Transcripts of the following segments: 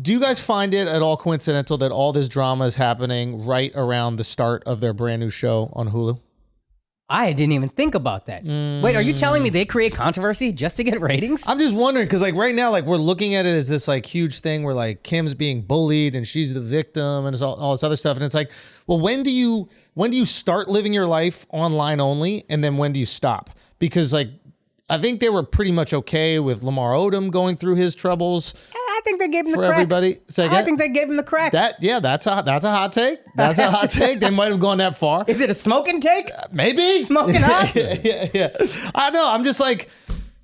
Do you guys find it at all coincidental that all this drama is happening right around the start of their brand new show on Hulu? I didn't even think about that. Wait, are you telling me they create controversy just to get ratings? I'm just wondering because like right now, like we're looking at it as this like huge thing where like Kim's being bullied and she's the victim and it's all this other stuff. And it's like, well, when do you start living your life online only, and then when do you stop? Because like I think they were pretty much okay with Lamar Odom going through his troubles. I think they gave him the for crack. Everybody. I think they gave him the crack. That's a hot take. That's a hot take. They might have gone that far. Is it a smoking take? Maybe Smoking hot? yeah. I know. I'm just like,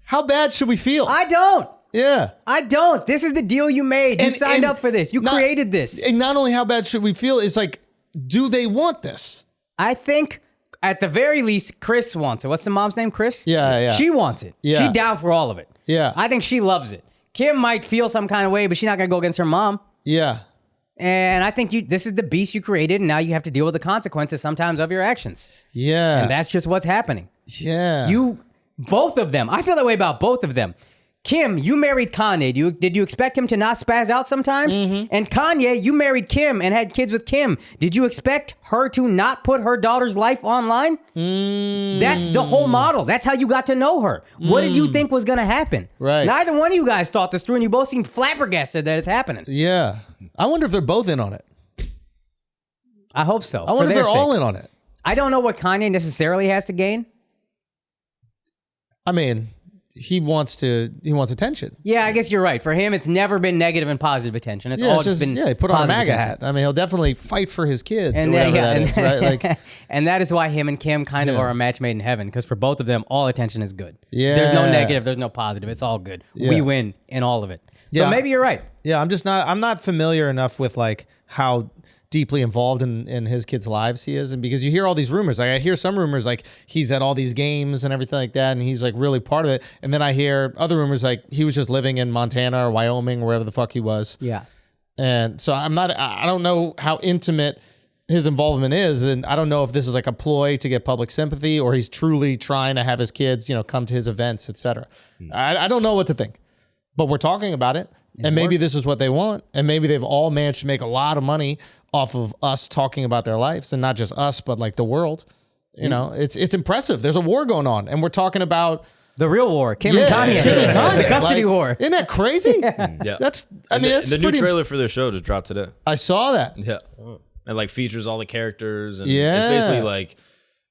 how bad should we feel? I don't. Yeah. I don't. This is the deal you made. You signed up for this. You created this. And not only how bad should we feel, it's like, do they want this? I think at the very least, Chris wants it. What's the mom's name? Chris? Yeah. She wants it. Yeah. She down for all of it. Yeah. I think she loves it. Kim might feel some kind of way, but she's not going to go against her mom. Yeah. And I think this is the beast you created, and now you have to deal with the consequences sometimes of your actions. Yeah. And that's just what's happening. Yeah. Both of them. I feel that way about both of them. Kim, you married Kanye. Did you expect him to not spaz out sometimes? Mm-hmm. And Kanye, you married Kim and had kids with Kim. Did you expect her to not put her daughter's life online? That's the whole model. That's how you got to know her. What did you think was going to happen? Right. Neither one of you guys thought this through, and you both seem flabbergasted that it's happening. Yeah. I wonder if they're both in on it. I hope so. I wonder if they're all in on it. I don't know what Kanye necessarily has to gain. I mean, he wants attention. Yeah, I guess you're right. For him, it's never been negative and positive attention. It's all just been he put on a MAGA attention. hat. I mean, he'll definitely fight for his kids And or whatever that is, right? Like, and that is why him and Kim kind of are a match made in heaven, because for both of them, all attention is good. Yeah. There's no negative, there's no positive. It's all good. Yeah. We win in all of it. So Yeah. maybe you're right. yeah, I'm not familiar enough with like how deeply involved in his kids' lives he is, and because you hear all these rumors, like I hear some rumors like he's at all these games and everything like that, and he's like really part of it, and then I hear other rumors like he was just living in Montana or Wyoming, wherever the fuck he was. Yeah. And so I don't know how intimate his involvement is, and I don't know if this is like a ploy to get public sympathy or he's truly trying to have his kids, come to his events, etc. I don't know what to think, but we're talking about it. And maybe this is what they want. And maybe they've all managed to make a lot of money off of us talking about their lives, and not just us, but like the world. It's impressive. There's a war going on, and we're talking about the real war, Kim and Kanye. The custody war. Isn't that crazy? Yeah. That's the new trailer for their show just dropped today. I saw that. Yeah. And like features all the characters, and Yeah. it's basically like,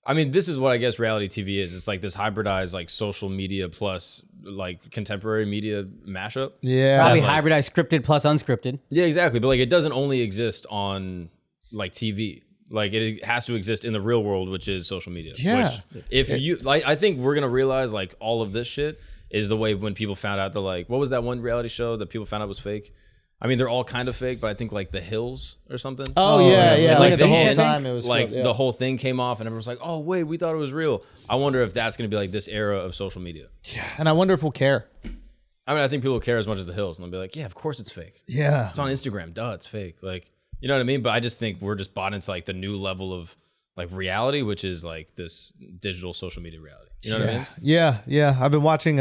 I mean, this is what I guess reality TV is. It's like this hybridized like social media plus like contemporary media mashup. Yeah. Probably like- hybridized scripted plus unscripted. Yeah, exactly. But like it doesn't only exist on like TV. Like it has to exist in the real world, which is social media. Yeah. Which I think we're gonna realize like all of this shit is the way when people found out that like, what was that one reality show that people found out was fake? I mean, they're all kind of fake, but I think like The Hills or something. Oh yeah. Like Like the whole time it was like filled, yeah. the whole thing came off, and everyone was like, "Oh wait, we thought it was real." I wonder if that's going to be like this era of social media. Yeah. And I wonder if we'll care. I mean, I think people will care as much as The Hills, and they'll be like, "Yeah, of course it's fake. Yeah. It's on Instagram. Duh, it's fake." Like, you know what I mean? But I just think we're just bought into like the new level of like reality, which is like this digital social media reality. You know what I mean? Yeah. I've been watching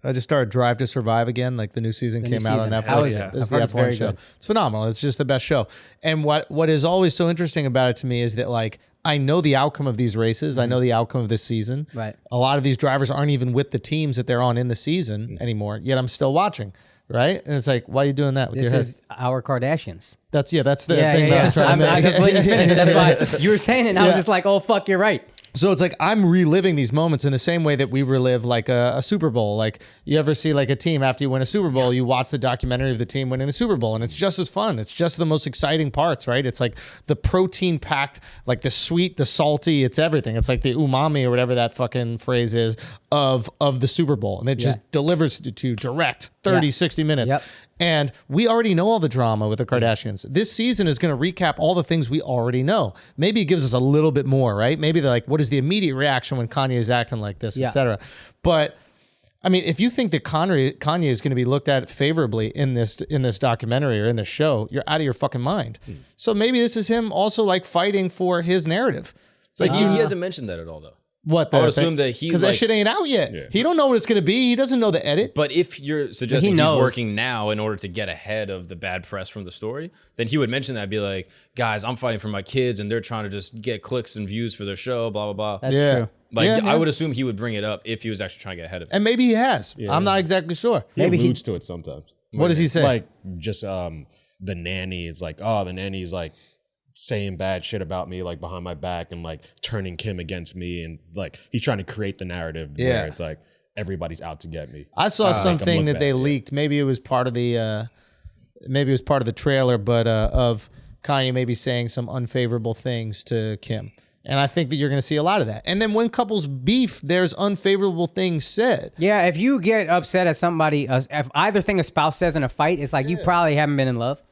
I just started Drive to Survive again. Like the new season came out on Netflix. How is it? It's I've the heard it's F1 very show. good. It's phenomenal. It's just the best show. And what is always so interesting about it to me is that like I know the outcome of these races. I know the outcome of this season. Right. A lot of these drivers aren't even with the teams that they're on in the season anymore. Yet I'm still watching. Right. And it's like, why are you doing that with This your head? is our Kardashians. That's the thing that I was trying to I make. just let you finish. That's why you were saying it, and I was Yeah. just like, oh, fuck, you're right. So it's like I'm reliving these moments in the same way that we relive like a Super Bowl. Like you ever see like a team after you win a Super Bowl, you watch the documentary of the team winning the Super Bowl, and it's just as fun. It's just the most exciting parts, right? It's like the protein packed, like the sweet, the salty, it's everything. It's like the umami or whatever that fucking phrase is of the Super Bowl. And it just delivers to direct 30, 60 minutes. Yep. And we already know all the drama with the Kardashians. This season is going to recap all the things we already know. Maybe it gives us a little bit more, right? Maybe they're like, what is the immediate reaction when Kanye is acting like this, etc. But I mean, if you think that Kanye is going to be looked at favorably in this documentary or in this show, you're out of your fucking mind. So maybe this is him also like fighting for his narrative. It's like he hasn't mentioned that at all though. What? I would assume that he because that shit ain't out yet. Yeah. He don't know what it's gonna be. He doesn't know the edit. But if you're suggesting He he's knows. working now in order to get ahead of the bad press from the story, then he would mention that, be like, guys, I'm fighting for my kids and they're trying to just get clicks and views for their show, blah, blah, blah. That's Yeah. true. Like, Yeah, I yeah. would assume he would bring it up if he was actually trying to get ahead of it. And maybe he has. I'm not exactly sure. Maybe he he- alludes to it sometimes. What does he say? Like just the nanny is like, oh, the nanny's like saying bad shit about me, like behind my back, and like turning Kim against me, and like he's trying to create the narrative where it's like everybody's out to get me. I saw Make 'em something look that they bad, yeah. leaked. Maybe it was part of the trailer, but of Kanye maybe saying some unfavorable things to Kim. And I think that you're going to see a lot of that. And then when couples beef, there's unfavorable things said. Yeah, if you get upset at somebody, if either thing a spouse says in a fight, it's like you probably haven't been in love.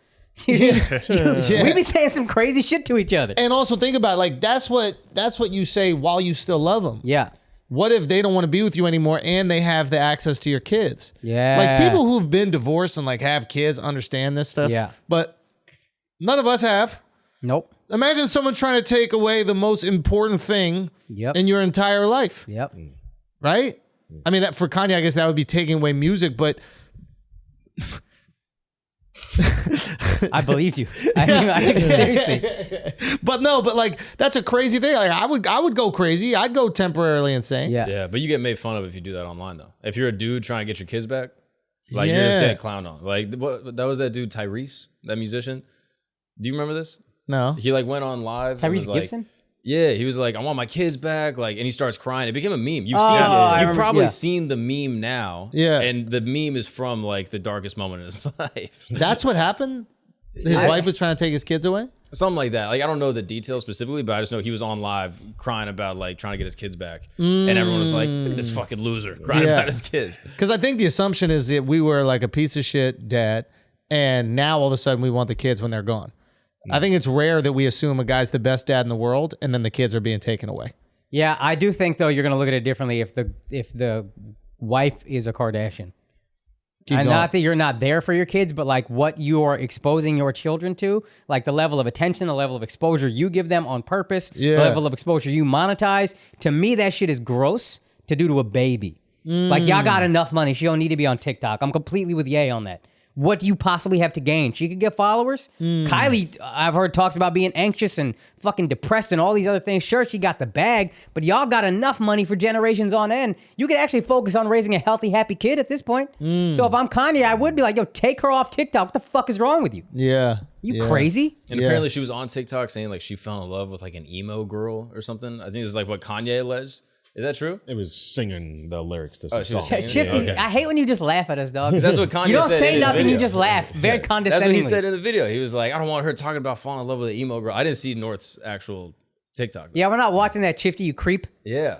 Yeah. We be saying some crazy shit to each other. And also think about it, like that's what you say while you still love them. Yeah. What if they don't want to be with you anymore and they have the access to your kids? Yeah. Like people who've been divorced and like have kids understand this stuff. Yeah. But none of us have. Nope. Imagine someone trying to take away the most important thing Yep. in your entire life, Yep. right? I mean, that for Kanye, I guess that would be taking away music, but I believed you. I took you seriously. but like that's a crazy thing. Like I would go crazy. I'd go temporarily insane. Yeah. Yeah, but you get made fun of if you do that online, though. If you're a dude trying to get your kids back, like you're just getting clowned on. Like what? That was that dude Tyrese, that musician. Do you remember this? No. He like went on live. and was Tyrese like, Gibson? Yeah, he was like, I want my kids back. Like, and he starts crying. It became a meme. You've Oh, seen I You've remember- probably yeah. seen the meme now. Yeah. And the meme is from like the darkest moment in his life. That's what happened? His wife was trying to take his kids away? Something like that. Like, I don't know the details specifically, but I just know he was on live crying about like trying to get his kids back. And everyone was like, look at this fucking loser crying Yeah. about his kids. Because I think the assumption is that we were like a piece of shit dad, and now all of a sudden we want the kids when they're gone. I think it's rare that we assume a guy's the best dad in the world, and then the kids are being taken away. Yeah, I do think though you're gonna look at it differently if the wife is a Kardashian. Keep And going. not that you're not there for your kids, but like what you are exposing your children to, like the level of attention, the level of exposure you give them on purpose, Yeah. the level of exposure you monetize. To me, that shit is gross to do to a baby. Like y'all got enough money. She don't need to be on TikTok. I'm completely with Ye on that. What do you possibly have to gain? She could get followers. Kylie, I've heard talks about being anxious and fucking depressed and all these other things. Sure, she got the bag, but y'all got enough money for generations on end. You could actually focus on raising a healthy, happy kid at this point. So if I'm Kanye, I would be like, yo, take her off TikTok. What the fuck is wrong with you? Yeah. You crazy? And Yeah. apparently she was on TikTok saying like she fell in love with like an emo girl or something. I think this is like what Kanye alleged. Is that true? It was singing the lyrics to some she was song. singing? Shifty, Okay. I hate when you just laugh at us, dog. That's what Kanye You don't said say in his nothing, you video. just laugh. Very That's condescendingly. what he said in the video. He was like, I don't want her talking about falling in love with an emo girl. I didn't see North's actual TikTok. Yeah, we're not watching that Shifty, you creep. Yeah.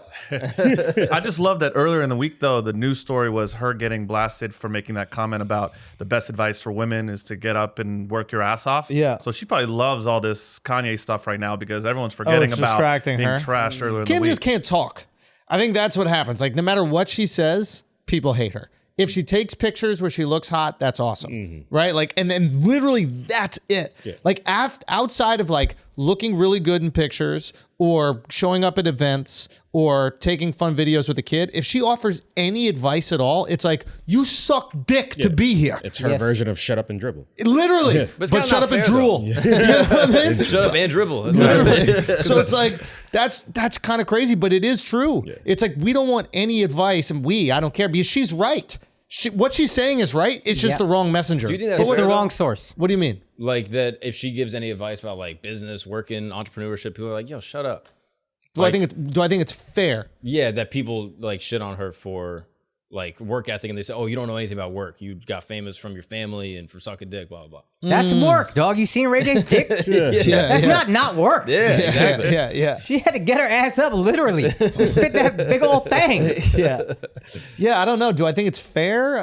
I just love that earlier in the week, though, the news story was her getting blasted for making that comment about the best advice for women is to get up and work your ass off. Yeah. So she probably loves all this Kanye stuff right now because everyone's forgetting it's about distracting being her. trashed earlier in the Kim week. just can't talk. I think that's what happens. Like, no matter what she says, people hate her. If she takes pictures where she looks hot, that's awesome, right? Like, and then literally that's it. Yeah. Like, outside of like looking really good in pictures or showing up at events or taking fun videos with a kid, if she offers any advice at all, it's like, you suck dick to be here. It's her Yes. version of shut up and dribble. Literally. But it's But kinda shut not up and fair, drool. You know what I mean? Shut up and dribble. So it's like that's kind of crazy, but it is true. It's like we don't want any advice, and I don't care because she's right. What she's saying is right. It's just Yeah. the wrong messenger. Do you think that's It's fair, the though? wrong source. What do you mean? Like that if she gives any advice about like business, working, entrepreneurship, people are like, yo, shut up. Do I think it's fair? Yeah, that people like shit on her for like work ethic and they say, oh, you don't know anything about work. You got famous from your family and from sucking dick, blah, blah, blah. That's work, dog. You seen Ray J's dick? That's not work. Yeah, exactly. Yeah. She had to get her ass up, literally. She fit that big old thing. Yeah, I don't know. Do I think it's fair?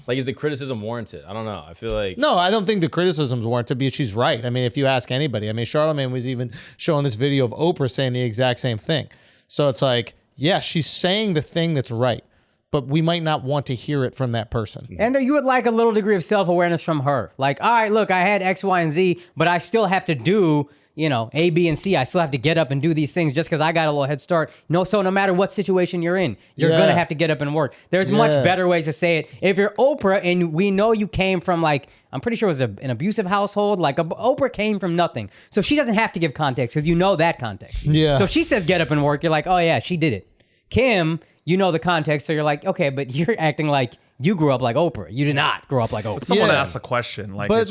Like, is the criticism warranted? I don't know. I feel like No, I don't think the criticism's warranted because she's right. I mean, if you ask anybody, I mean, Charlamagne was even showing this video of Oprah saying the exact same thing. So it's like, yeah, she's saying the thing that's right, but we might not want to hear it from that person. And you would like a little degree of self-awareness from her. Like, all right, look, I had X, Y, and Z, but I still have to do A, B, and C. I still have to get up and do these things just because I got a little head start. So no matter what situation you're in, you're going to have to get up and work. There's much better ways to say it. If you're Oprah and we know you came from like, I'm pretty sure it was an abusive household, like Oprah came from nothing. So she doesn't have to give context because you know that context. Yeah. So if she says get up and work, you're like, oh yeah, she did it. Kim, you know the context, so you're like, okay, but you're acting like you grew up like Oprah. You did not grow up like Oprah. Someone asked a question. Like, but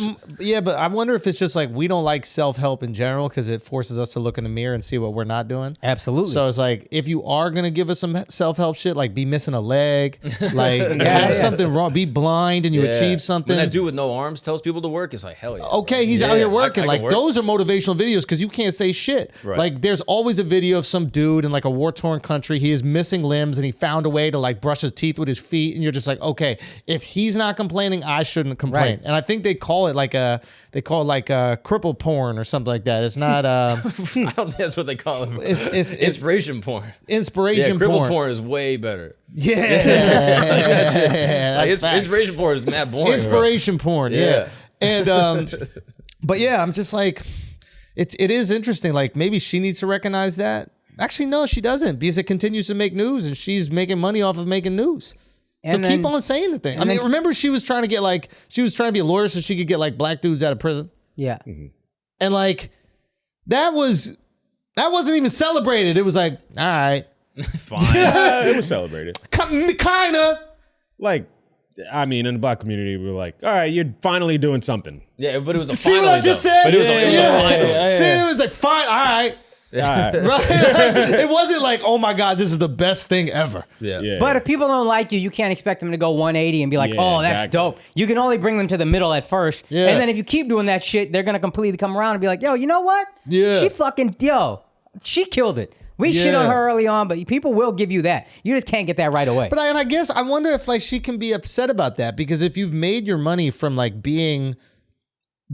I wonder if it's just like we don't like self-help in general because it forces us to look in the mirror and see what we're not doing. Absolutely. So it's like if you are gonna give us some self-help shit, like be missing a leg, like have something wrong, be blind and you achieve something. When that dude with no arms tells people to work, it's like hell yeah. Okay, he's out here working. I like can work. those are motivational videos because you can't say shit. Right. Like there's always a video of some dude in like a war-torn country. He is missing limbs and he found a way to like brush his teeth with his feet, and you're just like, okay, if he's not complaining, I shouldn't complain. Right. And I think they call it like a cripple porn or something like that. It's not I don't think that's what they call it. it's Inspiration porn. inspiration Yeah, cripple porn. porn is way better. Yeah. Like, That's facts. inspiration porn is mad boring. Inspiration porn, yeah. Yeah. And but yeah, I'm just like it is interesting. Like maybe she needs to recognize that. Actually, no, she doesn't, because it continues to make news and she's making money off of making news. So And keep then- on saying the thing. I mean, remember she was trying to get she was trying to be a lawyer so she could get like black dudes out of prison. Yeah. And like that wasn't even celebrated. It was like, all right. Fine. It was celebrated. Kinda. Like, I mean, in the black community, we were like, all right, you're finally doing something. Yeah, but it was a See final. what I just said? But it was a final. See, it was like, fine, all right. Right? It wasn't like, oh my God, this is the best thing ever. Yeah. But if people don't like you, you can't expect them to go 180 and be like, Yeah, oh, that's exactly. dope. You can only bring them to the middle at first. Yeah. And then if you keep doing that shit, they're going to completely come around and be like, yo, you know what? Yeah. She killed it. We shit on Yeah. her early on, but people will give you that. You just can't get that right away. But I guess I wonder if like she can be upset about that, because if you've made your money from like being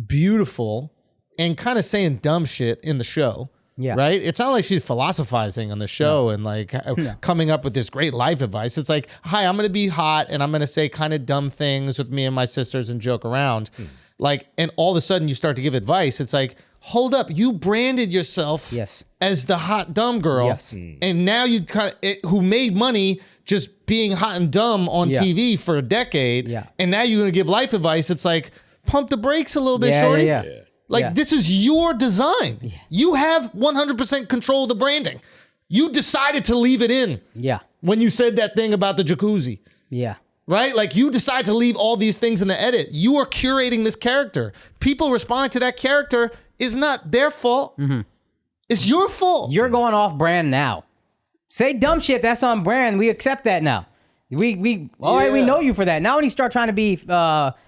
beautiful and kind of saying dumb shit in the show. Yeah. Right? It's not like she's philosophizing on the show and like coming up with this great life advice. It's like, hi, I'm going to be hot and I'm going to say kind of dumb things with me and my sisters and joke around. Like, and all of a sudden you start to give advice. It's like, hold up, you branded yourself Yes. as the hot dumb girl. Yes. And now you who made money just being hot and dumb on Yeah. TV for a decade. Yeah. And now you're going to give life advice. It's like, pump the brakes a little bit, shorty. Yeah. Like, Yeah. this is your design. You have 100% control of the branding. You decided to leave it in Yeah. when you said that thing about the jacuzzi, Yeah. right? Like, you decide to leave all these things in the edit. You are curating this character. People responding to that character is not their fault. It's your fault. You're going off brand now. Say dumb shit, that's on brand. We accept that now. We all right, we know you for that. Now when you start trying to be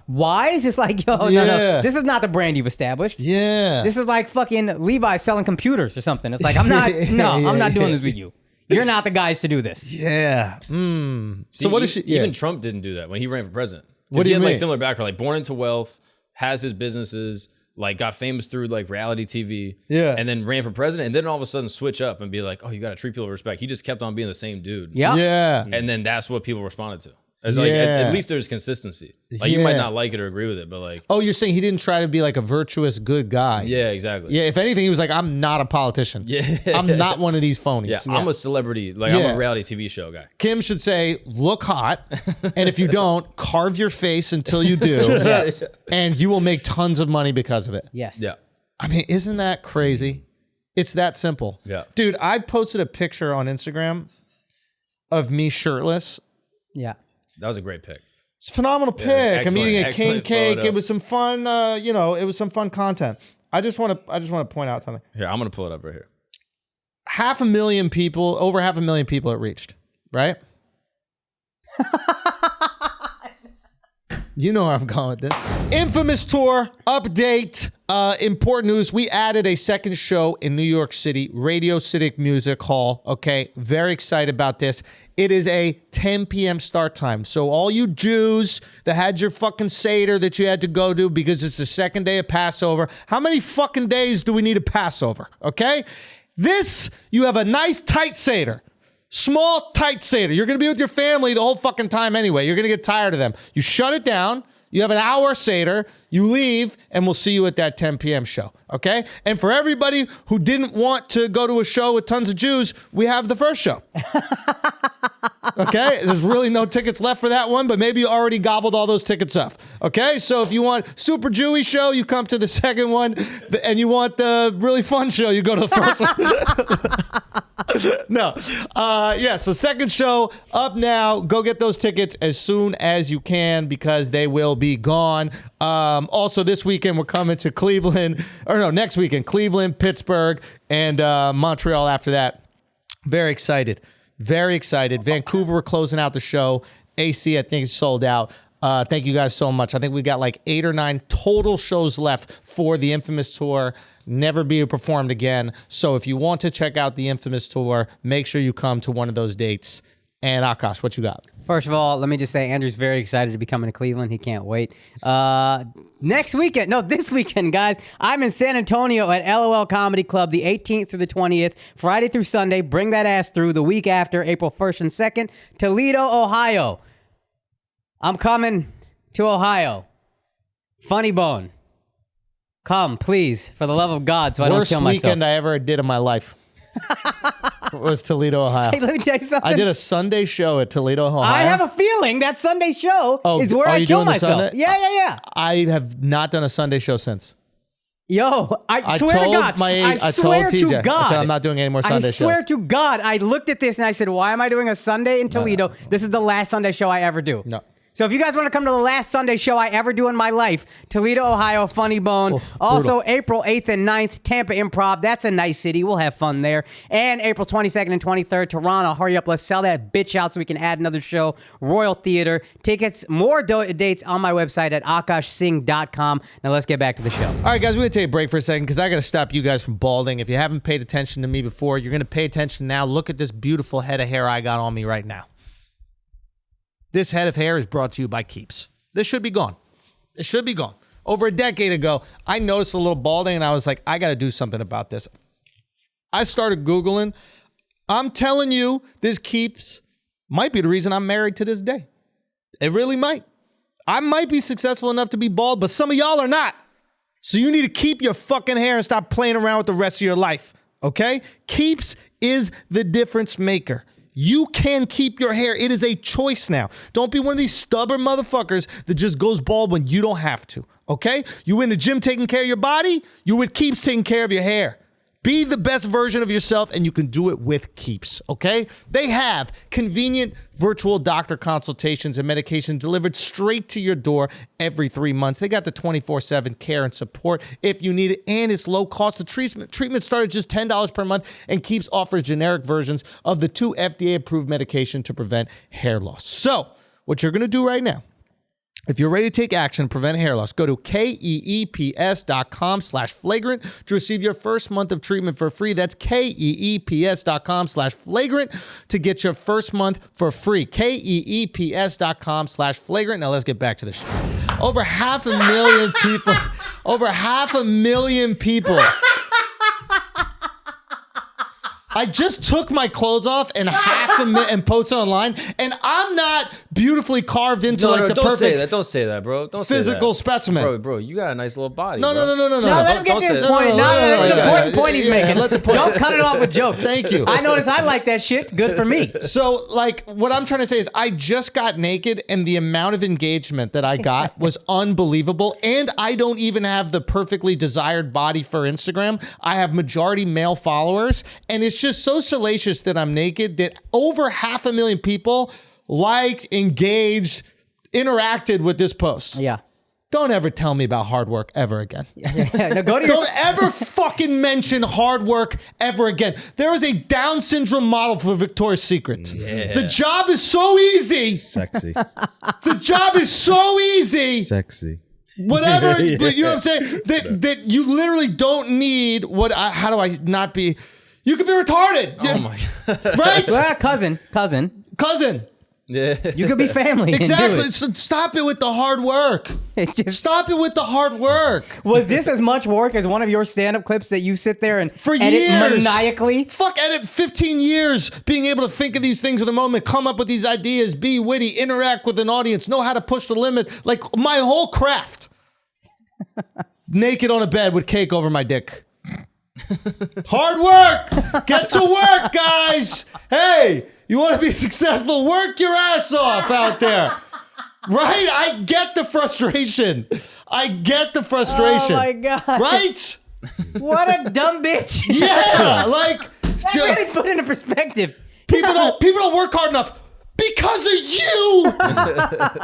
wise, it's like, yo, no. Yeah. This is not the brand you've established. Yeah. This is like fucking Levi selling computers or something. It's like, I'm not doing this with you. You're not the guys to do this. Yeah. So what is she? Even Trump didn't do that when he ran for president. 'Cause What do he you had like mean? similar background, like born into wealth, has his businesses, like got famous through like reality TV. Yeah. And then ran for president, and then all of a sudden switch up and be like, oh, you got to treat people with respect. He just kept on being the same dude. Yeah. Yeah. And then that's what people responded to. It's like Yeah. at least there's consistency. Like you might Yeah. not like it or agree with it, but like Oh, you're saying he didn't try to be like a virtuous good guy. yeah, exactly. Yeah, if anything, he was like, I'm not a politician. Yeah. I'm not one of these phonies. Yeah, I'm a celebrity. Like I'm Yeah. a reality TV show guy. Kim should say, look hot. And if you don't, carve your face until you do. And you will make tons of money because of it. Yes. Yeah. I mean, isn't that crazy? It's that simple. Yeah. Dude, I posted a picture on Instagram of me shirtless. Yeah. That was a great pick. It's a phenomenal pic. I'm excellent- eating a king excellent cake. photo. It was some fun, it was some fun content. I just want to point out something. Here, I'm gonna pull it up right here. 500,000 people, over 500,000 people it reached, right? You know where I'm going with this. Infamous tour update. Important news. We added a second show in New York City, Radio City Music Hall. Okay, very excited about this. It is a 10 p.m. start time. So all you Jews that had your fucking Seder that you had to go to because it's the second day of Passover, how many fucking days do we need a Passover? Okay? This, you have a nice tight Seder. Small, tight Seder. You're going to be with your family the whole fucking time anyway. You're going to get tired of them. You shut it down. You have an hour Seder, you leave, and we'll see you at that 10 p.m. show, okay? And for everybody who didn't want to go to a show with tons of Jews, we have the first show. Okay? There's really no tickets left for that one, but maybe you already gobbled all those tickets up, okay? So if you want super Jewy show, you come to the second one, and you want the really fun show, you go to the first one. No. So second show up now. Go get those tickets as soon as you can because they will be gone. Also this weekend we're coming to Cleveland, next weekend, Cleveland, Pittsburgh, and Montreal after that. Very excited. Vancouver, we're closing out the show. AC, I think, is sold out. Thank you guys so much. I think we got like 8 or 9 total shows left for the Infamous Tour. Never be performed again. So if you want to check out the Infamous Tour, make sure you come to one of those dates. And Akaash, what you got? First of all, let me just say Andrew's very excited to be coming to Cleveland. He can't wait. This weekend, guys, I'm in San Antonio at LOL Comedy Club the 18th through the 20th, Friday through Sunday. Bring that ass through. The week after, April 1st and 2nd, Toledo, Ohio. I'm coming to Ohio. Funny Bone. Come, please, for the love of God, so I don't kill myself. Worst weekend I ever did in my life was Toledo, Ohio. Hey, let me tell you something. I did a Sunday show at Toledo, Ohio. I have a feeling that Sunday show is where I kill myself. Yeah. I have not done a Sunday show since. Yo, I swear to God. I swear to God. I said I'm not doing any more Sunday shows. I swear to God. I looked at this and I said, why am I doing a Sunday in Toledo? No. This is the last Sunday show I ever do. No. So if you guys want to come to the last Sunday show I ever do in my life, Toledo, Ohio, Funny Bone. Also, April 8th and 9th, Tampa Improv. That's a nice city. We'll have fun there. And April 22nd and 23rd, Toronto. Hurry up. Let's sell that bitch out so we can add another show. Royal Theater. Tickets, more dates on my website at AkashSingh.com. Now let's get back to the show. All right, guys, we're going to take a break for a second because I got to stop you guys from balding. If you haven't paid attention to me before, you're going to pay attention now. Look at this beautiful head of hair I got on me right now. This head of hair is brought to you by Keeps. This should be gone. It should be gone. Over a decade ago, I noticed a little balding, and I was like, I got to do something about this. I started Googling. I'm telling you, this Keeps might be the reason I'm married to this day. It really might. I might be successful enough to be bald, but some of y'all are not. So you need to keep your fucking hair and stop playing around with the rest of your life, okay? Keeps is the difference maker. You can keep your hair. It is a choice now. Don't be one of these stubborn motherfuckers that just goes bald when you don't have to, okay? You in the gym taking care of your body, you with Keeps taking care of your hair. Be the best version of yourself, and you can do it with Keeps, okay? They have convenient virtual doctor consultations and medication delivered straight to your door every 3 months. They got the 24/7 care and support if you need it, and it's low cost. The treatment started just $10 per month, and Keeps offers generic versions of the 2 FDA-approved medication to prevent hair loss. So, what you're going to do right now, if you're ready to take action and prevent hair loss, go to keeps.com/flagrant to receive your first month of treatment for free. That's keeps.com/flagrant to get your first month for free. keeps.com/flagrant. Now let's get back to the show. Over 500,000 people. Over 500,000 people. I just took my clothes off and and posted online, and I'm not beautifully carved into the perfect. Don't say that, bro. Don't physical say that. specimen. Bro, you got a nice little body. No. Let him get to his point. That's the important point he's making. Don't cut it off with jokes. Thank you. I noticed I like that shit. Good for me. So, like, what I'm trying to say is I just got naked, and the amount of engagement that I got was unbelievable, and I don't even have the perfectly desired body for Instagram. I have majority male followers, and it's just so salacious that I'm naked that over 500,000 people liked, engaged, interacted with this post. Yeah. Don't ever tell me about hard work ever again. Now Don't ever fucking mention hard work ever again. There is a Down syndrome model for Victoria's Secret. Yeah. The job is so easy. Sexy. The job is so easy. Sexy. Whatever, but you know what I'm saying? That you literally don't need how do I not be... You could be retarded. Oh my God. Right? Well, cousin. Yeah. You could be family. and do Exactly. it. So stop it with the hard work. Stop it with the hard work. Was this as much work as one of your stand-up clips that you sit there and For edit years. maniacally? Fuck, edit 15 years being able to think of these things in the moment, come up with these ideas, be witty, interact with an audience, know how to push the limit. Like my whole craft. Naked on a bed with cake over my dick. Hard work. Get to work, guys. Hey, you want to be successful? Work your ass off out there. Right? I get the frustration. Oh my God. Right? What a dumb bitch. Yeah. Like That really put into perspective. people don't work hard enough. Because of you!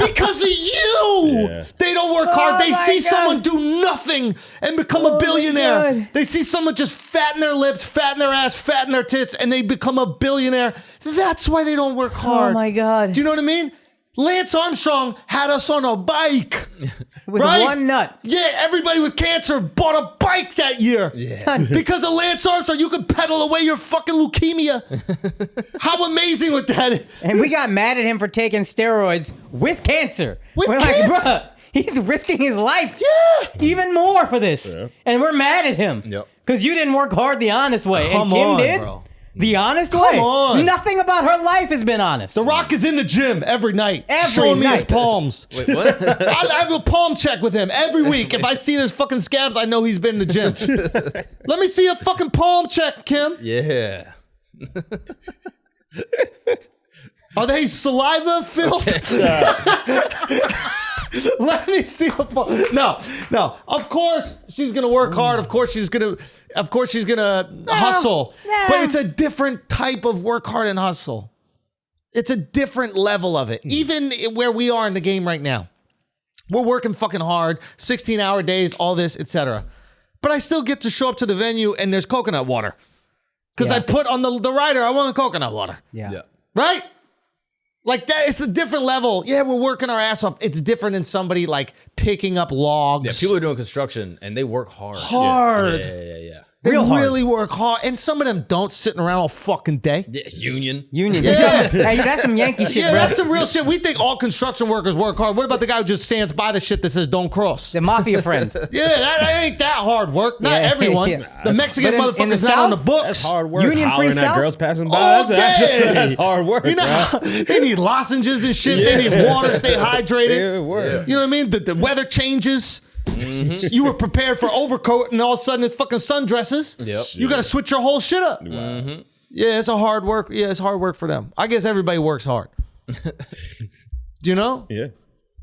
Because of you! Yeah. They don't work hard. They my see God. someone do nothing and become Oh a my billionaire. God. They see someone just fatten their lips, fatten their ass, fatten their tits, and they become a billionaire. That's why they don't work hard. Oh my God. Do you know what I mean? Lance Armstrong had us on a bike. With right? one nut. Yeah, everybody with cancer bought a bike that year. Yeah. Because of Lance Armstrong, you could pedal away your fucking leukemia. How amazing would that? And we got mad at him for taking steroids with cancer. With we're cancer? like, bruh, he's risking his life. Yeah. Even more for this. Yeah. And we're mad at him. Yep. Because you didn't work hard the honest way. Come and Kim on, did. bro. The honest way. on. Nothing about her life has been honest. The Rock is in the gym every night, Every showing me his night. palms. Wait, what? I have a palm check with him every week. If I see there's fucking scabs, I know he's been in the gym. Let me see a fucking palm check, Kim. Yeah. Are they saliva filled? Let me see a palm. No. Of course she's gonna work hard. Of course she's gonna hustle. no. But it's a different type of work hard and hustle. It's a different level of it. Even where we are in the game right now. We're working fucking hard, 16-hour days, all this, etc. But I still get to show up to the venue and there's coconut water. Because Yeah. I put on the rider, I want coconut water. Yeah. Right? Like that, it's a different level. Yeah, we're working our ass off. It's different than somebody like picking up logs. Yeah, people are doing construction and they work hard. hard. Yeah. They Real hard. really work hard. And some of them don't sitting around all fucking day. Yeah, union. Union. Yeah. Hey, that's some Yankee shit, Yeah, bro. that's some real shit. We think all construction workers work hard. What about the guy who just stands by the shit that says don't cross? The mafia friend. Yeah, that ain't that hard work. Not Yeah, everyone. yeah. The Mexican But in the motherfucker's not on the South, books. That's hard work. Union free Hollering at South? girls passing by. All That's day. hard work. You know, bro. they need lozenges and shit. They need water, stay hydrated. Yeah, word. You know what I mean? The weather changes. You were prepared for overcoat, and all of a sudden it's fucking sundresses. Yep. You got to switch your whole shit up. Mm-hmm. Yeah, it's a hard work. Yeah, it's hard work for them. I guess everybody works hard. Do you know? Yeah.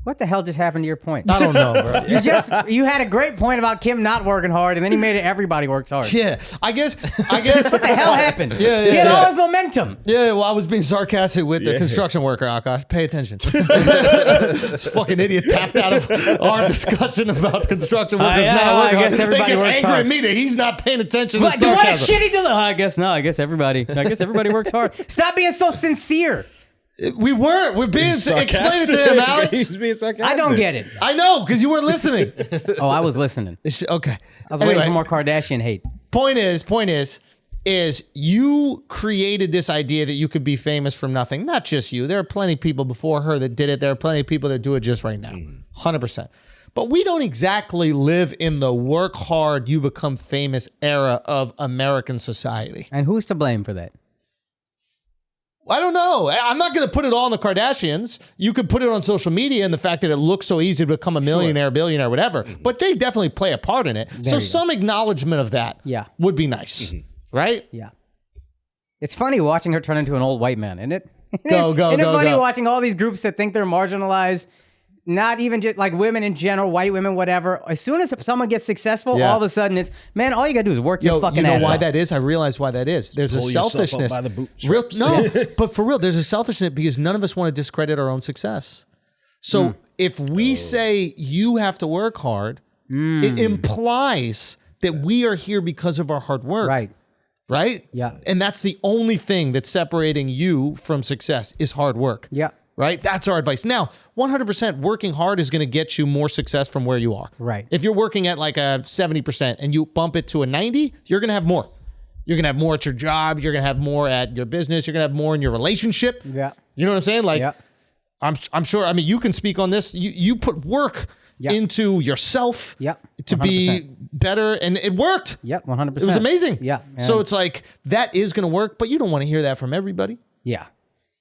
What the hell just happened to your point? I don't know, bro. You had a great point about Kim not working hard, and then he made it everybody works hard. Yeah, I guess. What the hell happened? Yeah, He had yeah. all his momentum. Yeah, well, I was being sarcastic with the Yeah. construction worker, Akaash. Pay attention. This fucking idiot tapped out of our discussion about construction workers yeah, not well, I working guess hard. everybody They get works angry hard. at me that he's not paying attention to What a sarcasm. shitty delivery. I guess everybody works hard. Stop being so sincere. We weren't. We're being explain it to him, Alex. He's being sarcastic. I don't get it. I know, because you weren't listening. Oh, I was listening. Okay. I was waiting for more Kardashian hate. Point is you created this idea that you could be famous from nothing. Not just you. There are plenty of people before her that did it. There are plenty of people that do it just right now. 100%. But we don't exactly live in the work hard, you become famous era of American society. And who's to blame for that? I don't know. I'm not going to put it all on the Kardashians. You could put it on social media and the fact that it looks so easy to become a millionaire, billionaire, whatever. But they definitely play a part in it. So some acknowledgement of that would be nice. Right? Yeah. It's funny watching her turn into an old white man, isn't it? Go. Isn't it funny watching all these groups that think they're marginalized, not even just like women in general, white women, whatever. As soon as someone gets successful, all of a sudden it's, man, all you gotta do is work your fucking ass You know why off. that is? I realize why that is. There's Pull a yourself up selfishness. by the bootstraps. No, but for real, there's a selfishness because none of us want to discredit our own success. So if we say you have to work hard, it implies that we are here because of our hard work. Right? Yeah. And that's the only thing that's separating you from success is hard work. Yeah. Right? That's our advice. Now, 100% working hard is going to get you more success from where you are. Right. If you're working at like a 70% and you bump it to a 90, you're going to have more. You're going to have more at your job. You're going to have more at your business. You're going to have more in your relationship. Yeah. You know what I'm saying? Like, Yeah. I'm sure. I mean, you can speak on this. You put work into yourself to 100%. be better, and it worked. Yep, 100%. It was amazing. Yeah. So it's like that is going to work, but you don't want to hear that from everybody. Yeah.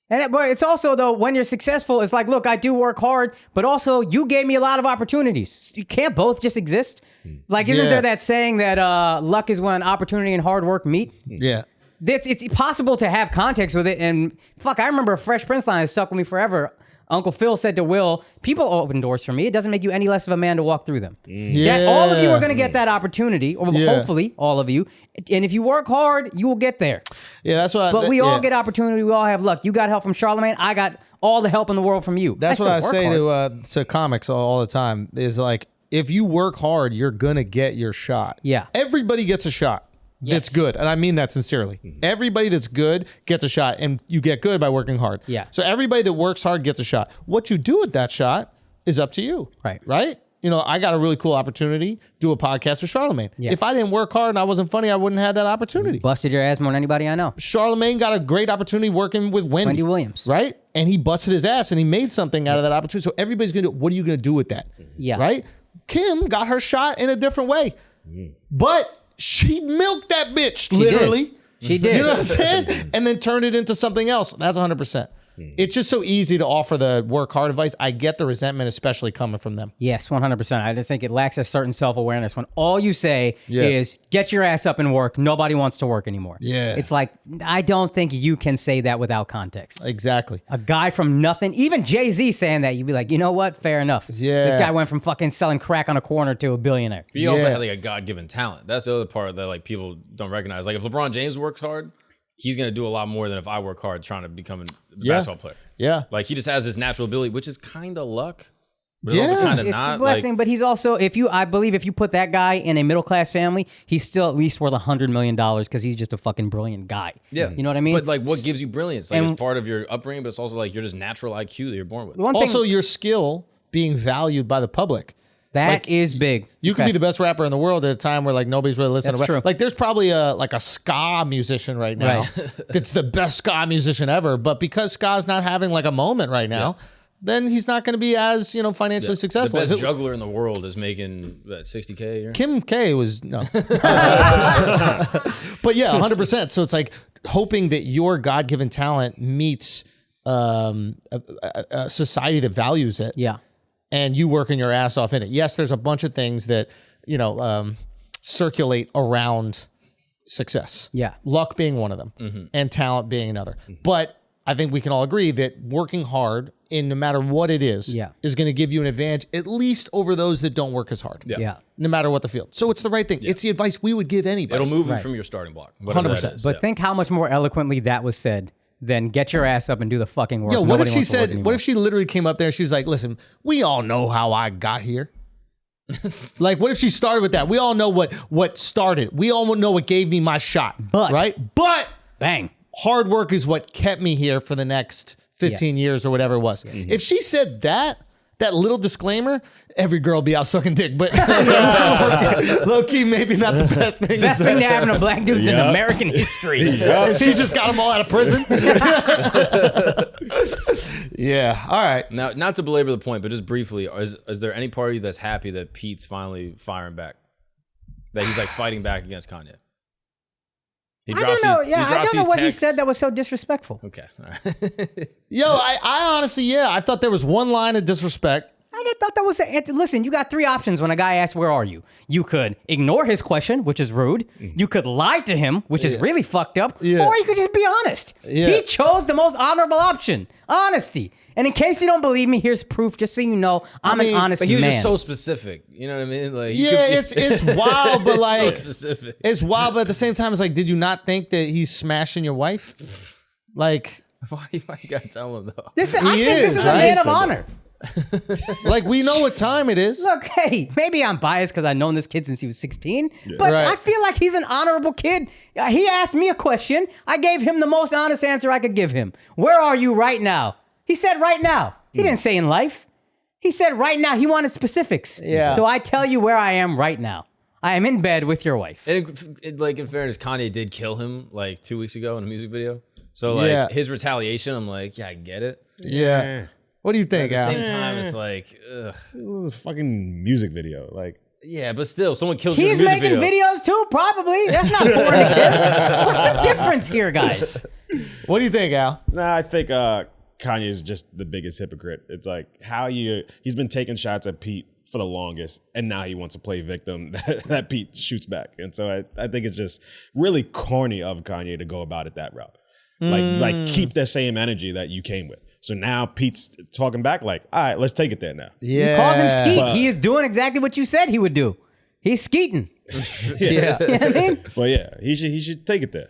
But it's also, though, when you're successful, it's like, look, I do work hard, but also you gave me a lot of opportunities. You can't both just exist. Like, isn't there that saying that luck is when opportunity and hard work meet? Yeah. It's possible to have context with it. And fuck, I remember a Fresh Prince line that stuck with me forever. Uncle Phil said to Will, people open doors for me. It doesn't make you any less of a man to walk through them. That all of you are going to get that opportunity, or hopefully all of you. And if you work hard, you will get there. Yeah, that's what. But we all get opportunity. We all have luck. You got help from Charlamagne. I got all the help in the world from you. That's what I say hard. to comics all the time. Is like, if you work hard, you're gonna get your shot. Yeah. Everybody gets a shot. That's good, and I mean that sincerely. Everybody that's good gets a shot, and you get good by working hard. Yeah. So everybody that works hard gets a shot. What you do with that shot is up to you. Right. Right? You know, I got a really cool opportunity, do a podcast with Charlamagne. Yeah. If I didn't work hard and I wasn't funny, I wouldn't have had that opportunity. Busted your ass more than anybody I know. Charlamagne got a great opportunity working with Wendy Williams. Right? And he busted his ass and he made something out of that opportunity. So everybody's going to do, what are you going to do with that? Yeah. Right? Kim got her shot in a different way. But she milked that bitch, literally. She did. You know what I'm saying? And then turned it into something else. That's 100%. It's just so easy to offer the work hard advice. I get the resentment, especially coming from them. Yes, 100%. I just think it lacks a certain self-awareness when all you say is, get your ass up and work. Nobody wants to work anymore. Yeah. It's like, I don't think you can say that without context. Exactly. A guy from nothing, even Jay-Z saying that, you'd be like, you know what? Fair enough. Yeah. This guy went from fucking selling crack on a corner to a billionaire. He also had like a God-given talent. That's the other part that like people don't recognize. Like if LeBron James works hard, he's gonna do a lot more than if I work hard trying to become a basketball player. Yeah. Like he just has this natural ability, which is kind of luck. But Yeah. it's also kind of It's not. a blessing, but he's also, I believe if you put that guy in a middle-class family, he's still at least worth $100 million because he's just a fucking brilliant guy. Yeah. You know what I mean? But like what gives you brilliance? Like And- it's part of your upbringing, but it's also like your just natural IQ that you're born with. One Also, thing, your skill being valued by the public. that is big. You could Okay. be the best rapper in the world at a time where like nobody's really listening That's to rap. true. Like there's probably a ska musician right now Right. that's the best ska musician ever, but because ska's not having like a moment right now, then he's not going to be as, financially successful. The If best it- juggler in the world is making what, $60K a year. Kim K was no. But yeah, 100%. So it's like hoping that your God-given talent meets a society that values it. Yeah. And you working your ass off in it. Yes, there's a bunch of things that, circulate around success. Yeah. Luck being one of them and talent being another. But I think we can all agree that working hard in no matter what it is going to give you an advantage, at least over those that don't work as hard. Yeah. No matter what the field. So it's the right thing. It's the advice we would give anybody. It'll move you from your starting block. 100%. But think how much more eloquently that was said than get your ass up and do the fucking work. Yo, what Nobody if she wants to work said, anymore. what if she literally came up there and she was like, listen, we all know how I got here. Like, what if she started with that? We all know what started. We all know what gave me my shot. But- right? But Bang. hard work is what kept me here for the next 15 years or whatever it was. If she said that little disclaimer, every girl would be out sucking dick. But low key, maybe not the best thing. Best thing to happen to black dudes in American history. She just got them all out of prison. Yeah. All right. Now, not to belabor the point, but just briefly, is there any party that's happy that Pete's finally firing back? That he's like fighting back against Kanye? He I don't know. he Yeah, I drops don't know these what he texts. said that was so disrespectful. Okay. All right. Yo, I honestly, I thought there was one line of disrespect. I thought that was listen, you got three options when a guy asks, where are you? You could ignore his question, which is rude. You could lie to him, which is really fucked up. Yeah. Or you could just be honest. Yeah. He chose the most honorable option, honesty. And in case you don't believe me, here's proof, just so you know, I'm an honest But he was man. just so specific. You know what I mean? Like, he Yeah, could- it's wild, but so like, specific. it's wild, but at the same time, it's like, did you not think that he's smashing your wife? Like, Why you gotta tell him though? I think this is, is a right? man of honor. like we know what time it is. Look, hey, maybe I'm biased because I've known this kid since he was 16, but Right. I feel like he's an honorable kid. He asked me a question. I gave him the most honest answer I could give him. Where are you right now? He said right now. He didn't say in life. He said right now. He wanted specifics. Yeah. So I tell you where I am right now. I am in bed with your wife. And like in fairness, Kanye did kill him like 2 weeks ago in a music video. So like Yeah. his retaliation, I'm like, yeah, I get it. Yeah. What do you At think, the Al? same time, it's like, ugh. This is a fucking music video. Like, Yeah, but still, someone killed you in He's a music making video. videos too, probably. That's not foreign to him. What's the difference here, guys? What do you think, Al? nah, I think Kanye is just the biggest hypocrite. It's like he's been taking shots at Pete for the longest, and now he wants to play victim that Pete shoots back. And so I think it's just really corny of Kanye to go about it that route. Like keep the same energy that you came with. So now Pete's talking back like, all right, let's take it there now. Yeah. You called him skeet. But- He is doing exactly what you said he would do. He's skeeting. Yeah. You know what I mean? But yeah, he should take it there.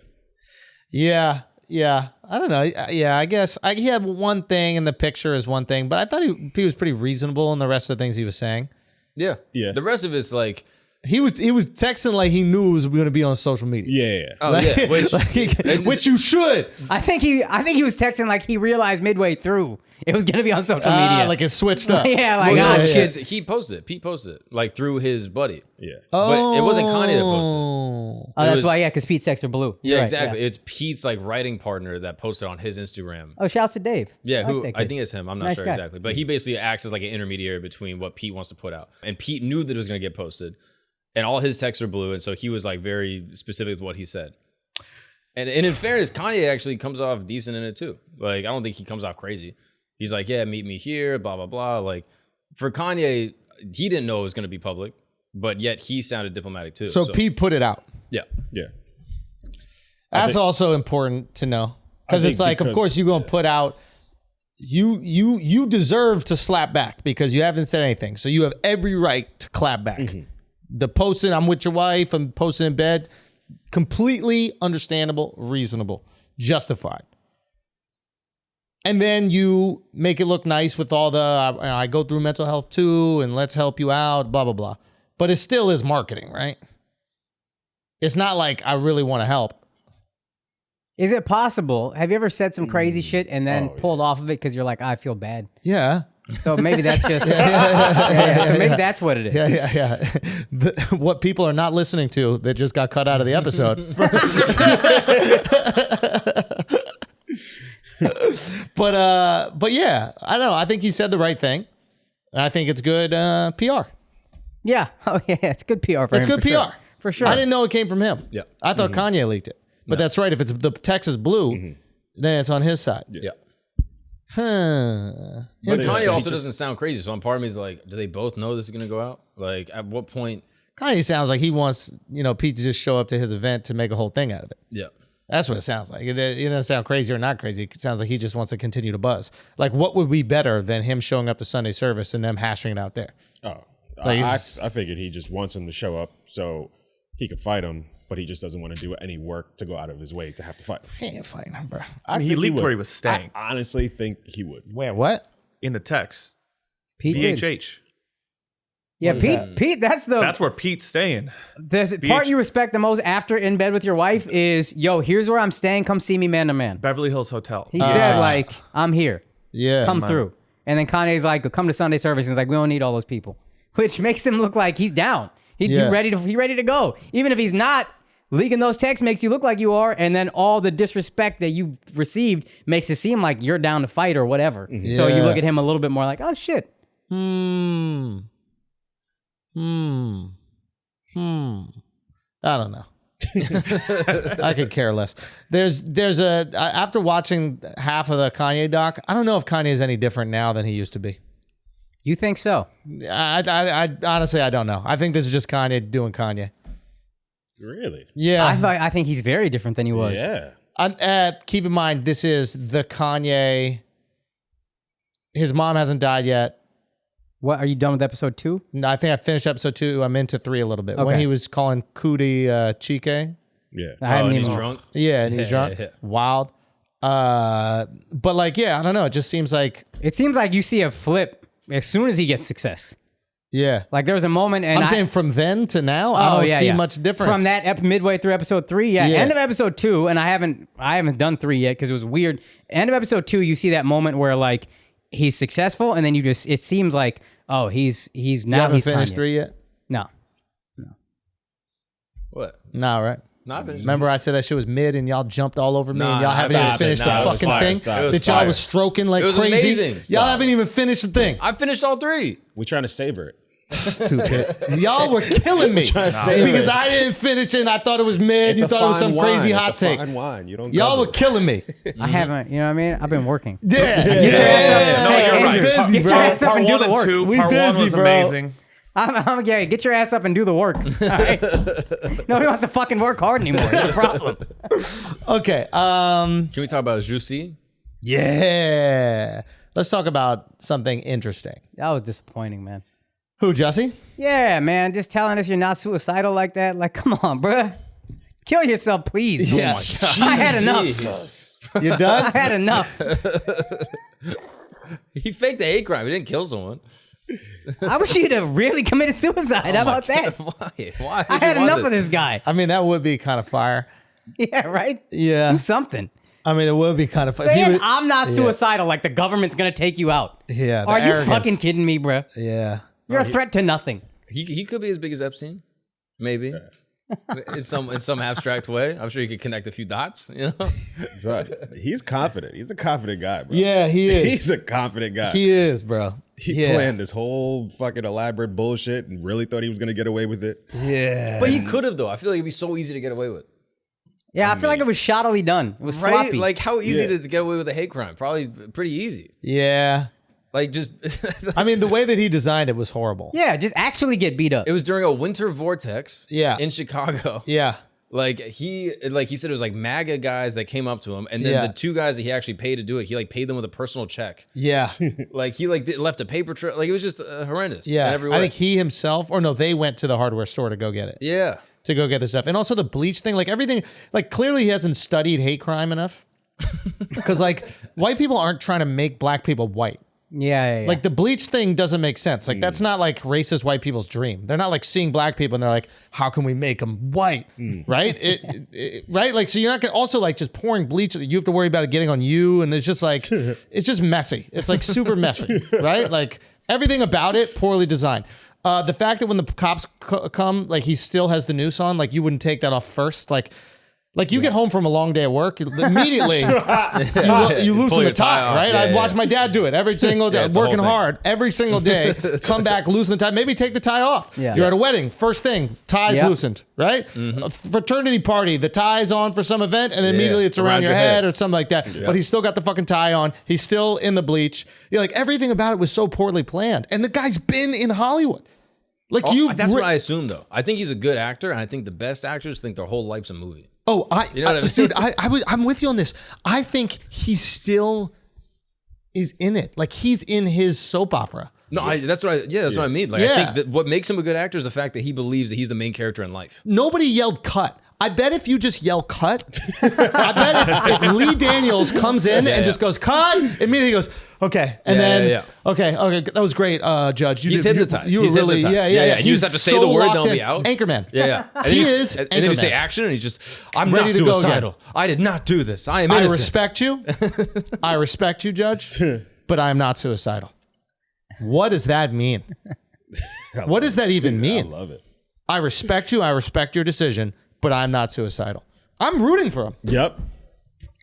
Yeah. I don't know. Yeah, I guess he had one thing in the picture is one thing, but I thought he was pretty reasonable in the rest of the things he was saying. Yeah. Yeah. The rest of it's like, He was texting like he knew it was going to be on social media. Yeah. oh yeah, Which you should. I think he was texting like he realized midway through it was gonna be on social media. Like it switched up. Yeah, like, well, ah, no, shit. because he posted it. Pete posted it like through his buddy. Yeah. But it wasn't Kanye that posted it. Oh. Oh, that's was- why, yeah, because Pete's texts are blue. Yeah, You're right, exactly. yeah. It's Pete's like writing partner that posted on his Instagram. Oh, shouts to Dave. Yeah, like who that I kid. think it's him. I'm not Nice sure guy. exactly, but he basically acts as like an intermediary between what Pete wants to put out, and Pete knew that it was going to get posted, and all his texts are blue, and so he was like very specific with what he said. And in fairness, Kanye actually comes off decent in it too. Like I don't think he comes off crazy. He's like, yeah, meet me here, blah blah blah. Like for Kanye, he didn't know it was going to be public, but yet he sounded diplomatic too. So Pete put it out. yeah, Yeah. That's also important to know because I it's think like, of because- course, you're gonna put out. You deserve to slap back because you haven't said anything, so you have every right to clap back. The posting, I'm with your wife, I'm posting in bed, completely understandable, reasonable, justified. And then you make it look nice with all the I go through mental health too, and let's help you out, blah blah blah. But it still is marketing, right? It's not like I really want to help. Is it possible? Have you ever said some crazy shit and then Oh, yeah. pulled off of it because you're like, I feel bad? Yeah. So maybe that's just So maybe that's what it is. Yeah. What people are not listening to that just got cut out of the episode. But yeah, I don't know. I think he said the right thing. And I think it's good PR. Yeah. Oh yeah, it's good PR for It's him. good for PR. Sure. For sure. I didn't know it came from him. Yeah. I thought Kanye leaked it. But that's right. If it's the text is blue, then it's on his side. yeah. Huh. But But Kanye he also just- doesn't sound crazy. So part of me is like, do they both know this is going to go out? Like, at what point? Kanye sounds like he wants, Pete to just show up to his event to make a whole thing out of it. Yeah. That's what it sounds like. It doesn't sound crazy or not crazy. It sounds like he just wants to continue to buzz. Like, what would be better than him showing up to Sunday service and them hashing it out there? Oh, Like, I figured he just wants him to show up so he could fight him, but he just doesn't want to do any work to go out of his way to have to fight him. He ain't fighting him, bro. I He think leaked would. where he was staying. I honestly think he would. Where? What? In the text. Pete did. BHH. Yeah, Pete. That's That's where Pete's staying. the part you respect the most after in bed with your wife is, yo, here's where I'm staying. Come see me man to man. Beverly Hills Hotel. He said like, I'm here. Yeah. Come through. And then Kanye's like, come to Sunday service. And he's like, we don't need all those people, which makes him look like he's down. He's ready to go. Even if he's not, leaking those texts makes you look like you are. And then all the disrespect that you received makes it seem like you're down to fight or whatever. So you Yeah. look at him a little bit more like, oh shit. I don't know. I could care less. There's after watching half of the Kanye doc, I don't know if Kanye is any different now than he used to be. You think so? I honestly, I don't know. I think this is just Kanye doing Kanye. Really? Yeah. I think he's very different than he was. Yeah. Keep in mind, this is the Kanye. His mom hasn't died yet. What, are you done with episode 2? No, I think I finished episode 2. I'm into 3 a little bit. When Okay. he was calling Cootie Chike. Yeah. I haven't and even. he's drunk. Yeah, and he's drunk. Yeah. Wild. But like, yeah, I don't know. It just seems like, It seems like you see a flip as soon as he gets success. yeah. Like there was a moment, and I'm saying from then to now, I don't see much difference. From that midway through episode 3, yeah. Yeah. End of episode 2, and I haven't done 3 yet because it was weird. End of episode 2, you see that moment where like he's successful, and then it seems like, oh, he's You now haven't he's finished Kanye. 3 yet? No. What? No, right? No, I finished. Remember I said that shit was mid and y'all jumped all over me Nah, and y'all haven't even stop it. finished Nah, it the was fucking fire. thing Stop. It was that y'all fire. was stroking like It was crazy. amazing. Y'all Stop. haven't even finished the thing. I finished all 3. We're trying to savor it. Stupid. Y'all were killing me trying to save because it. I didn't finish it and I thought it was mid. You It's a thought it was some fine crazy wine. hot It's a take. fine wine. You don't. Y'all were guzzle. killing me. I haven't, you know what I mean? I've been working. Yeah. Get your ass up. No, Hey, you're Andrew, right. busy, get bro. your ass up Part and do 1 the and work. 2. We Part 1 busy, was bro. amazing. I'm gay. Get your ass up and do the work. All right? Nobody wants to fucking work hard anymore. That's the problem. Okay. Can we talk about Jussie? Yeah. Let's talk about something interesting. That was disappointing, man. Who, Jussie? Yeah, man. Just telling us you're not suicidal like that. Like, come on, bruh. Kill yourself, please. Yes. I had enough. You I done? had enough. He faked a hate crime. He didn't kill someone. I wish you'd have really committed suicide. How about that? Why? Why? I had enough of this guy. I mean, that would be kind of fire. Yeah, right? Yeah. Do something. I mean, it would be kind of fire. Saying I'm not suicidal like the government's going to take you out. Yeah. the Are you arrogance. fucking kidding me, bruh? Yeah. You're a threat to nothing. He could be as big as Epstein, maybe. in some abstract way. I'm sure you could connect a few dots. You know. Exactly. He's confident. He's a confident guy, bro. Yeah, he is. He's a confident guy. He is, bro. He planned this whole fucking elaborate bullshit and really thought he was gonna get away with it. Yeah. But he could have though. I feel like it'd be so easy to get away with. Yeah, I feel like it was shoddily done. It was Right? sloppy. Like how easy Yeah. it is to get away with a hate crime? Probably pretty easy. Yeah. Like just I mean, the way that he designed it was horrible. yeah, just actually get beat up. it was during a winter vortex. Yeah. In Chicago. Yeah. Like he said it was like MAGA guys that came up to him, and then Yeah. the 2 guys that he actually paid to do it, he like paid them with a personal check. Yeah. Like he like left a paper trail. Like it was just horrendous. in Yeah. every I way. think he himself, or no, they went to the hardware store to go get it. Yeah. To go get the stuff. And also the bleach thing, like everything, like clearly he hasn't studied hate crime enough. Because like white people aren't trying to make black people white. yeah. Like the bleach thing doesn't make sense. Like that's not like racist white people's dream. They're not like seeing black people and they're like, how can we make them white? Right? Right? Like, so you're not gonna also like just pouring bleach. You have to worry about it getting on you. And there's just like, it's just messy. It's like super messy, right? Like everything about it, poorly designed. The fact that when the cops come, like he still has the noose on, like you wouldn't take that off first. Like you get home from a long day at work, immediately you loosen Pull the your tie tie, off. right? Yeah, I yeah. watch my dad do it every single day, it's a whole working thing. hard every single day. Come back, loosen the tie, maybe take the tie off. Yeah. You're at a wedding, first thing, tie's Yep. loosened, right? A fraternity party, the tie's on for some event, and then immediately it's around Around your your head head. or something like that. But he's still got the fucking tie on. He's still in the bleach. You're like everything about it was so poorly planned, and the guy's been in Hollywood. Like That's what I assume though. I think he's a good actor, and I think the best actors think their whole life's a movie. Oh, You know what I mean? dude, I'm with you on this. I think he still is in it. Like he's in his soap opera. No, that's what I mean. Like I Yeah. think that what makes him a good actor is the fact that he believes that he's the main character in life. Nobody yelled cut. I bet if you just yell cut, I bet if Lee Daniels comes in and just goes cut, immediately goes, okay. And then, okay, that was great, Judge. He's hypnotized. You were He's really, hypnotized. yeah. You just have to say the word, locked they'll be in. out. Anchorman. Yeah. He is And then you say Anchorman. action, and he's just, I'm Ready not to go again. suicidal. I did not do this. I am I innocent. respect you. I respect you, Judge, but I am not suicidal. What does that mean? What does that even mean? I love it. I respect you. I respect your decision, but I'm not suicidal. I'm rooting for him. Yep.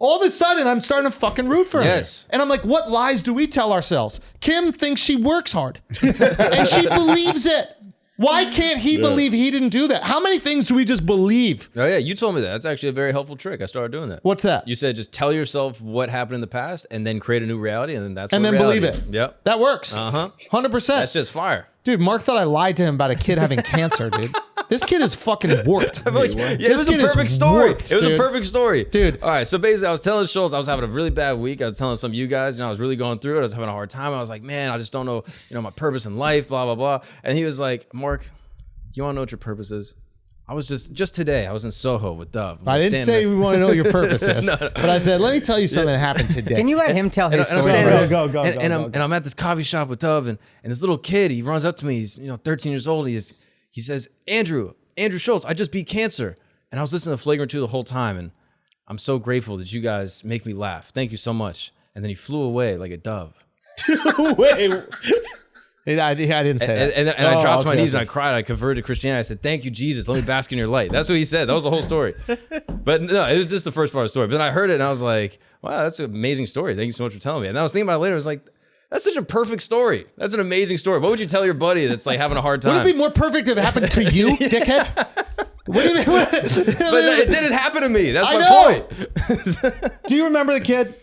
All of a sudden, I'm starting to fucking root for him. Yes. And I'm like, what lies do we tell ourselves? Kim thinks she works hard. And she believes it. Why can't he believe he didn't do that? How many things do we just believe? Oh yeah, you told me that. That's actually a very helpful trick. I started doing that. What's that? You said just tell yourself what happened in the past and then create a new reality, and then that's and what then reality believe is. it. Yep. That works. 100%. That's just fire. Dude, Mark thought I lied to him about a kid having cancer, dude. This kid is fucking warped. Yeah, it was a kid is perfect story. warped, It was a dude. perfect story. Dude. All right, so basically I was telling Schulz I was having a really bad week. I was telling some of you guys, I was really going through it. I was having a hard time. I was like, man, I just don't know, my purpose in life, blah, blah, blah. And he was like, Mark, you want to know what your purpose is? I was just today, I was in Soho with Dove. I didn't say we want to know what your purpose is. But I said, let me tell you something that happened today. Can you let him tell his And I'm story? standing bro? there, and I'm at this coffee shop with Dove, and this little kid, he runs up to me. He's 13 years old. He says, Andrew Schulz, I just beat cancer. And I was listening to Flagrant 2 the whole time, and I'm so grateful that you guys make me laugh. Thank you so much. And then he flew away like a dove. Wait. I didn't say that. And I dropped my okay, knees okay. and I cried. I converted to Christianity. I said, "Thank you, Jesus. Let me bask in your light." That's what he said. That was the whole story. But no, it was just the first part of the story. But then I heard it and I was like, "Wow, that's an amazing story. Thank you so much for telling me." And I was thinking about it later. I was like, "That's such a perfect story. That's an amazing story. What would you tell your buddy that's like having a hard time?" Would it be more perfect if it happened to you, dickhead? What do you mean? But it didn't happen to me. That's I my know. point. Do you remember the kid?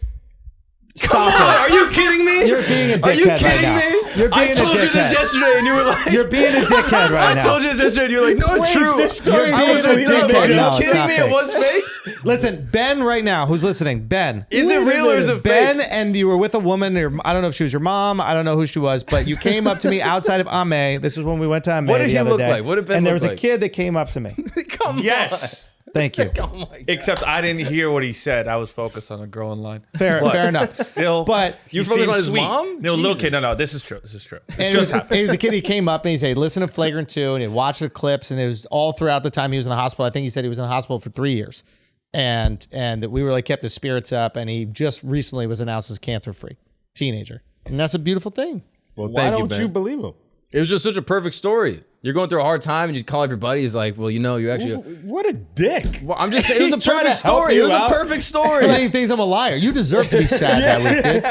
Come on, are you kidding me? You're being a Are you dickhead kidding right now. me? You're being I a told you dickhead. this yesterday and you were like, You're being a dickhead right I now. told you this yesterday and you're like, no, it's true. this story You're I was being a like, no, dickhead. are you No, it's kidding not me? fake. It was fake? Listen, Ben right now, who's listening, Ben. Is it real or is it Ben, fake? and you were with a woman, or I don't know if she was your mom, I don't know who she was, but you came up to me outside of Ame. This is when we went to Ame What did the he other look day. like? What did Ben And there look was a like? kid that came up to me. Come Yes. Thank you. on. Oh my God. Except I didn't hear what he said. I was focused on a girl in line. Fair enough. Still, But he You focused seemed on his sweet. mom? No, little Jesus. kid. No, this is true. This is true. It And it was, just happened. it was a kid. He came up and he said, "Listen to Flagrant 2," and he watched the clips, and it was all throughout the time he was in the hospital. I think he said he was in the hospital for 3 years, and we really kept his spirits up. And he just recently was announced as cancer-free teenager, and that's a beautiful thing. Well, Why thank you, don't Ben. you believe him? It was just such a perfect story. You're going through a hard time and you call up your buddy. He's like, well, you know, you actually. What a dick. Well, I'm just saying, it was a He's trying perfect to help story. It you was a out. perfect story. Everybody thinks I'm a liar. You deserve to be sad that week, dude.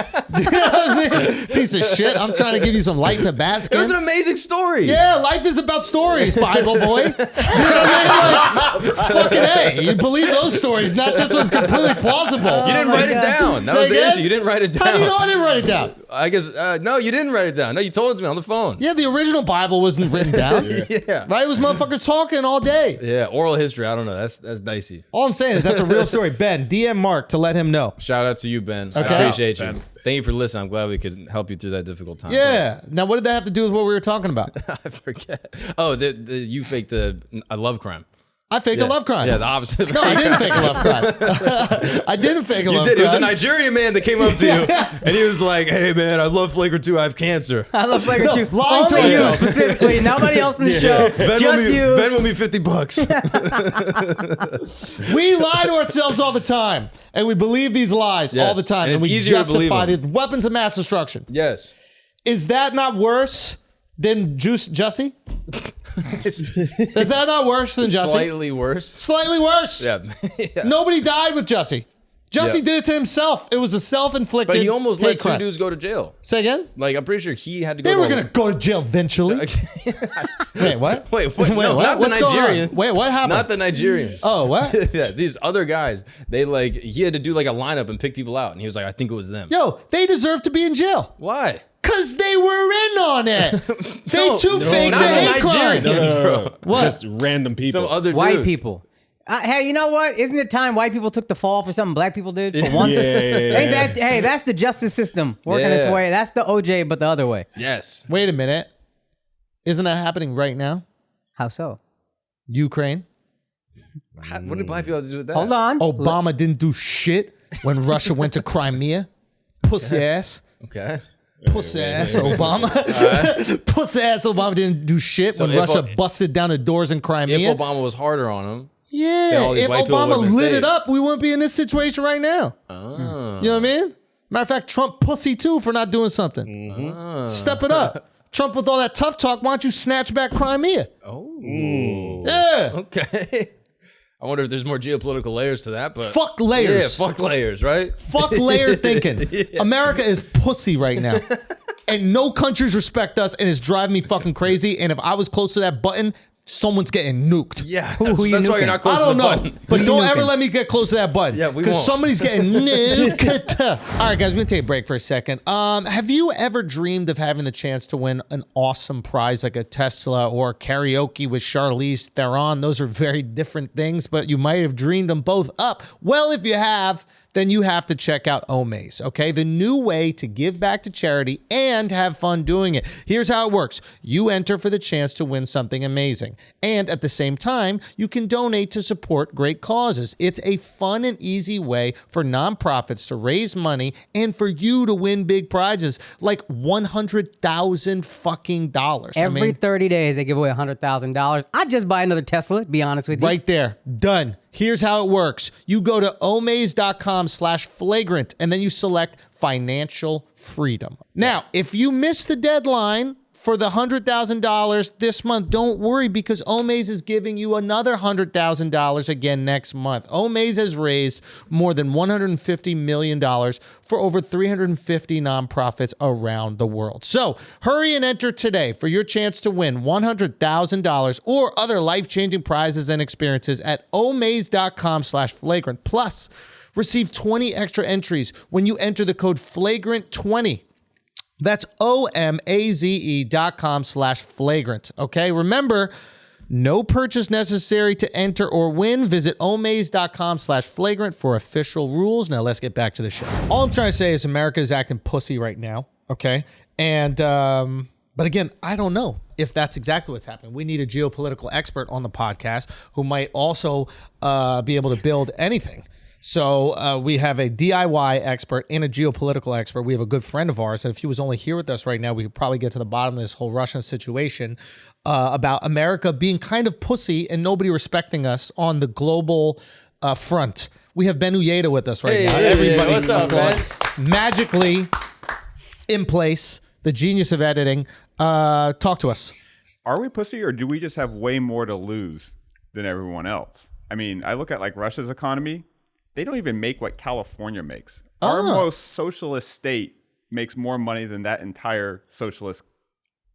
You know what I mean? Piece of shit. I'm trying to give you some light to bask It was an in. amazing story. Yeah, life is about stories, Bible boy. You know what I mean? Like, fucking A. You believe those stories. Not this one's completely plausible. You didn't write it down. That Say was the again? issue. You didn't write it down. How do you know I didn't write it down? I guess, no, you didn't write it down. No, you told it to me on the phone. Yeah, the original Bible wasn't written down. Yeah. Right? It was motherfuckers talking all day. Yeah, oral history. I don't know. That's dicey. All I'm saying is that's a real story. Ben, DM Mark to let him know. Shout out to you, Ben. I Okay. appreciate you. Ben. Thank you for listening. I'm glad we could help you through that difficult time. Yeah. Now, what did that have to do with what we were talking about? I forget. Oh, you faked a love crime. I faked a love crime. Yeah, the opposite. No, I didn't fake a love crime. I didn't fake a You love did. crime. It was a Nigerian man that came up to you, and he was like, "Hey, man, I love Flagrant 2. I have cancer. I love Flagrant 2. lying to Only you yourself. specifically. Nobody else in the show. Just you. Ben will me $50. We lie to ourselves all the time, and we believe these lies Yes, all the time, and and it's we easier to believe justify them. the weapons of mass destruction. Yes. Is that not worse than Jussie? Is that not worse than Jussie? Slightly worse. Slightly worse. Yeah. Yeah. Nobody died with Jussie. Jussie Yeah. did it to himself. It was a self-inflicted. But he almost hate let two crime. dudes go to jail. Say again? Like, I'm pretty sure he had to go They to were a- gonna go to jail eventually. Wait, what? Wait, what? No, not the What's going on? Nigerians. Wait, what happened? Not the Nigerians. Oh, what? Yeah, these other guys, he had to do like a lineup and pick people out. And he was like, I think it was them. Yo, they deserve to be in jail. Why? Cause they were in on it. They too faked not a the hate crime. Nigerians, bro. What? Just random people. Some other White dudes. people. Hey, you know what? Isn't it time white people took the fall for something black people did for once? Yeah. Ain't that? Hey, that's the justice system working its Yeah. way. That's the OJ, but the other way. Yes. Wait a minute. Isn't that happening right now? How so? Ukraine. What did black people have to do with that? Hold on. Obama didn't do shit when Russia went to Crimea. Pussy ass. Okay. Pussy ass Obama. Pussy ass Obama didn't do shit when if Russia O- busted down the doors in Crimea. If Obama was harder on him. Yeah, all these if white people Obama would've been lit it saved. up, we wouldn't be in this situation right now. Oh. You know what I mean? Matter of fact, Trump pussy too for not doing something. Mm-hmm. Step it up. Trump with all that tough talk, why don't you snatch back Crimea? Oh. Yeah. Okay. I wonder if there's more geopolitical layers to that, but Fuck layers. Yeah, fuck layers, right? Fuck layered thinking. America is pussy right now. And no countries respect us, and it's driving me fucking crazy. And if I was close to that button, someone's getting nuked. Yeah, Who that's you why nuking? you're not close I don't to the know, button. but don't ever let me get close to that button. Yeah, we because won't. somebody's getting nuked. All right, guys, we're gonna take a break for a second. Have you ever dreamed of having the chance to win an awesome prize like a Tesla or karaoke with Charlize Theron? Those are very different things, but you might have dreamed them both up. Well, if you have, then you have to check out Omaze, okay? The new way to give back to charity and have fun doing it. Here's how it works. You enter for the chance to win something amazing. And at the same time, you can donate to support great causes. It's a fun and easy way for nonprofits to raise money and for you to win big prizes like $100,000 fucking dollars. Every 30 days, they give away $100,000. I'd just buy another Tesla, to be honest with you. Right there. Done. Here's how it works. You go to omaze.com/flagrant and then you select financial freedom. Now, if you miss the deadline for the $100,000 this month. Don't worry, because Omaze is giving you another $100,000 again next month. Omaze has raised more than $150 million for over 350 nonprofits around the world. So hurry and enter today for your chance to win $100,000 or other life-changing prizes and experiences at omaze.com/flagrant. Plus, receive 20 extra entries when you enter the code FLAGRANT20. That's OMAZE.com/flagrant. Okay, remember, no purchase necessary to enter or win. Visit omaze.com/flagrant for official rules. Now let's get back to the show. All I'm trying to say is America is acting pussy right now. Okay, and but again, I don't know if that's exactly what's happening. We need a geopolitical expert on the podcast who might also be able to build anything. So we have a DIY expert and a geopolitical expert. We have a good friend of ours, and if he was only here with us right now, we could probably get to the bottom of this whole Russian situation about America being kind of pussy and nobody respecting us on the global front. We have Ben Uyeda with us right now. Everybody, what's up, man? Magically in place, the genius of editing. Talk to us. Are we pussy, or do we just have way more to lose than everyone else? I mean, I look at like Russia's economy. They don't even make what California makes. Our most socialist state makes more money than that entire socialist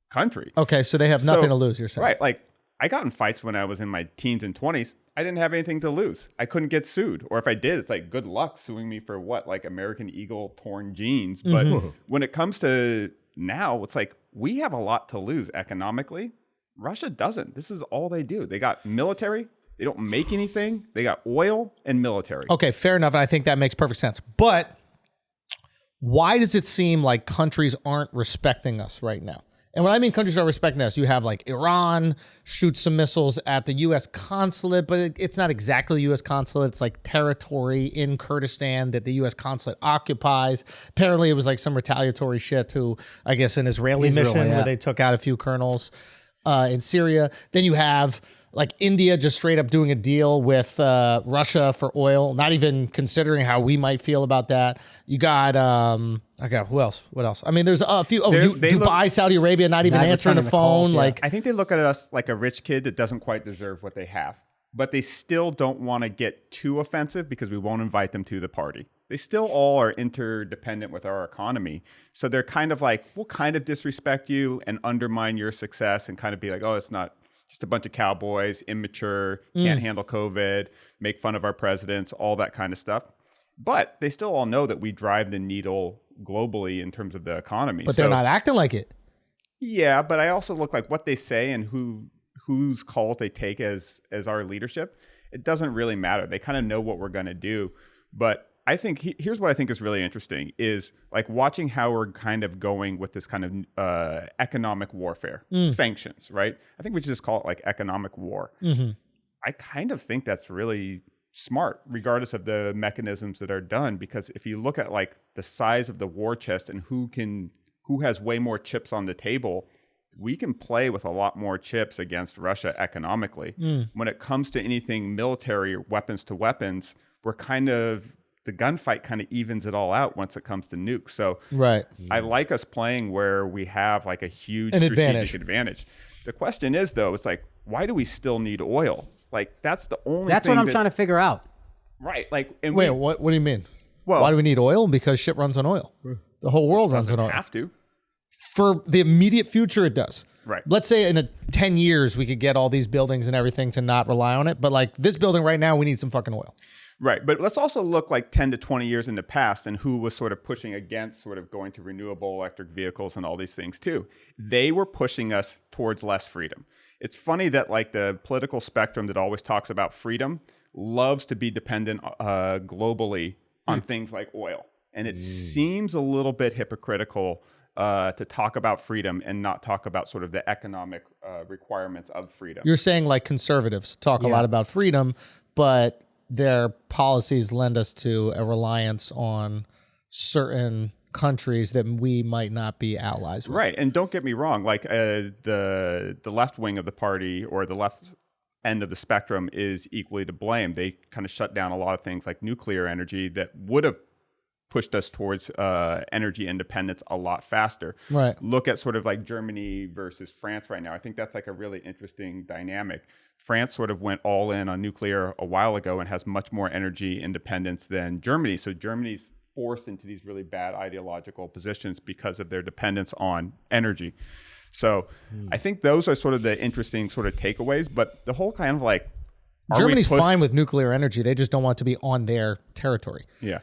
country. Okay, so they have nothing to lose, you're saying. Right. Like, I got in fights when I was in my teens and 20s. I didn't have anything to lose. I couldn't get sued. Or if I did, it's like, good luck suing me for what? Like American Eagle torn jeans. But when it comes to now, it's like, we have a lot to lose economically. Russia doesn't. This is all they do. They got military. They don't make anything. They got oil and military. Okay, fair enough. And I think that makes perfect sense. But why does it seem like countries aren't respecting us right now? And when I mean countries aren't respecting us, you have like Iran shoots some missiles at the U.S. consulate, but it's not exactly the U.S. consulate. It's like territory in Kurdistan that the U.S. consulate occupies. Apparently, it was like some retaliatory shit to, I guess, an Israeli mission where they took out a few colonels in Syria. Then you have like India just straight up doing a deal with Russia for oil, not even considering how we might feel about that. You got, who else? What else? I mean, there's a few. Dubai, Saudi Arabia, not even answering the phone. Calls, like, I think they look at us like a rich kid that doesn't quite deserve what they have, but they still don't want to get too offensive because we won't invite them to the party. They still all are interdependent with our economy. So they're kind of like, we'll kind of disrespect you and undermine your success and kind of be like, oh, it's not just a bunch of cowboys, immature, can't handle COVID, make fun of our presidents, all that kind of stuff. But they still all know that we drive the needle globally in terms of the economy. But they're not acting like it. Yeah, but I also look like what they say and whose calls they take as our leadership. It doesn't really matter. They kind of know what we're going to do. But I think here's what I think is really interesting is like watching how we're kind of going with this kind of economic warfare, sanctions, right? I think we should just call it like economic war. I kind of think that's really smart, regardless of the mechanisms that are done, because if you look at like the size of the war chest and who has way more chips on the table, we can play with a lot more chips against Russia economically. When it comes to anything military or weapons to weapons, we're kind of the gunfight kind of evens it all out once it comes to nukes. So I like us playing where we have like a huge strategic advantage. The question is though, it's like, why do we still need oil? Like that's the only That's thing what I'm trying to figure out. Right. Like, and Wait, what do you mean? Well, why do we need oil? Because shit runs on oil. The whole world runs on oil. Have to. For the immediate future, it does. Right. Let's say in 10 years, we could get all these buildings and everything to not rely on it. But like this building right now, we need some fucking oil. Right. But let's also look like 10 to 20 years in the past and who was sort of pushing against sort of going to renewable electric vehicles and all these things too. They were pushing us towards less freedom. It's funny that like the political spectrum that always talks about freedom loves to be dependent globally on things like oil. And it seems a little bit hypocritical to talk about freedom and not talk about sort of the economic requirements of freedom. You're saying like conservatives talk a lot about freedom, but their policies lend us to a reliance on certain countries that we might not be allies with. Right. And don't get me wrong, like the left wing of the party or the left end of the spectrum is equally to blame. They kind of shut down a lot of things like nuclear energy that would have pushed us towards energy independence a lot faster. Right. Look at sort of like Germany versus France right now. I think that's like a really interesting dynamic. France sort of went all in on nuclear a while ago and has much more energy independence than Germany. So Germany's forced into these really bad ideological positions because of their dependence on energy. So I think those are sort of the interesting sort of takeaways, but the whole kind of like, Germany's fine with nuclear energy. They just don't want it to be on their territory. Yeah.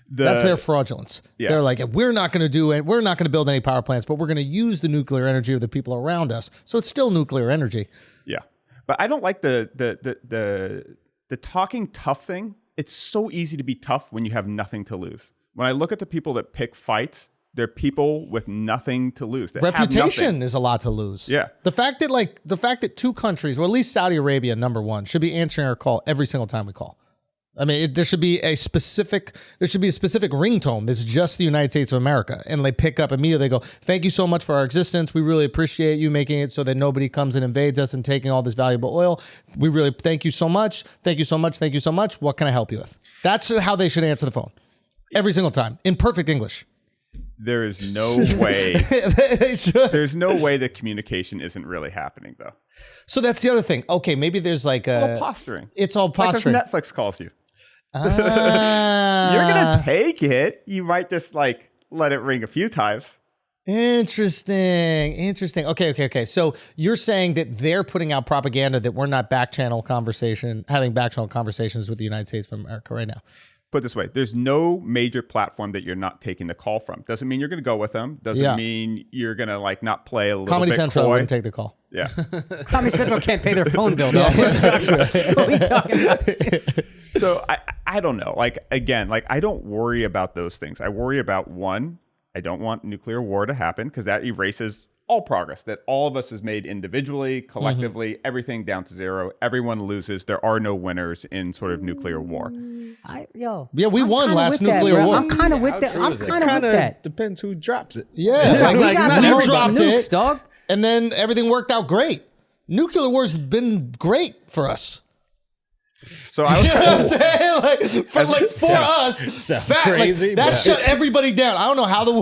That's their fraudulence. Yeah. They're like, we're not going to do it. We're not going to build any power plants, but we're going to use the nuclear energy of the people around us. So it's still nuclear energy. Yeah. But I don't like the talking tough thing. It's so easy to be tough when you have nothing to lose. When I look at the people that pick fights, they're people with nothing to lose. That Reputation is a lot to lose. Yeah. The fact that two countries, or at least Saudi Arabia, number one, should be answering our call every single time we call. I mean, there should be a specific ringtone that's just the United States of America. And they pick up immediately. They go, thank you so much for our existence. We really appreciate you making it so that nobody comes and invades us and taking all this valuable oil. We really thank you so much. Thank you so much. Thank you so much. What can I help you with? That's how they should answer the phone. Every single time. In perfect English. There is no way. There's no way that communication isn't really happening, though. So that's the other thing. Okay, maybe there's like It's all posturing. It's all It's like posturing. if Netflix calls you. Ah. You're going to take it. You might just like let it ring a few times. Interesting. Okay. So you're saying that they're putting out propaganda that we're not having back channel conversations with the United States of America right now. Put it this way, there's no major platform that you're not taking the call from. Doesn't mean you're going to go with them. Doesn't mean you're going to like not play a little Comedy bit Central coy. wouldn't take the call. Yeah. Comedy Central can't pay their phone bill. What are we talking about? So I don't know. Like, again, like I don't worry about those things. I worry about one, I don't want nuclear war to happen because that erases all progress that all of us has made individually, collectively, everything down to zero. Everyone loses. There are no winners in sort of nuclear war. We won last nuclear war. I'm kind of with that. I'm kind of with that. Depends who drops it. Yeah, We got we no dropped nukes, it, dog. and then everything worked out great. Nuclear war's been great for us. So I was You know what I'm saying? For us, sounds that, crazy, that but- shut everybody down. I don't know how the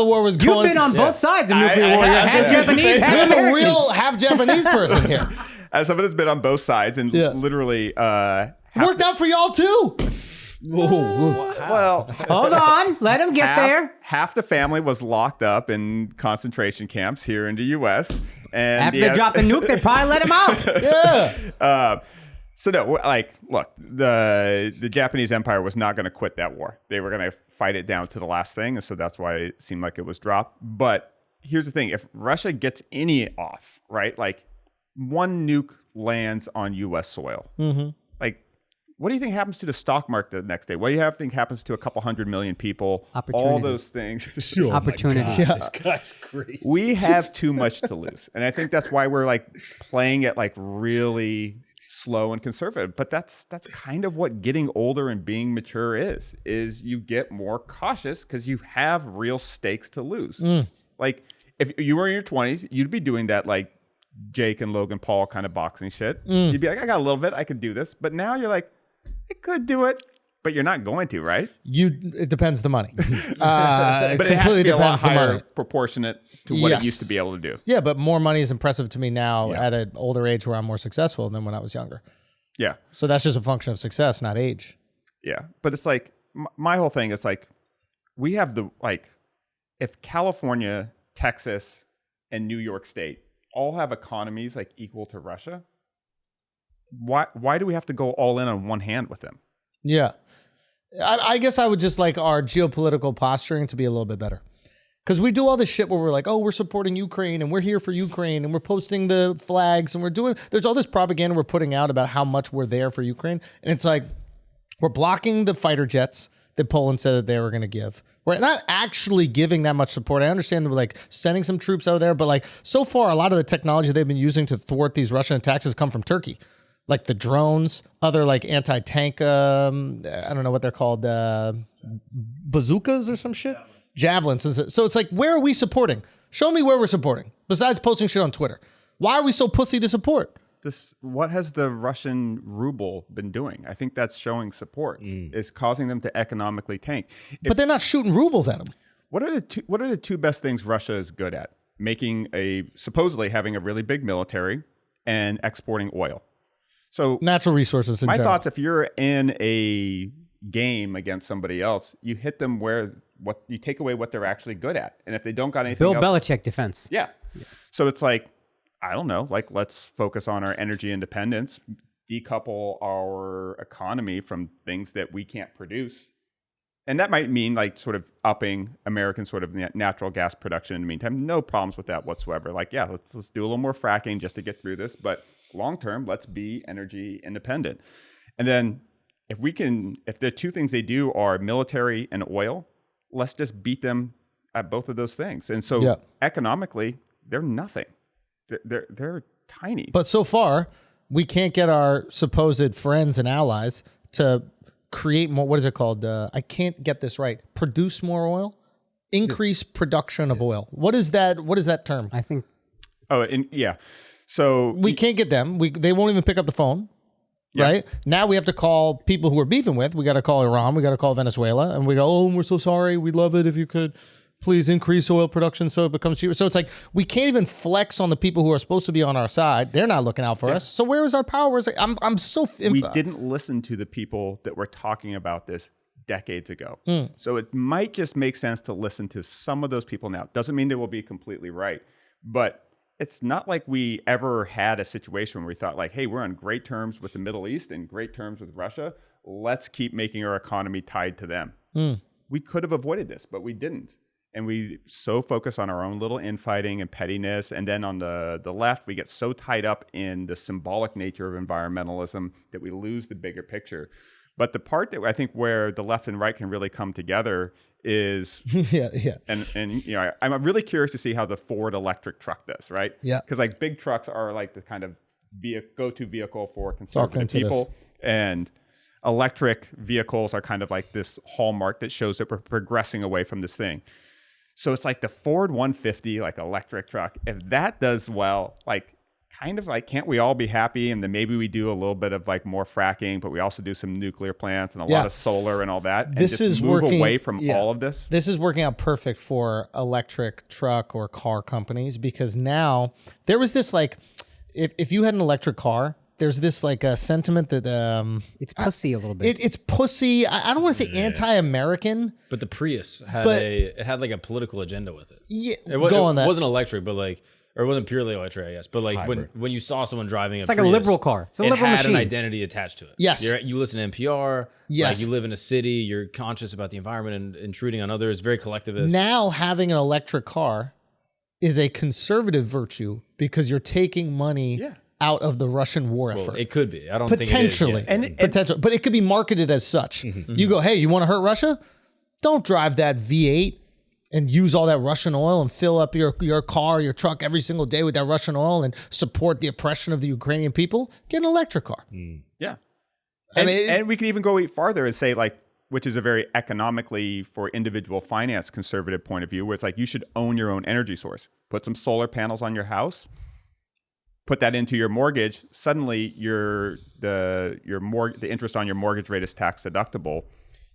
war was going. You've been on both sides of nuclear war. You're half Japanese, We half have a American. real half Japanese person here. as someone that's been on both sides and literally Worked out for y'all too. well, Hold on. Let him get there. half the family was locked up in concentration camps here in the U.S. And After they dropped the nuke, they probably let him out. Yeah. So no, like, look, the Japanese Empire was not going to quit that war. They were going to fight it down to the last thing, and so that's why it seemed like it was dropped. But here's the thing: if Russia gets any off, right, like one nuke lands on U.S. soil, like, what do you think happens to the stock market the next day? What do you think happens to a couple 100 million people? Opportunity. All those things. Oh my Opportunity. God, This guy's crazy. We have too much to lose, and I think that's why we're like playing it like really slow and conservative. But that's kind of what getting older and being mature is you get more cautious because you have real stakes to lose. Like if you were in your 20s, you'd be doing that like Jake and Logan Paul kind of boxing shit. You'd be like, I got a little bit, I could do this. But now you're like, I could do it, but you're not going to, right? It depends the money. But it has to completely be a lot depends the higher money. proportionate to what Yes. it used to be able to do. Yeah, but more money is impressive to me now at an older age where I'm more successful than when I was younger. Yeah. So that's just a function of success, not age. Yeah. But it's like, my whole thing is like, we have if California, Texas, and New York State all have economies like equal to Russia, why do we have to go all in on one hand with them? Yeah. I guess I would just like our geopolitical posturing to be a little bit better. Because we do all this shit where we're like, oh, we're supporting Ukraine and we're here for Ukraine and we're posting the flags and there's all this propaganda we're putting out about how much we're there for Ukraine. And it's like, we're blocking the fighter jets that Poland said that they were going to give. We're not actually giving that much support. I understand that we're like sending some troops out there, but like so far, a lot of the technology they've been using to thwart these Russian attacks has come from Turkey. Like the drones, other like anti-tank, I don't know what they're called, bazookas or some shit? Javelins. So it's like, where are we supporting? Show me where we're supporting, besides posting shit on Twitter. Why are we so pussy to support? what has the Russian ruble been doing? I think that's showing support. Is causing them to economically tank. But they're not shooting rubles at them. What are the two best things Russia is good at? Supposedly having a really big military and exporting oil. So Natural resources in my general. thoughts, if you're in a game against somebody else, you hit them you take away what they're actually good at. And if they don't got anything Bill else, Belichick defense. yeah. So it's like, I don't know, like let's focus on our energy independence, decouple our economy from things that we can't produce. And that might mean like sort of upping American sort of natural gas production in the meantime. No problems with that whatsoever. Like, yeah, let's do a little more fracking just to get through this. But long term, let's be energy independent. And then if the two things they do are military and oil, let's just beat them at both of those things. And so economically, they're nothing. They're tiny. But so far, we can't get our supposed friends and allies to create more. What is it called? I can't get this right. Produce more oil, increase production of oil. What is that? What is that term? I think. So We can't get them. They won't even pick up the phone. Yeah. Right now, we have to call people who we're beefing with. We got to call Iran. We got to call Venezuela, and we go, "Oh, we're so sorry. We'd love it if you could please increase oil production so it becomes cheaper." So it's like we can't even flex on the people who are supposed to be on our side. They're not looking out for us. So where is our power? I'm so. We didn't listen to the people that were talking about this decades ago. So it might just make sense to listen to some of those people now. Doesn't mean they will be completely right, but it's not like we ever had a situation where we thought like, hey, we're on great terms with the Middle East and great terms with Russia. Let's keep making our economy tied to them. We could have avoided this, but we didn't. And we so focus on our own little infighting and pettiness. And then on the left, we get so tied up in the symbolic nature of environmentalism that we lose the bigger picture. But the part that I think where the left and right can really come together is, and you know, I'm really curious to see how the Ford electric truck does, right? Yeah. Because like big trucks are like the kind of go-to vehicle for conservative people, and electric vehicles are kind of like this hallmark that shows that we're progressing away from this thing. So it's like the Ford 150, like electric truck. If that does well, like kind of like, can't we all be happy? And then maybe we do a little bit of like more fracking, but we also do some nuclear plants and a lot of solar and all that. And This just is move working away from all of this. This is working out perfect for electric truck or car companies, because now there was this like, if you had an electric car, there's this like a sentiment that It's pussy a little bit. it's pussy. I don't want to say anti-American. But the Prius had it had like a political agenda with it. Yeah, It wasn't electric, but like, or it wasn't purely electric, I guess. But like when you saw someone driving It's like a liberal car. It's a liberal had machine. an identity attached to it. Yes. You listen to NPR. Yes. Like you live in a city. You're conscious about the environment and intruding on others. Very collectivist. Now having an electric car is a conservative virtue because you're taking money out of the Russian war effort. It could be. I don't Potentially. think it is. Potential, but it could be marketed as such. You go, hey, you want to hurt Russia? Don't drive that V8 and use all that Russian oil and fill up your car, your truck every single day with that Russian oil and support the oppression of the Ukrainian people. Get an electric car. Yeah. I mean, And we can even go farther and say like, which is a very economically for individual finance conservative point of view, where it's like you should own your own energy source. Put some solar panels on your house, put that into your mortgage. Suddenly the interest on your mortgage rate is tax deductible.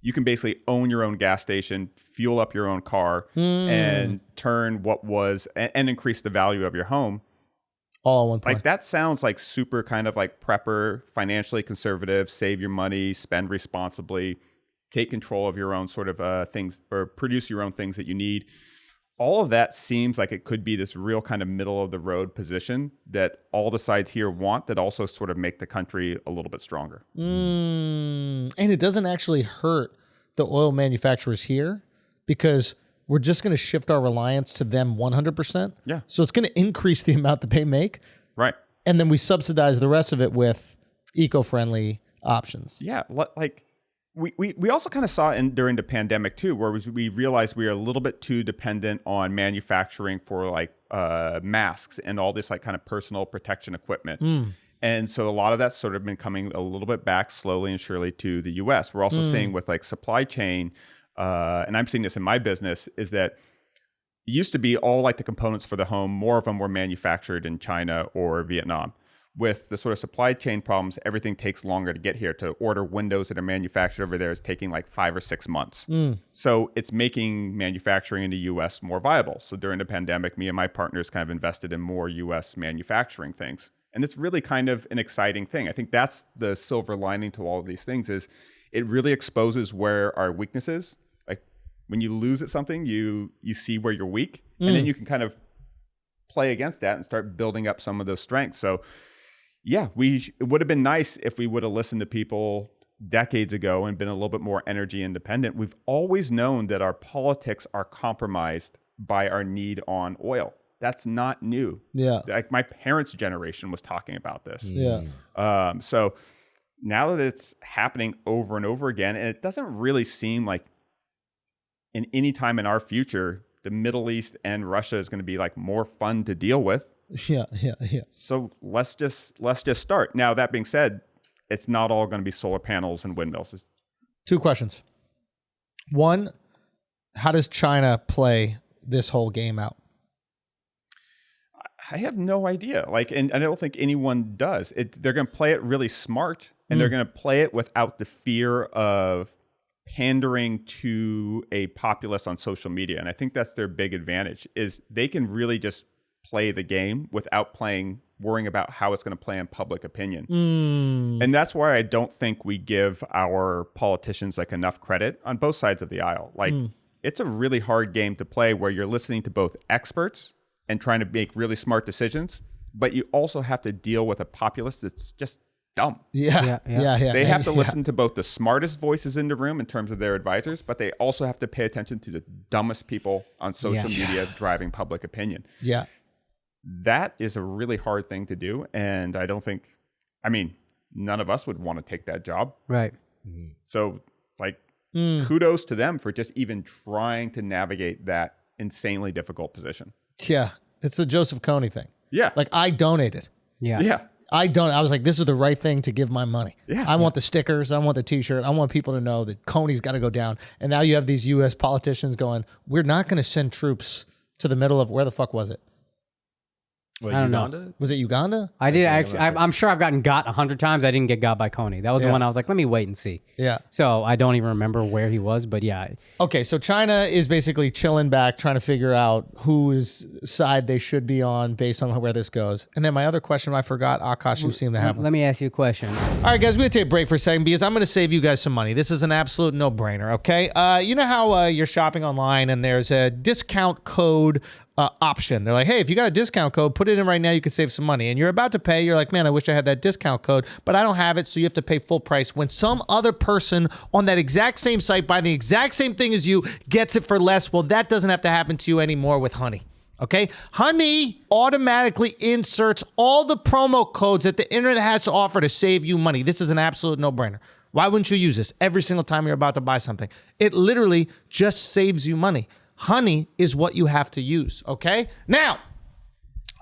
You can basically own your own gas station, fuel up your own car, and turn and increase the value of your home. all at one point. Like that sounds like super kind of like prepper, financially conservative, save your money, spend responsibly, take control of your own sort of things, or produce your own things that you need. All of that seems like it could be this real kind of middle of the road position that all the sides here want, that also sort of make the country a little bit stronger. And it doesn't actually hurt the oil manufacturers here, because we're just going to shift our reliance to them 100%. Yeah. So it's going to increase the amount that they make. Right. And then we subsidize the rest of it with eco-friendly options. Yeah. Like we also kind of saw during the pandemic too, where we realized we are a little bit too dependent on manufacturing for like masks and all this like kind of personal protection equipment. And so a lot of that's sort of been coming a little bit back slowly and surely to the US. We're also seeing with like supply chain, and I'm seeing this in my business, is that it used to be all like the components for the home, more of them were manufactured in China or Vietnam. with the sort of supply chain problems, everything takes longer to get here. To order windows that are manufactured over there is taking like 5 or 6 months. So it's making manufacturing in the US more viable. So during the pandemic, me and my partners kind of invested in more US manufacturing things. And it's really kind of an exciting thing. I think that's the silver lining to all of these things is it really exposes where our weakness is. Like when you lose at something, you see where you're weak, and then you can kind of play against that and start building up some of those strengths. So yeah, it would have been nice if we would have listened to people decades ago and been a little bit more energy independent. We've always known that our politics are compromised by our need on oil. That's not new. Yeah. Like my parents' generation was talking about this. Yeah. So now that it's happening over and over again, and it doesn't really seem like in any time in our future, the Middle East and Russia is going to be like more fun to deal with. Yeah. So let's just start. Now, that being said, it's not all going to be solar panels and windmills. 2 questions. One, how does China play this whole game out? I have no idea. And I don't think anyone does. They're going to play it really smart, and they're going to play it without the fear of pandering to a populace on social media. And I think that's their big advantage is they can really just play the game without worrying about how it's going to play in public opinion. And that's why I don't think we give our politicians like enough credit on both sides of the aisle. It's a really hard game to play where you're listening to both experts and trying to make really smart decisions, but you also have to deal with a populace that's just dumb. Yeah. They have to listen to both the smartest voices in the room in terms of their advisors, but they also have to pay attention to the dumbest people on social media driving public opinion. Yeah. That is a really hard thing to do. And I don't think, none of us would want to take that job. Right. So kudos to them for just even trying to navigate that insanely difficult position. Yeah. It's the Joseph Kony thing. Yeah. Like I donated. Yeah. I was like, this is the right thing to give my money. Yeah. I want the stickers. I want the t-shirt. I want people to know that Kony's got to go down. And now you have these U.S. politicians going, we're not going to send troops to the middle of, where the fuck was it? What, I don't know. Uganda? Was it Uganda? I did actually. I'm sure I've gotten got 100 times. I didn't get got by Kony. That was the one I was like, let me wait and see. Yeah. So I don't even remember where he was, but yeah. Okay, so China is basically chilling back, trying to figure out whose side they should be on based on where this goes. And then my other question, I forgot, Akaash, you seem to have one. Let me ask you a question. All right, guys, we're going to take a break for a second because I'm going to save you guys some money. This is an absolute no-brainer, okay? You know how you're shopping online and there's a discount code option. They're like, hey, if you got a discount code, put it in right now, you can save some money. And you're about to pay, you're like, man, I wish I had that discount code, but I don't have it, so you have to pay full price when some other person on that exact same site buying the exact same thing as you gets it for less. Well, that doesn't have to happen to you anymore with Honey. Okay? Honey automatically inserts all the promo codes that the internet has to offer to save you money. This is an absolute no-brainer. Why wouldn't you use this every single time you're about to buy something? It literally just saves you money. Honey is what you have to use, okay? Now,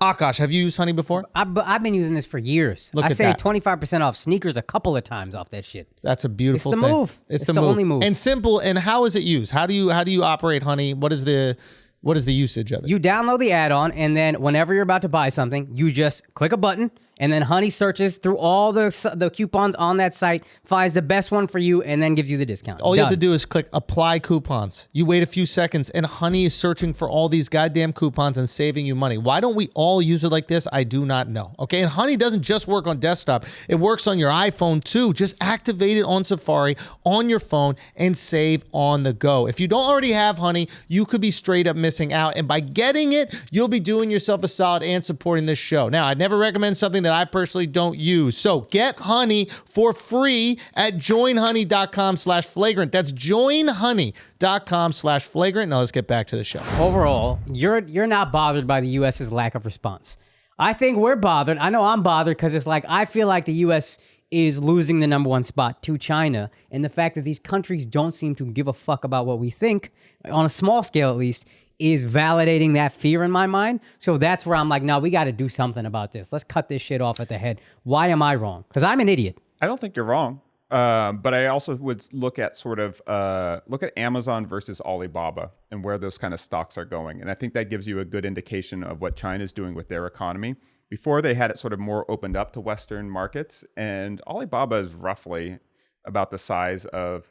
Akaash, have you used Honey before? I've been using this for years. Look I at saved that. 25% off sneakers a couple of times off that shit. That's a beautiful It's the thing. move. It's It's the the only move. And simple. And how is it used? How do you operate Honey? What is the usage of it? You download the add-on, and then whenever you're about to buy something, you just click a button, and then Honey searches through all the coupons on that site, finds the best one for you, and then gives you the discount. All you have to Done. do is click apply coupons. You wait a few seconds and Honey is searching for all these goddamn coupons and saving you money. Why don't we all use it like this? I do not know. Okay. And Honey doesn't just work on desktop. It works on your iPhone too. Just activate it on Safari on your phone and save on the go. If you don't already have Honey, you could be straight up missing out. And by getting it, you'll be doing yourself a solid and supporting this show. Now, I'd never recommend something that I personally don't use. So get Honey for free at joinhoney.com/flagrant. That's joinhoney.com/flagrant. Now let's get back to the show. Overall, you're not bothered by the U.S.'s lack of response. I think we're bothered. I know I'm bothered because it's like I feel like the U.S. is losing the number one spot to China, and the fact that these countries don't seem to give a fuck about what we think, on a small scale at least, is validating that fear in my mind. So that's where I'm like, no, we got to do something about this. Let's cut this shit off at the head. Why am I wrong? Because I'm an idiot. I don't think you're wrong. But I also would look at look at Amazon versus Alibaba and where those kind of stocks are going. And I think that gives you a good indication of what China's doing with their economy. Before they had it sort of more opened up to Western markets, and Alibaba is roughly about the size of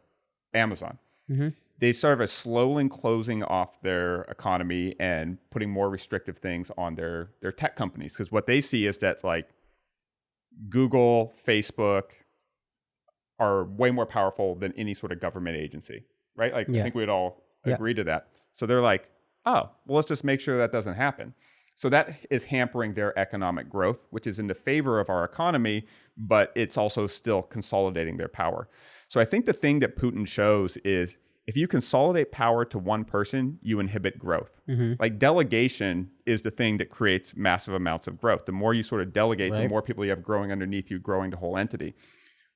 Amazon. They sort of are slowly closing off their economy and putting more restrictive things on their tech companies, because what they see is that like Google, Facebook are way more powerful than any sort of government agency, right? Like I think we'd all agree to that. So they're like, oh, well, let's just make sure that doesn't happen. So that is hampering their economic growth, which is in the favor of our economy, but it's also still consolidating their power. So I think the thing that Putin shows is if you consolidate power to one person, you inhibit growth. Like delegation is the thing that creates massive amounts of growth. The more you sort of delegate, the more people you have growing underneath you, growing the whole entity.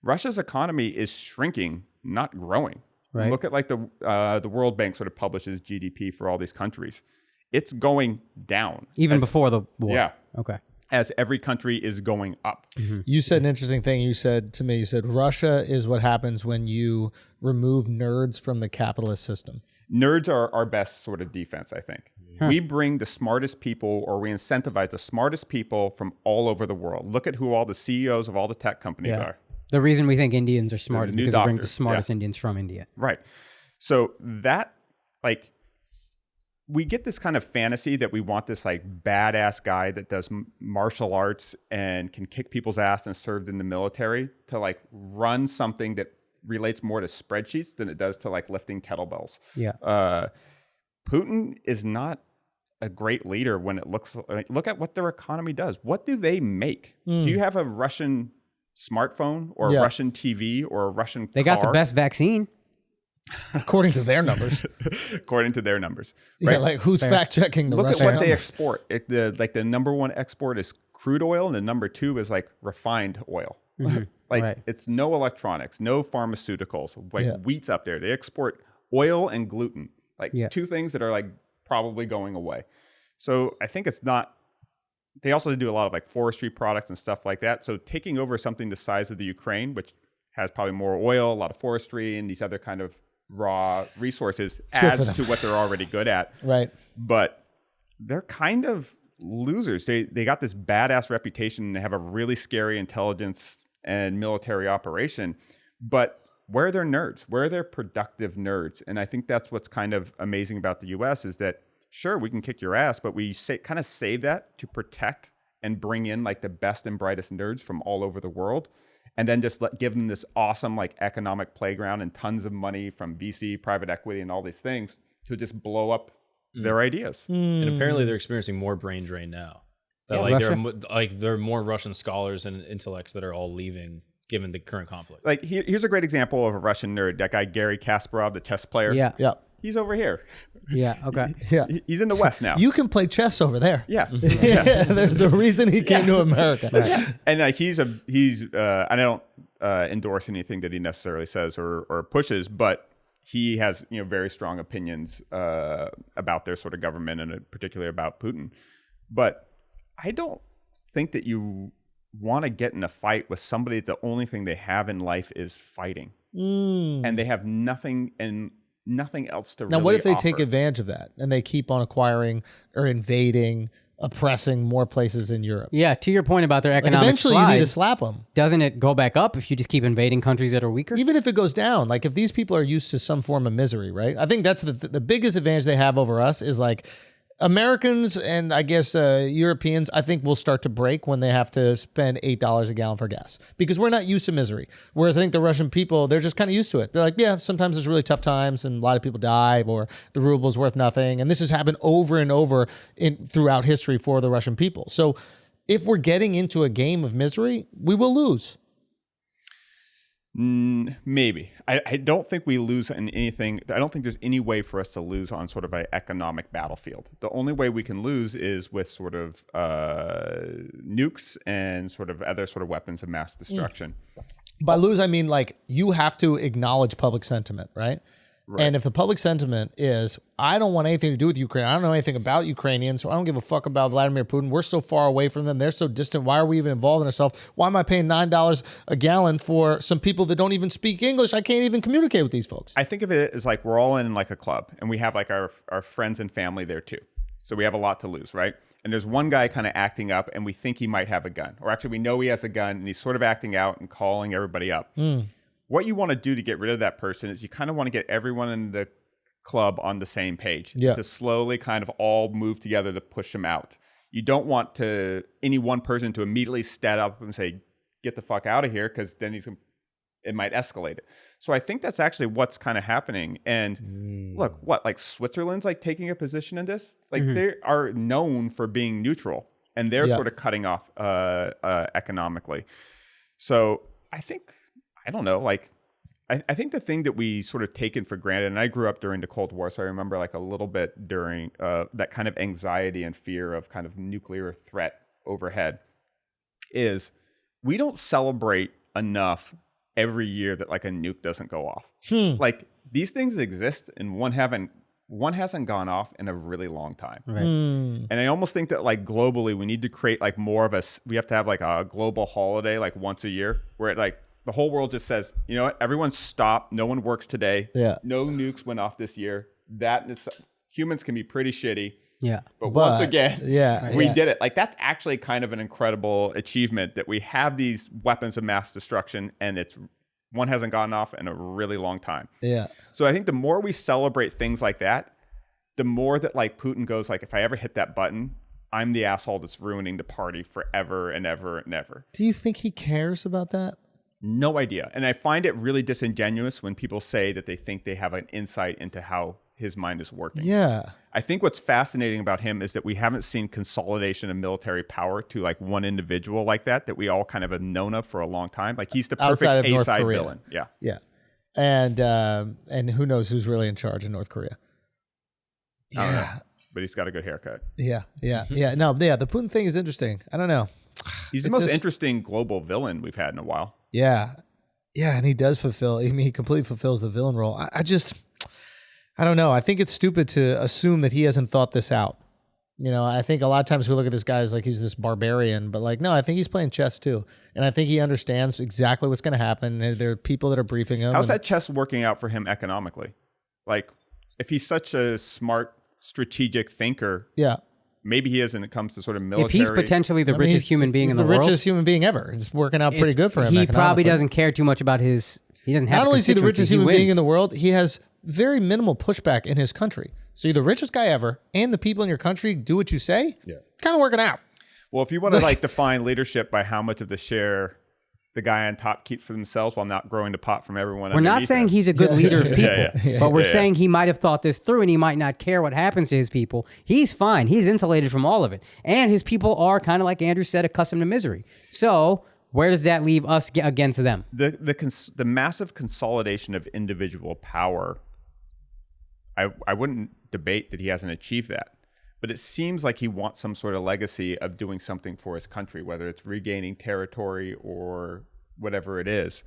Russia's economy is shrinking, not growing. Look at like the World Bank sort of publishes GDP for all these countries. It's going down. Even before the war. Yeah. Okay. As every country is going up. You said an interesting thing. You said to me, you said Russia is what happens when you remove nerds from the capitalist system. Nerds are our best sort of defense, I think. We bring the smartest people, or we incentivize the smartest people from all over the world. Look at who all the CEOs of all the tech companies are. The reason we think Indians are smart is new because we bring the doctors, smartest Indians from India. Right. So that, like, we get this kind of fantasy that we want this like badass guy that does martial arts and can kick people's ass and served in the military to like run something that relates more to spreadsheets than it does to like lifting kettlebells. Putin is not a great leader when it looks like, look at what their economy does. What do they make? Do you have a Russian smartphone or a Russian TV or a Russian car? They got the best vaccine. According to their numbers. According to their numbers. Right? Yeah, like who's fact checking the Look Russian at what they numbers? export. The number one export is crude oil, and the number two is like refined oil. It's no electronics, no pharmaceuticals. Like wheat's up there. They export oil and gluten. Like two things that are like probably going away. So I think it's not. They also do a lot of like forestry products and stuff like that. So taking over something the size of the Ukraine, which has probably more oil, a lot of forestry, and these other kind of raw resources adds to what they're already good at. Right. But they're kind of losers. They got this badass reputation. They have a really scary intelligence and military operation. But where are their nerds? Where are their productive nerds? And I think that's what's kind of amazing about the US is that, sure, we can kick your ass, but we kind of save that to protect and bring in like the best and brightest nerds from all over the world. And then just give them this awesome like economic playground and tons of money from VC, private equity, and all these things to just blow up their ideas. And apparently they're experiencing more brain drain now. That there are more Russian scholars and intellects that are all leaving given the current conflict. Like here's a great example of a Russian nerd. That guy Garry Kasparov, the chess player. Yeah. He's over here. Yeah. Okay. Yeah. He's in the West now. You can play chess over there. Yeah. There's a reason he came to America. And like he's I don't endorse anything that he necessarily says or pushes, but he has very strong opinions about their sort of government and particularly about Putin. But I don't think that you want to get in a fight with somebody the only thing they have in life is fighting, and they have nothing else to. Now, really what if they offer. take advantage of that and they keep on acquiring or invading, oppressing more places in Europe? Yeah, to your point about their economic Eventually, slide, you need to slap them. doesn't it go back up if you just keep invading countries that are weaker? Even if it goes down, like if these people are used to some form of misery, right? I think that's the biggest advantage they have over us is like Americans and I guess Europeans, I think will start to break when they have to spend $8 a gallon for gas because we're not used to misery. Whereas I think the Russian people, they're just kind of used to it. They're like, yeah, sometimes there's really tough times and a lot of people die or the ruble's worth nothing. And this has happened over and over throughout history for the Russian people. So if we're getting into a game of misery, we will lose. Maybe. I don't think we lose in anything. I don't think there's any way for us to lose on sort of an economic battlefield. The only way we can lose is with sort of nukes and sort of other sort of weapons of mass destruction. By lose, I mean like you have to acknowledge public sentiment, right? And if the public sentiment is, I don't want anything to do with Ukraine. I don't know anything about Ukrainians, so I don't give a fuck about Vladimir Putin. We're so far away from them. They're so distant. Why are we even involved in ourselves? Why am I paying $9 a gallon for some people that don't even speak English? I can't even communicate with these folks. I think of it as like we're all in like a club and we have like our friends and family there too. So we have a lot to lose, right? and there's one guy kind of acting up, and we think he might have a gun, or actually we know he has a gun, and he's sort of acting out and calling everybody up. What you want to do to get rid of that person is you kind of want to get everyone in the club on the same page to slowly kind of all move together to push him out. You don't want any one person to immediately stand up and say, get the fuck out of here, because then it might escalate it. So I think that's actually what's kind of happening. And look, like Switzerland's like taking a position in this. Like they are known for being neutral, and they're sort of cutting off economically. So I don't know, like I think the thing that we sort of taken for granted, and I grew up during the Cold War, so I remember like a little bit during that kind of anxiety and fear of kind of nuclear threat overhead, is we don't celebrate enough every year that like a nuke doesn't go off. Like these things exist, and one hasn't gone off in a really long time. Right. And I almost think that like globally, we need to create like we have to have like a global holiday like once a year where it like the whole world just says, you know what, everyone stop. No one works today. Yeah. No nukes went off this year. Humans can be pretty shitty. Yeah. But once again, we did it. Like that's actually kind of an incredible achievement that we have these weapons of mass destruction, and one hasn't gone off in a really long time. Yeah. So I think the more we celebrate things like that, the more that like Putin goes like, if I ever hit that button, I'm the asshole that's ruining the party forever and ever and ever. Do you think he cares about that? No idea. And I find it really disingenuous when people say that they think they have an insight into how his mind is working. Yeah. I think what's fascinating about him is that we haven't seen consolidation of military power to like one individual like that we all kind of have known of for a long time. Like he's the perfect A-side villain. Yeah. Yeah. And who knows who's really in charge in North Korea. Yeah. But he's got a good haircut. Yeah. Yeah. Yeah. No, yeah. The Putin thing is interesting. I don't know. He's the most interesting global villain we've had in a while. Yeah. Yeah. And he does he completely fulfills the villain role. I don't know. I think it's stupid to assume that he hasn't thought this out. You know, I think a lot of times we look at this guy as like he's this barbarian, but like, no, I think he's playing chess too. And I think he understands exactly what's going to happen. And there are people that are briefing him. How's that chess working out for him economically? Like, if he's such a smart, strategic thinker, maybe he is when it comes to sort of military. If he's potentially the richest human being in the world. He's the richest human being ever. It's working out pretty good for him. He probably doesn't care too much about he doesn't have not only is he the richest human being in the world, he has very minimal pushback in his country. So you're the richest guy ever, and the people in your country do what you say. Yeah, kind of working out. Well, if you want to like define leadership by how much of the share the guy on top keeps for themselves while not growing the pot from everyone. We're not saying he's a good leader of people, but we're saying he might have thought this through, and he might not care what happens to his people. He's fine. He's insulated from all of it, and his people are kind of like Andrew said, accustomed to misery. So where does that leave us against them? The massive consolidation of individual power. I wouldn't debate that he hasn't achieved that, but it seems like he wants some sort of legacy of doing something for his country, whether it's regaining territory or whatever it is.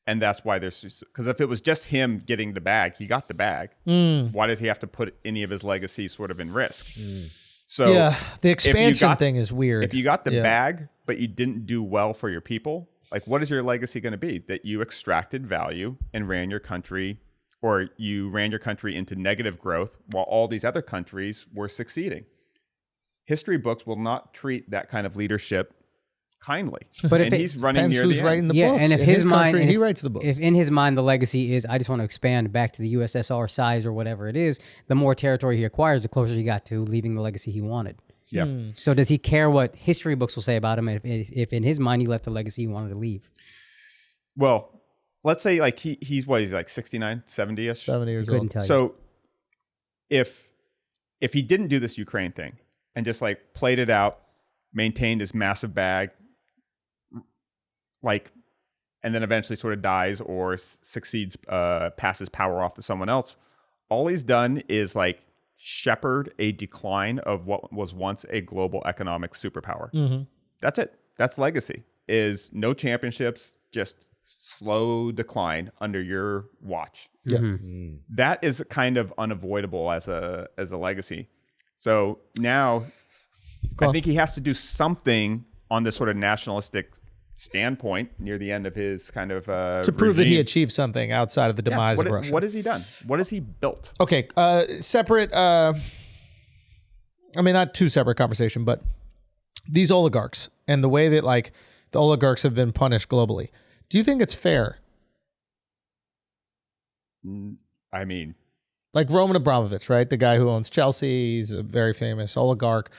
And that's why because if it was just him getting the bag, he got the bag. Why does he have to put any of his legacy sort of in risk? So yeah, the expansion thing is weird. If you got the bag, but you didn't do well for your people, like what is your legacy going to be? That you extracted value and ran your country, or you ran your country into negative growth while all these other countries were succeeding. History books will not treat that kind of leadership kindly. But if he's running near who's the writing end. the books, and if in his mind, country, he writes the books. If in his mind the legacy is, I just want to expand back to the USSR size or whatever it is, the more territory he acquires, the closer he got to leaving the legacy he wanted. Yeah. So does he care what history books will say about him if in his mind he left a legacy he wanted to leave? Well, let's say like he's like 69, 70-ish? 70 years Couldn't old. tell you. So if he didn't do this Ukraine thing and just like played it out, maintained his massive bag, like, and then eventually sort of dies or succeeds, passes power off to someone else, all he's done is like shepherd a decline of what was once a global economic superpower. Mm-hmm. That's it. That's legacy. Is no championships, just slow decline under your watch. Yeah. Mm-hmm. That is kind of unavoidable as a legacy. So now I think he has to do something on this sort of nationalistic standpoint near the end of his kind of to prove that he achieved something outside of the demise of Russia. What has he done? What has he built? Okay, separate. I mean, not two separate conversation, but these oligarchs and the way that like the oligarchs have been punished globally. Do you think it's fair? I mean, Like Roman Abramovich, right? The guy who owns Chelsea, he's a very famous oligarch.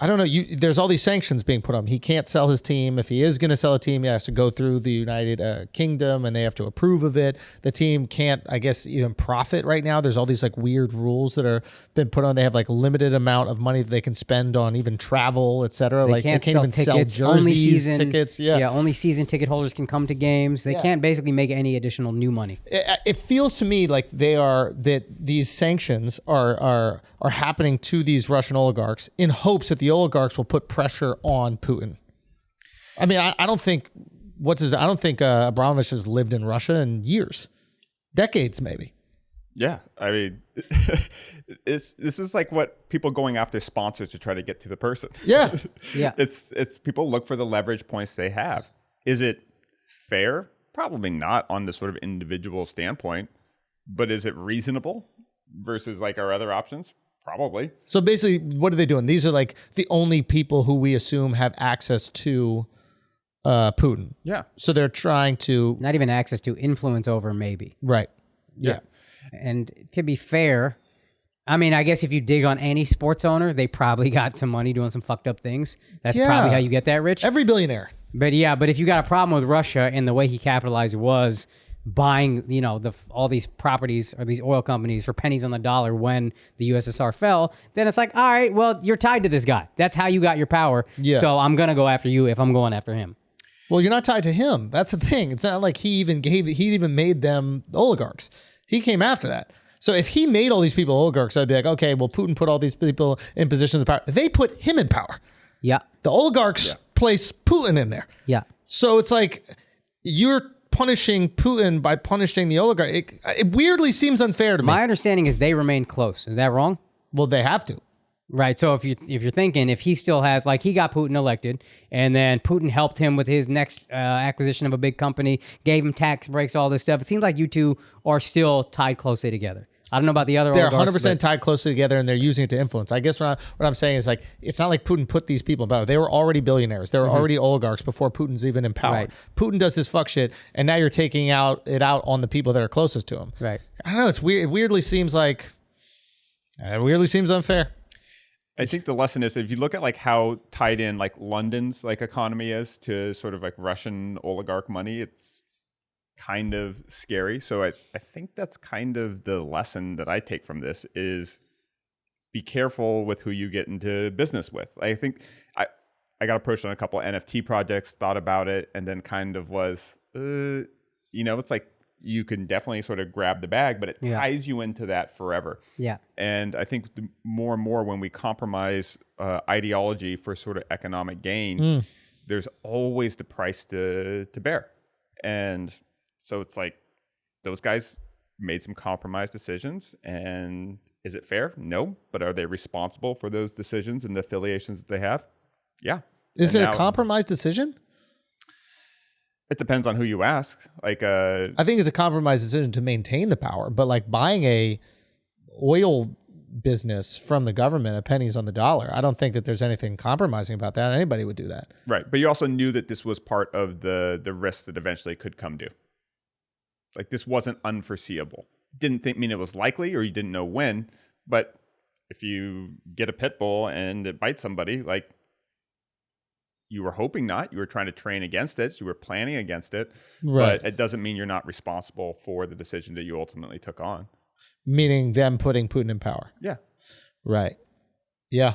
I don't know. There's all these sanctions being put on him. He can't sell his team. If he is going to sell a team, he has to go through the United Kingdom, and they have to approve of it. The team can't, I guess, even profit right now. There's all these like weird rules that are been put on. They have like limited amount of money that they can spend on even travel, etc. Like they can't even sell jerseys, only season tickets. Yeah, only season ticket holders can come to games. They can't basically make any additional new money. It feels to me like these sanctions are happening to these Russian oligarchs in hopes that the oligarchs will put pressure on Putin. I mean, I don't think Abramovich has lived in Russia in years, decades maybe. yeah. I mean, this is like what people going after sponsors to try to get to the person. Yeah, Yeah. It's people look for the leverage points they have. Is it fair? Probably not on the sort of individual standpoint, but is it reasonable versus like our other options? Probably. So basically, what are they doing? These are like the only people who we assume have access to Putin. Yeah. So they're trying to Not even access to, influence over, maybe. right. Yeah. And to be fair, I mean, I guess if you dig on any sports owner, they probably got some money doing some fucked up things. That's Yeah. probably how you get that rich. Every billionaire. But if you got a problem with Russia and the way he capitalized was buying, all these properties or these oil companies for pennies on the dollar when the USSR fell, then it's like, all right, well, you're tied to this guy. That's how you got your power. Yeah. So I'm going to go after you if I'm going after him. Well, you're not tied to him. That's the thing. It's not like he even made them oligarchs. He came after that. So if he made all these people oligarchs, I'd be like, okay, well, Putin put all these people in positions of power. They put him in power. Yeah. The oligarchs place Putin in there. Yeah. So it's like you're punishing Putin by punishing the oligarch. It weirdly seems unfair to me. My understanding is they remain close. Is that wrong? Well, they have to. Right. So if you're thinking, if he still has, like, he got Putin elected, and then Putin helped him with his next acquisition of a big company, gave him tax breaks, all this stuff. It seems like you two are still tied closely together. I don't know about the other. They're oligarchs, 100% tied closely together, and they're using it to influence. I guess what I'm saying is like it's not like Putin put these people in power. They were already billionaires. They were already oligarchs before Putin's even in power. Right. Putin does this fuck shit, and now you're taking it out on the people that are closest to him. Right. I don't know. It's weird. It weirdly seems unfair. I think the lesson is if you look at like how tied in like London's like economy is to sort of like Russian oligarch money, it's kind of scary. So I think that's kind of the lesson that I take from this is be careful with who you get into business with. I think I got approached on a couple of NFT projects, thought about it, and then kind of was, it's like you can definitely sort of grab the bag, but it ties you into that forever. Yeah. And I think more and more when we compromise ideology for sort of economic gain, there's always the price to bear. And so it's like those guys made some compromised decisions. And is it fair? No. But are they responsible for those decisions and the affiliations that they have? Yeah. Is it a compromised decision? It depends on who you ask. Like, I think it's a compromised decision to maintain the power, but like buying a oil business from the government at pennies on the dollar, I don't think that there's anything compromising about that. Anybody would do that. Right. But you also knew that this was part of the risk that eventually could come due. Like this wasn't unforeseeable. Didn't mean it was likely or you didn't know when, but if you get a pit bull and it bites somebody, like you were hoping not, you were trying to train against it, you were planning against it, Right. but it doesn't mean you're not responsible for the decision that you ultimately took on. Meaning them putting Putin in power. Yeah. Right. Yeah.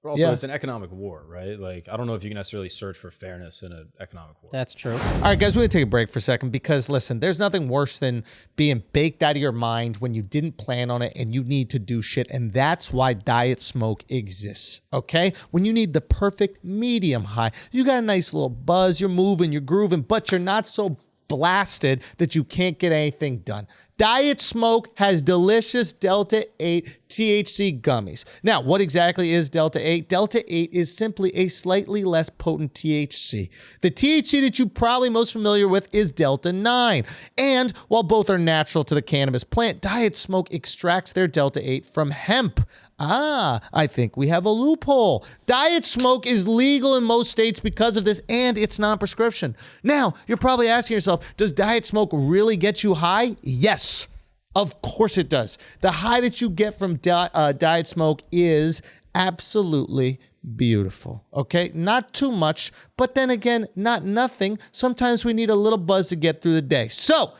But also, Yeah. it's an economic war, right? Like, I don't know if you can necessarily search for fairness in an economic war. That's true. All right, guys, we're going to take a break for a second because, listen, there's nothing worse than being baked out of your mind when you didn't plan on it and you need to do shit. And that's why diet smoke exists, okay? When you need the perfect medium high, you got a nice little buzz, you're moving, you're grooving, but you're not so blasted that you can't get anything done. Diet Smoke has delicious Delta 8 THC gummies. Now, what exactly is Delta 8? Delta 8 is simply a slightly less potent THC. The THC that you're probably most familiar with is Delta 9. And while both are natural to the cannabis plant, Diet Smoke extracts their Delta 8 from hemp. I think we have a loophole. Diet Smoke is legal in most states because of this, and it's non-prescription. Now, you're probably asking yourself, does Diet Smoke really get you high? Yes, of course it does. The high that you get from Diet Smoke is absolutely beautiful. Okay, not too much, but then again, not nothing. Sometimes we need a little buzz to get through the day. So,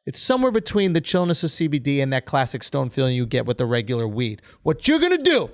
it's somewhere between the chillness of CBD and that classic stone feeling you get with the regular weed. What you're going to do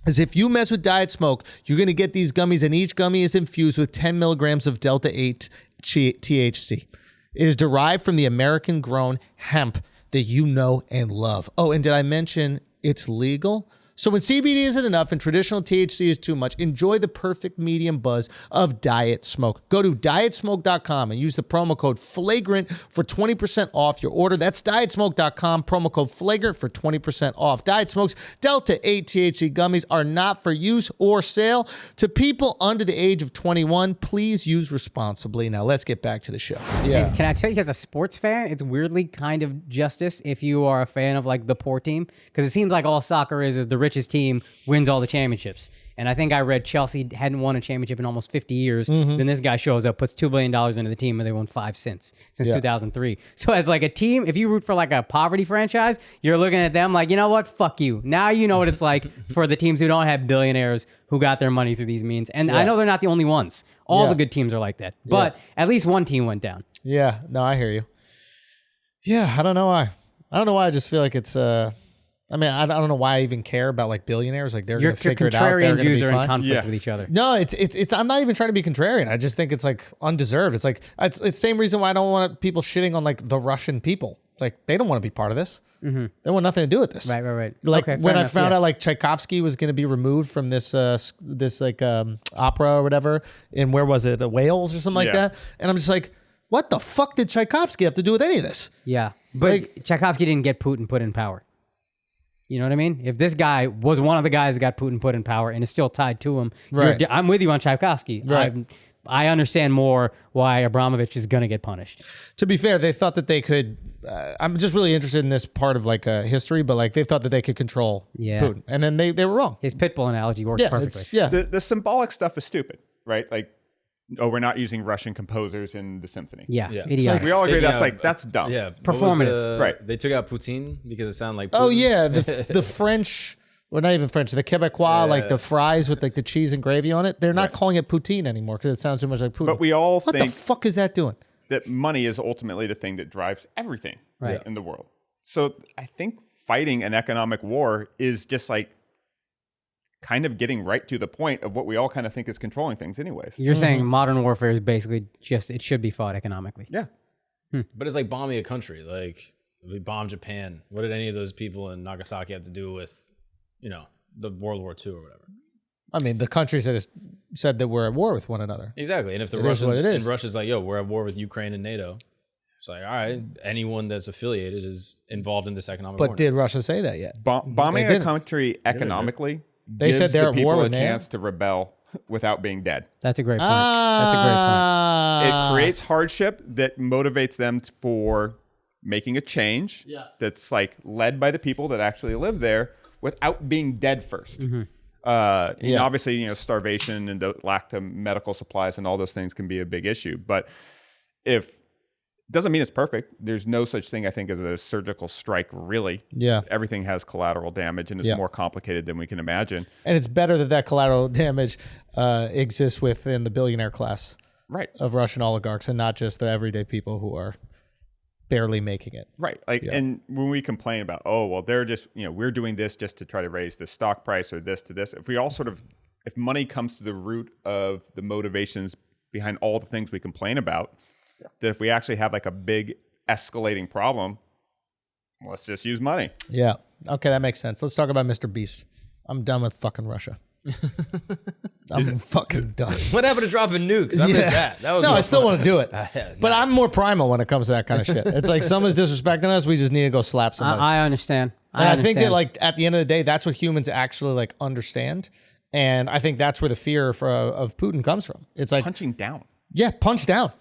is if you mess with Diet Smoke, you're going to get these gummies, and each gummy is infused with 10 milligrams of Delta 8 THC. It is derived from the American-grown hemp that you know and love. Oh, and did I mention it's legal? So when CBD isn't enough and traditional THC is too much, enjoy the perfect medium buzz of Diet Smoke. Go to dietsmoke.com and use the promo code Flagrant for 20% off your order. That's dietsmoke.com, promo code Flagrant for 20% off. Diet Smoke's Delta 8 THC gummies are not for use or sale to people under the age of 21. Please use responsibly. Now let's get back to the show. Yeah. And can I tell you, as a sports fan, it's weirdly kind of justice if you are a fan of like the poor team, because it seems like all soccer is the richest team wins all the championships. And I think I read Chelsea hadn't won a championship in almost 50 years. Then this guy shows up, puts $2 billion into the team, and they won 5 since 2003. So as like a team, if you root for like a poverty franchise, you're looking at them like, you know what? Fuck you. Now you know what it's like for the teams who don't have billionaires who got their money through these means. And I know they're not the only ones. All the good teams are like that. But at least one team went down. Yeah. No, I hear you. Yeah. I don't know why. I just feel like it's... I mean, I don't know why I even care about like billionaires. Like they're going to figure it out. They're Contrarian going to views be are in fine. conflict with each other. No, it's. I'm not even trying to be contrarian. I just think it's like undeserved. It's like it's the same reason why I don't want people shitting on like the Russian people. It's like they don't want to be part of this. They want nothing to do with this. Right. Like Okay, when fair I enough, found out like Tchaikovsky was going to be removed from this opera or whatever in where was it, Wales or something like that, and I'm just like, what the fuck did Tchaikovsky have to do with any of this? Yeah, but Tchaikovsky didn't get Putin put in power. You know what I mean? If this guy was one of the guys that got Putin put in power and is still tied to him, I'm with you on Tchaikovsky. Right. I understand more why Abramovich is going to get punished. To be fair, they thought that they could. I'm just really interested in this part of like history, but like they thought that they could control Putin, and then they were wrong. His pit bull analogy works perfectly. The symbolic stuff is stupid, right? Like, oh, we're not using Russian composers in the symphony. Yeah. Like, we all agree that's dumb. Yeah, Performative. Right. They took out Poutine because it sounded like Putin. Oh yeah, the French, well not even French, the Quebecois, like the fries with like the cheese and gravy on it. They're not calling it poutine anymore because it sounds too much like Putin. But we all what think the fuck is that doing? that money is ultimately the thing that drives everything in the world. So I think fighting an economic war is just like kind of getting right to the point of what we all kind of think is controlling things anyways. You're saying modern warfare is basically just, it should be fought economically. Yeah. But it's like bombing a country. Like we bombed Japan. What did any of those people in Nagasaki have to do with, the World War II or whatever? I mean, the countries that said that we're at war with one another. Exactly. And if the It is what it is. and Russia's like, yo, we're at war with Ukraine and NATO. It's like, all right, anyone that's affiliated is involved in this economic war. But did Russia say that yet? Bombing They a didn't. country economically They gives said they're the at people war a with NATO? chance to rebel without being dead. That's a great point. That's a great point. It creates hardship that motivates them for making a change that's like led by the people that actually live there without being dead first. And obviously, starvation and the lack of medical supplies and all those things can be a big issue. But doesn't mean it's perfect. There's no such thing, I think, as a surgical strike, really. Yeah. Everything has collateral damage and is more complicated than we can imagine. And it's better that collateral damage exists within the billionaire class of Russian oligarchs and not just the everyday people who are barely making it. Right. And when we complain about, they're just, we're doing this just to try to raise the stock price or this to this. If we all if money comes to the root of the motivations behind all the things we complain about, that if we actually have like a big escalating problem, let's just use money. Yeah. Okay, that makes sense. Let's talk about Mr. Beast. I'm done with fucking Russia. I'm fucking done. What happened to dropping nukes? I missed that. That was No, more I still fun. want to do it. But I'm more primal when it comes to that kind of shit. It's like someone's disrespecting us, we just need to go slap somebody. I understand. And I think that like at the end of the day, that's what humans actually like understand. And I think that's where the fear of Putin comes from. It's like Punching down. Yeah, punch down.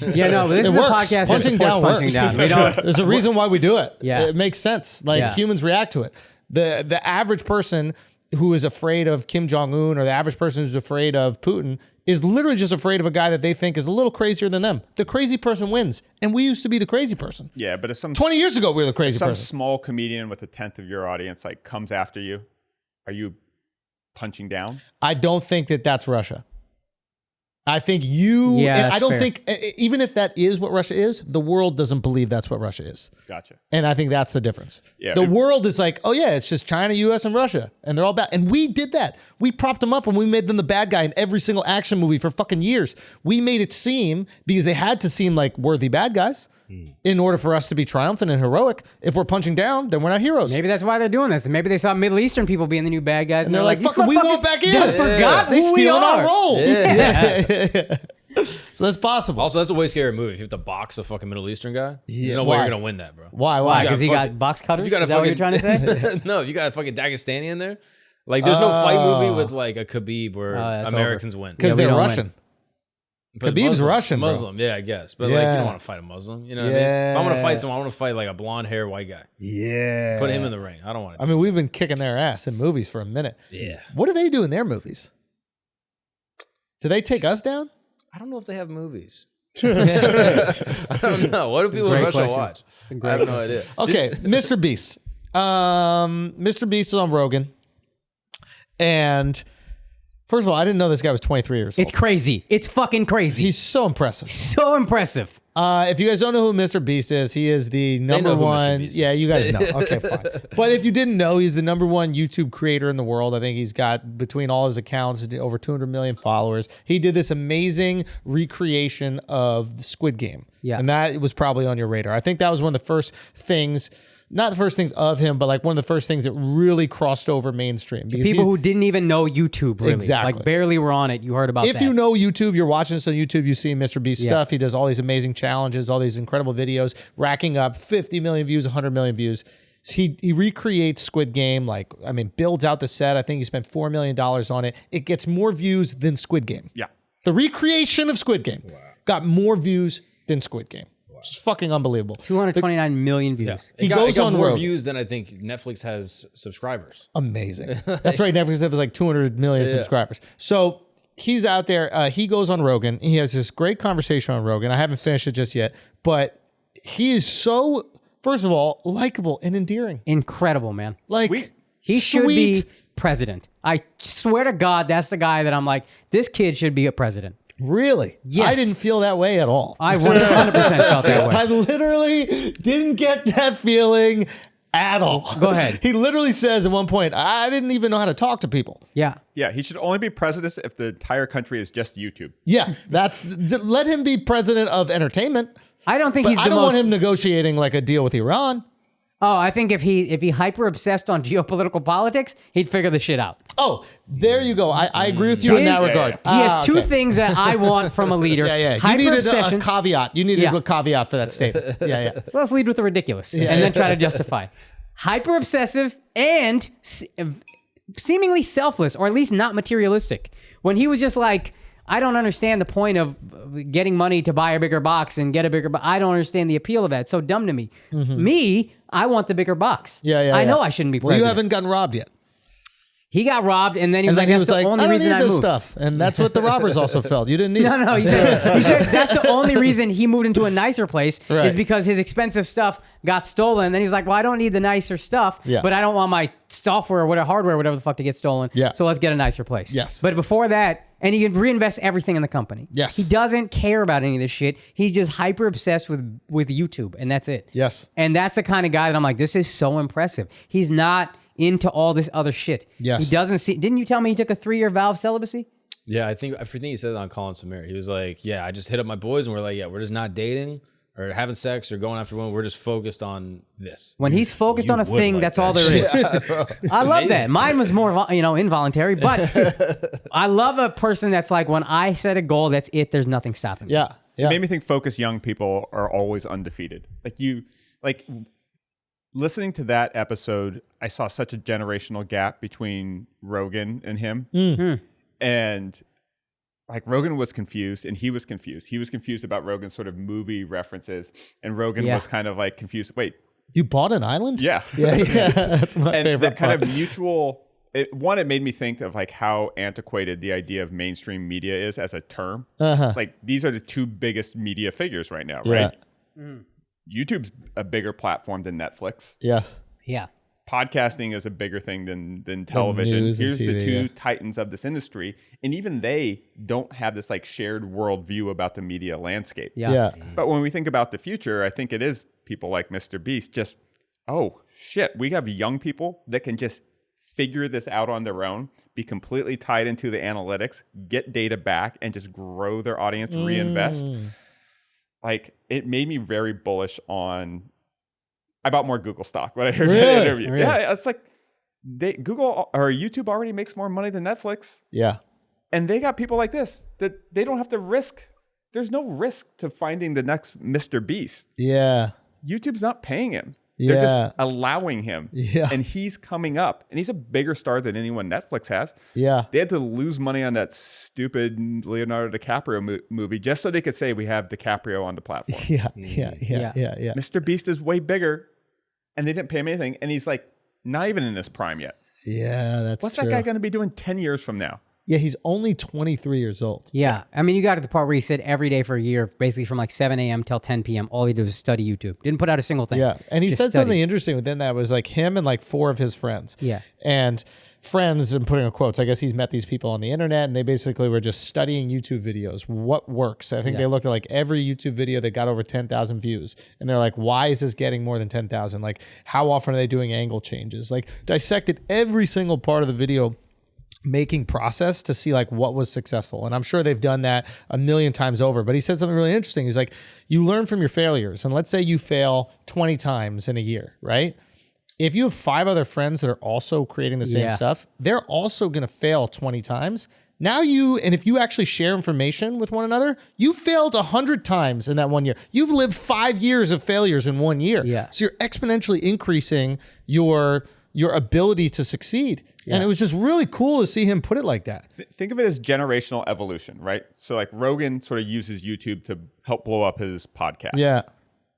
Yeah, no, but this It is a works. podcast that Punching supports down punching works. down. We don't. There's a reason why we do it. Yeah. It makes sense. Like Yeah. humans react to it. The average person who is afraid of Kim Jong-un or the average person who's afraid of Putin is literally just afraid of a guy that they think is a little crazier than them. The crazy person wins. And we used to be the crazy person. Yeah, but if some 20 years ago, we were the crazy some person. small comedian with a tenth of your audience like comes after you, are you punching down? I don't think that that's Russia. I think you, Yeah, and that's I don't fair. think, even if that is what Russia is, the world doesn't believe that's what Russia is. Gotcha. And I think that's the difference. Yeah. The world is like, oh yeah, it's just China, US, and Russia. And they're all bad. And we did that. We propped them up and we made them the bad guy in every single action movie for fucking years. We made it seem, because they had to seem like worthy bad guys in order for us to be triumphant and heroic. If we're punching down, then we're not heroes. Maybe that's why they're doing this. Maybe they saw Middle Eastern people being the new bad guys, And they're like, "These fuck 'em, we motherfuckers want back in. done forgot They who we stealing are." our roles. Yeah. So that's possible. Also, that's a way scary movie. If you have to box a fucking Middle Eastern guy, there's no way why? you're gonna win that, bro. Why? Why? Why? Because he fucking- got box cutters? You got Is that what you're trying to say? No, you got a fucking Dagestani in there. Like, there's no fight movie with like a Khabib where that's Americans win. Because Yeah, we they're don't Russian. But Khabib's Russian, bro. Muslim, yeah, I guess. But like, you Yeah. don't want to fight a Muslim. You know what I mean? If I'm gonna fight someone, I want to fight like a blonde hair white guy. Yeah. Put him in the ring. I don't want to. I mean, we've been kicking their ass in movies for a minute. Yeah. What do they do in their movies? Do they take us down? I don't know if they have movies. I don't know. What do people in great Russia question. watch? It's a great I have no idea. Okay, Mr. Beast. Mr. Beast is on Rogan. And first of all, I didn't know this guy was 23 years old. It's crazy. It's fucking crazy. He's so impressive. so impressive. If you guys don't know who Mr. Beast is, he is the number know who Mr. one. Beast is. Yeah, you guys know. Okay, fine. But if you didn't know, he's the number one YouTube creator in the world. I think he's got, between all his accounts, over 200 million followers. He did this amazing recreation of the Squid Game. Yeah. And that was probably on your radar. I think that was one of the first things, not the first things of him, but like one of the first things that really crossed over mainstream. Because People he- who didn't even know YouTube, really. Exactly. Like, barely were on it. You heard about if that. you know YouTube, you're watching this on YouTube, you see Mr. Beast stuff. He does all these amazing challenges, all these incredible videos, racking up 50 million views, 100 million views. He recreates Squid Game, like, I mean, builds out the set. I think he spent $4 million on it. It gets more views than Squid Game. Yeah. The recreation of Squid Game got more views than Squid Game. It's fucking unbelievable. 229 million views. He It got goes on more road. views than I think Netflix has subscribers. Amazing. That's right. Netflix has like 200 million subscribers. So he's out there. He goes on Rogan. He has this great conversation on Rogan. I haven't finished it just yet, but he is so, first of all, likable and endearing. Incredible, man. Like, Sweet. He should be sweet. president. I swear to God, that's the guy that I'm like, this kid should be a president. Really? Yes. I didn't feel that way at all. I 100% felt that way. I literally didn't get that feeling at all. Go ahead. He literally says at one point, I didn't even know how to talk to people. Yeah. Yeah, he should only be president if the entire country is just YouTube. Yeah, let him be president of entertainment. I don't think But he's I the don't most. want him negotiating like a deal with Iran. Oh, I think if he hyper obsessed on geopolitical politics, he'd figure the shit out. Oh, there you go. I agree with you in that His- regard. He has Ah, two okay. things that I want from a leader. Yeah. You Hyper needed obsession. a caveat. You needed Yeah. a good caveat for that statement. Yeah. Let's lead with the ridiculous and then try to justify. Hyper obsessive and seemingly selfless, or at least not materialistic. When he was just like, I don't understand the point of getting money to buy a bigger box and get a bigger box. I don't understand the appeal of that. It's so dumb to me. Me, I want the bigger box. Yeah. I know I shouldn't be Well, president. you haven't gotten robbed yet. He got robbed, and then he was And like, then he that's was the like, only I don't reason need I this moved. stuff. And that's what the robbers also felt. You didn't need it. No, he said that's the only reason he moved into a nicer place is Right. because his expensive stuff got stolen. And then he was like, well, I don't need the nicer stuff, Yeah. but I don't want my software or whatever, hardware, whatever the fuck to get stolen. Yeah. So let's get a nicer place. Yes. But before that, and he can reinvest everything in the company. Yes. He doesn't care about any of this shit. He's just hyper obsessed with YouTube, and that's it. Yes. And that's the kind of guy that I'm like, this is so impressive. He's not into all this other shit. Yes. He doesn't see. Didn't you tell me he took a 3-year vow of celibacy? Yeah, I think he said that on Colin Samir. He was like, "Yeah, I just hit up my boys and we're like, yeah, we're just not dating. or having sex or going after women. We're just focused on this. When he's focused on a would thing, like that's all there is. I love that. Mine was more, involuntary, but I love a person that's like, when I set a goal, that's it. There's nothing stopping me. Yeah. It made me think focused young people are always undefeated. Listening to that episode, I saw such a generational gap between Rogan and him. And like Rogan was confused and he was confused. He was confused about Rogan's sort of movie references, and Rogan was kind of like confused. Wait, you bought an island? Yeah. Yeah. That's my and favorite that kind part. of mutual, it made me think of like how antiquated the idea of mainstream media is as a term. Like these are the two biggest media figures right now, right? YouTube's a bigger platform than Netflix. Yes. Yeah. Podcasting is a bigger thing than television. news and Here's the TV, two titans of this industry, and even they don't have this like shared worldview about the media landscape. Yeah. But when we think about the future, I think it is people like Mr. Beast. Just, oh shit, we have young people that can just figure this out on their own, be completely tied into the analytics, get data back, and just grow their audience, reinvest. Like, it made me very bullish on. I bought more Google stock when I heard that interview. Really? Yeah, it's like Google or YouTube already makes more money than Netflix, Yeah. and they got people like this that they don't have to risk. There's no risk to finding the next Mr. Beast. Yeah. YouTube's not paying him. They're Yeah. just allowing him. Yeah. And he's coming up, and he's a bigger star than anyone Netflix has. Yeah. They had to lose money on that stupid Leonardo DiCaprio movie just so they could say we have DiCaprio on the platform. Yeah. Mr. Beast is way bigger, and they didn't pay him anything. And he's like not even in his prime yet. Yeah, that's What's true. that guy going to be doing 10 years from now? Yeah, he's only 23 years old. Yeah. I mean, you got to the part where he said every day for a year, basically from like 7 a.m. till 10 p.m., all he did was study YouTube. Didn't put out a single thing. Yeah. And he Just said study. something interesting within that was like him and like 4 of his friends. Yeah. And friends, and putting in quotes, I guess he's met these people on the internet and they basically were just studying YouTube videos. What works? I think they looked at like every YouTube video that got over 10,000 views. And they're like, why is this getting more than 10,000? Like, how often are they doing angle changes? Like, dissected every single part of the video making process to see like what was successful. And I'm sure they've done that a million times over, but he said something really interesting. He's like, you learn from your failures. And let's say you fail 20 times in a year, right? If you have 5 other friends that are also creating the same stuff, they're also going to fail 20 times. Now and if you actually share information with one another, you failed 100 times in that 1 year. You've lived 5 years of failures in 1 year. Yeah. So you're exponentially increasing your ability to succeed. And it was just really cool to see him put it like that. Think of it as generational evolution, right? So like Rogan sort of uses YouTube to help blow up his podcast. Yeah.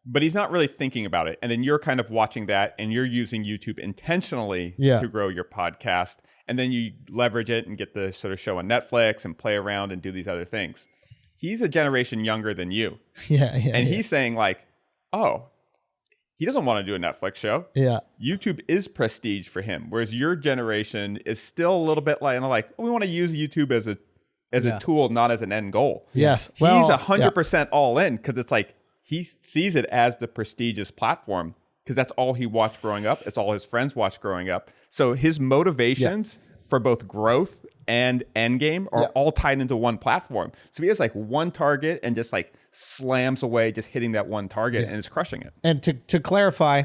But he's not really thinking about it. And then you're kind of watching that and you're using YouTube intentionally to grow your podcast. And then you leverage it and get the sort of show on Netflix and play around and do these other things. He's a generation younger than you. And he's saying like, oh, he doesn't want to do a Netflix show. Yeah. YouTube is prestige for him. Whereas your generation is still a little bit like we want to use YouTube as a tool, not as an end goal. Yes. He's 100% all in because it's like, he sees it as the prestigious platform because that's all he watched growing up. It's all his friends watched growing up. So his motivations for both growth and end game are all tied into one platform. So he has like one target and just like slams away, just hitting that one target and is crushing it. And to clarify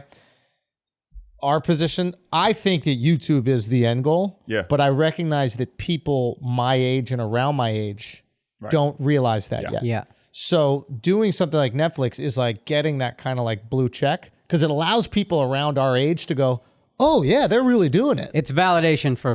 our position, I think that YouTube is the end goal. Yeah. But I recognize that people my age and around my age don't realize that yet. Yeah. So doing something like Netflix is like getting that kind of like blue check because it allows people around our age to go, oh yeah, they're really doing it. It's validation for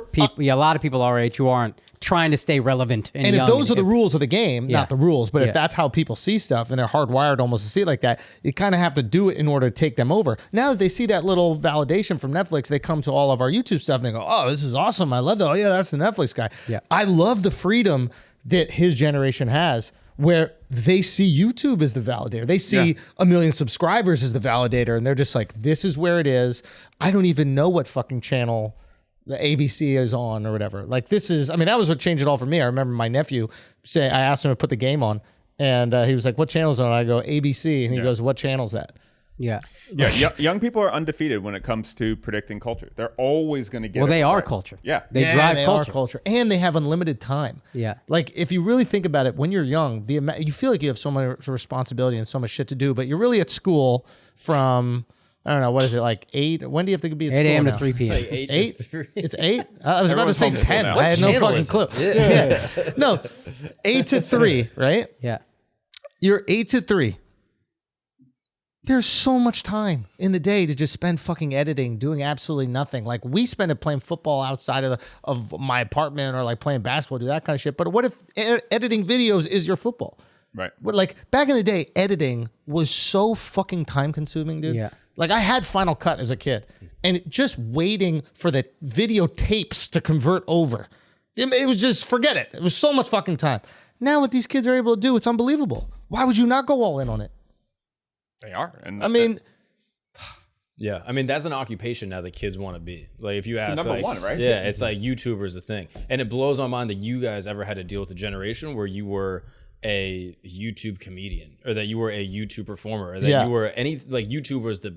people. A lot of people our age who aren't trying to stay relevant. And if young. those are the rules of the game, not the rules, but Yeah. if that's how people see stuff and they're hardwired almost to see it like that, you kind of have to do it in order to take them over. Now that they see that little validation from Netflix, they come to all of our YouTube stuff and they go, oh, this is awesome. I love that. Oh yeah, that's the Netflix guy. Yeah. I love the freedom that his generation has where they see YouTube as the validator. They see 1 million subscribers as the validator and they're just like, this is where it is. I don't even know what fucking channel the ABC is on or whatever. Like this is, I mean, that was what changed it all for me. I remember my nephew say, I asked him to put the game on and he was like, what channel is it on? I go, ABC. And he goes, what channel is that? Yeah. Yeah, young people are undefeated when it comes to predicting culture. They're always going to get. Well, they are right. culture. Yeah, They drive they culture. are culture, and they have unlimited time. Yeah. Like if you really think about it, when you're young, you feel like you have so much responsibility and so much shit to do, but you're really at school from I don't know what is it like 8? When do you have to be at 8 school a.m. now? to 3 p.m. Like 8 to 8? 3. It's 8. I was about to Everyone's say homeschooled 10. now. I had no channel fucking is clue. it? Yeah. No, 8 to 3, right? Yeah. You're 8 to 3. There's so much time in the day to just spend fucking editing, doing absolutely nothing. Like we spend it playing football outside of my apartment or like playing basketball, do that kind of shit. But what if editing videos is your football? right. But like back in the day, editing was so fucking time consuming, dude. Yeah. Like I had Final Cut as a kid and just waiting for the videotapes to convert over. It was just, forget it. It was so much fucking time. Now what these kids are able to do, it's unbelievable. Why would you not go all in on it? They are. And I mean, Yeah, I mean that's an occupation now that kids want to be. Like if you ask, number like, one, right? Yeah, it's like YouTuber is the thing, and it blows my mind that you guys ever had to deal with a generation where you were a YouTube comedian, or that you were a YouTube performer, or that Yeah. you were any like YouTube was the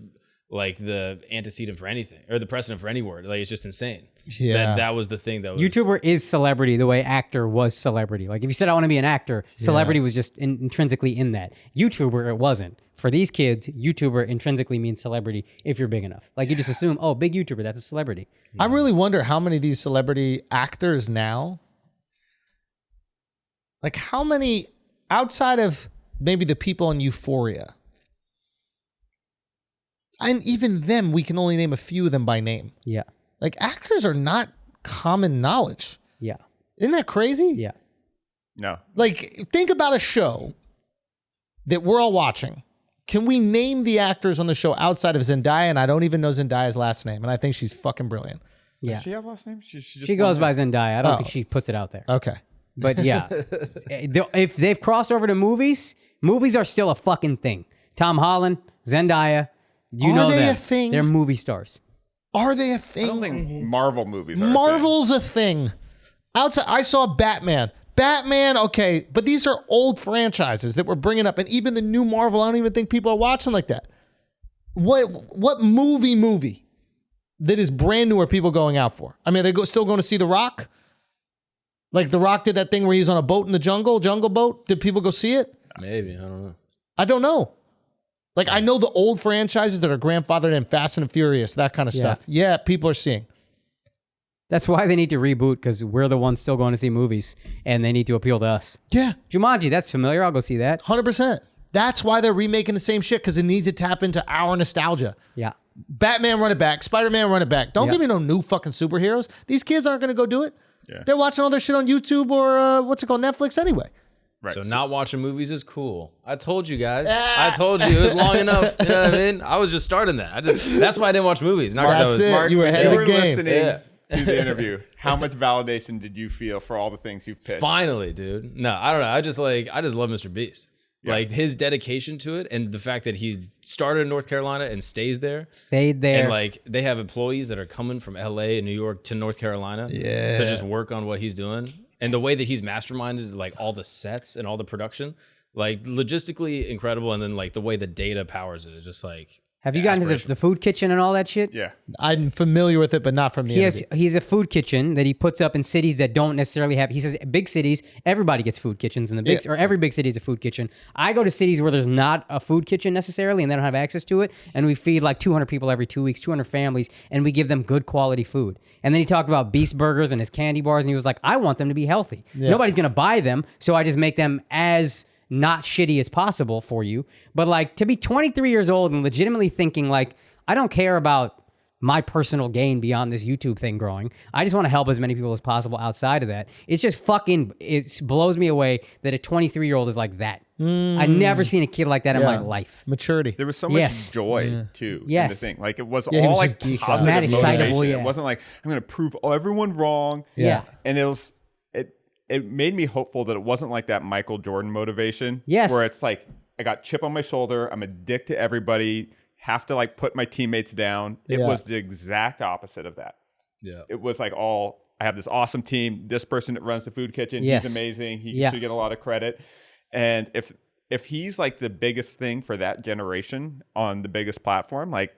antecedent for anything, or the precedent for any word. Like it's just insane. Yeah. that was the thing that was YouTuber is celebrity the way actor was celebrity. Like if you said I want to be an actor, celebrity was just intrinsically in that. YouTuber, it wasn't. For these kids, YouTuber intrinsically means celebrity if you're big enough. Like you just assume, oh, big YouTuber, that's a celebrity. I really wonder how many of these celebrity actors now, like how many outside of maybe the people in Euphoria, and even them, we can only name a few of them by name. Yeah. Like actors are not common knowledge. Yeah. Isn't that crazy? Yeah. no. Like think about a show that we're all watching. Can we name the actors on the show outside of Zendaya? And I don't even know Zendaya's last name. And I think she's fucking brilliant. Yeah. Does she have last name? She, just She goes one by name. Zendaya. I don't Oh. think she puts it out there. Okay. But yeah, if they've crossed over to movies, movies are still a fucking thing. Tom Holland, Zendaya, you Are know they them. a thing? They're movie stars. Are they a I thing? don't think Marvel movies are. a thing. Marvel's a thing. Outside, I saw Batman. Batman, okay, but these are old franchises that we're bringing up, and even the new Marvel, I don't even think people are watching like that. What movie that is brand new are people going out for? I mean, are they still going to see The Rock? Like The Rock did that thing where he's on a boat in the jungle boat. Did people go see it? maybe, I don't know. I don't know. Like I know the old franchises that are grandfathered in, Fast and Furious, that kind of Yeah. stuff. Yeah, people are seeing. That's why they need to reboot, because we're the ones still going to see movies, and they need to appeal to us. Yeah. Jumanji, that's familiar. I'll go see that. 100%. That's why they're remaking the same shit, because it needs to tap into our nostalgia. Yeah. Batman, run it back. Spider-Man, run it back. Don't Yeah. give me no new fucking superheroes. These kids aren't going to go do it. Yeah. They're watching all their shit on YouTube or what's it called, Netflix anyway. Right. So not watching movies is cool. I told you guys. I told you it was long enough. You know what I mean? I was just starting that. That's why I didn't watch movies. Not 'cause I That's was it. Mark, You were when ahead of the game. listening Yeah. to the interview, how much validation did you feel for all the things you've pitched? Finally, dude. No, I don't know. I just love Mr. Beast. Yeah. Like his dedication to it, and the fact that he started in North Carolina and stays there. Stayed there. And like they have employees that are coming from LA and New York to North Carolina to just work on what he's doing. And the way that he's masterminded like all the sets and all the production, like logistically incredible. And then like the way the data powers it is just like Have you gotten to the food kitchen and all that shit? Yeah. I'm familiar with it, but not from the interview. He's a food kitchen that he puts up in cities that don't necessarily have. He says big cities, everybody gets food kitchens, and or every big city is a food kitchen. I go to cities where there's not a food kitchen necessarily, and they don't have access to it, and we feed like 200 people every 2 weeks, 200 families, and we give them good quality food. And then he talked about Beast Burgers and his candy bars, and he was like, I want them to be healthy. Nobody's gonna buy them, so I just make them as not shitty as possible for you. But like to be 23 years old and legitimately thinking like, I don't care about my personal gain beyond this YouTube thing growing. I just want to help as many people as possible outside of that. It's just fucking, it blows me away that a 23-year-old is like that. I've never seen a kid like that in my life. Maturity. There was so much Yes. joy too. In Yes. the thing. Like it was Yeah, he all was like just geeked out. positive Mad excitable, motivation. yeah. It wasn't like I'm going to prove everyone wrong. Yeah. And it made me hopeful that it wasn't like that Michael Jordan motivation. Yes. Where it's like I got chip on my shoulder. I'm a dick to everybody. Have to like put my teammates down. It Yeah. was the exact opposite of that. yeah. It was like I have this awesome team. This person that runs the food kitchen, Yes. he's amazing. He Yeah. should get a lot of credit. And if if he's like the biggest thing for that generation on the biggest platform, like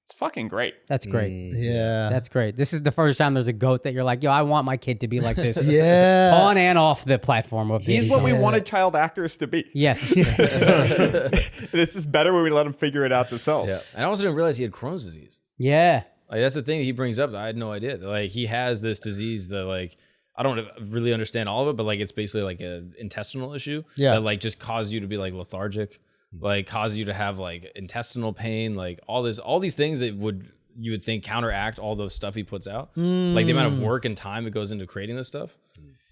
it's fucking great. That's great. Yeah. That's great. This is the first time there's a GOAT that you're like, yo, I want my kid to be like this. Yeah. On and off the platform of He's what we wanted child actors to be. Yes. This is better when we let them figure it out themselves. Yeah. And I also didn't realize he had Crohn's disease. Yeah. Like that's the thing he brings up that I had no idea. Like he has this disease that like I don't really understand all of it, but like it's basically like an intestinal issue that like just causes you to be like lethargic, like causes you to have like intestinal pain, like all these things that you would think counteract all the stuff he puts out, like the amount of work and time that goes into creating this stuff.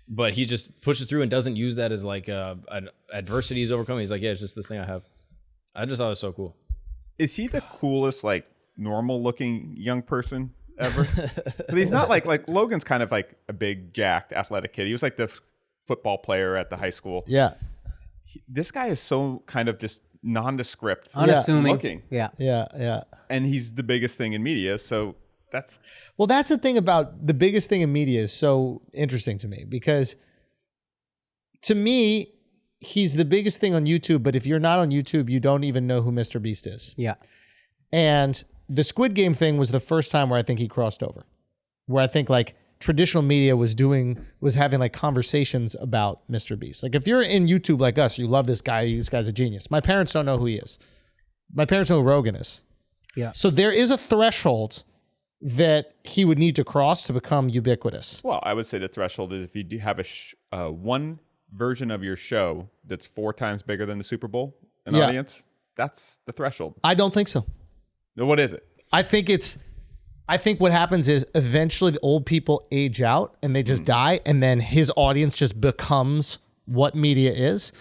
But he just pushes through and doesn't use that as like an adversity he's overcoming. He's like, yeah, it's just this thing I have. I just thought it was so cool. Is he the coolest, like normal looking young person ever? But he's not like Logan's kind of like a big jacked athletic kid. He was like the football player at the high school. Yeah. This guy is so kind of just nondescript, Unassuming. looking. Yeah. Yeah. And he's the biggest thing in media. So that's the thing about the biggest thing in media is so interesting to me because to me, he's the biggest thing on YouTube. But if you're not on YouTube, you don't even know who Mr. Beast is. Yeah. And the Squid Game thing was the first time where I think he crossed over, where I think like traditional media was having like conversations about Mr. Beast. Like if you're in YouTube like us, you love this guy, this guy's a genius. My parents don't know who he is. My parents know who Rogan is. Yeah. So there is a threshold that he would need to cross to become ubiquitous. Well, I would say the threshold is if you do have one version of your show that's 4 times bigger than the Super Bowl in audience, that's the threshold. I don't think so. What is it? I think what happens is eventually the old people age out and they just die, and then his audience just becomes what media is.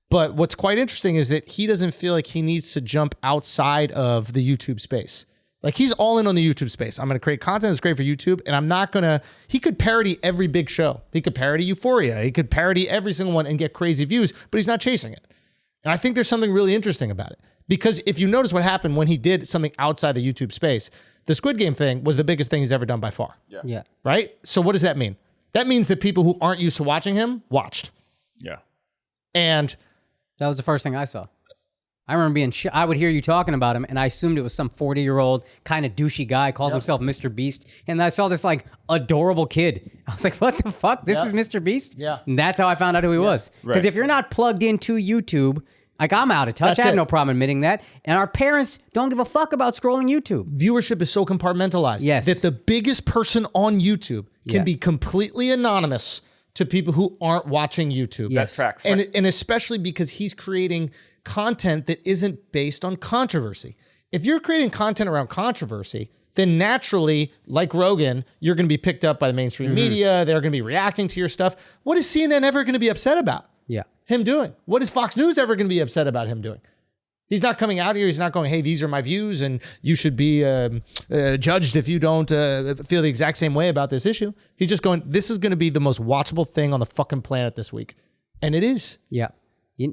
But what's quite interesting is that he doesn't feel like he needs to jump outside of the YouTube space. Like he's all in on the YouTube space. I'm going to create content that's great for YouTube, and he could parody every big show. He could parody Euphoria. He could parody every single one and get crazy views, but he's not chasing it. And I think there's something really interesting about it. Because if you notice what happened when he did something outside the YouTube space, the Squid Game thing was the biggest thing he's ever done by far. Yeah. Right? So what does that mean? That means that people who aren't used to watching him watched. Yeah. And That was the first thing I saw. I remember being I would hear you talking about him, and I assumed it was some 40-year-old kind of douchey guy, calls himself Mr. Beast, and I saw this like adorable kid. I was like, what the fuck? This is Mr. Beast? Yeah. And that's how I found out who he was. Because Right. if you're not plugged into YouTube, like I'm out of touch. That's I have it. no problem admitting that. And our parents don't give a fuck about scrolling YouTube. viewership is so compartmentalized Yes. that the biggest person on YouTube can Yeah. be completely anonymous to people who aren't watching YouTube. Yes. That tracks. And especially because he's creating content that isn't based on controversy. If you're creating content around controversy, then naturally, like Rogan, you're going to be picked up by the mainstream media. They're going to be reacting to your stuff. What is CNN ever going to be upset about? Yeah. Him doing? What is Fox News ever going to be upset about him doing? He's not coming out here. He's not going, hey, these are my views and you should be judged if you don't feel the exact same way about this issue. He's just going, this is going to be the most watchable thing on the fucking planet this week. And it is. Yeah.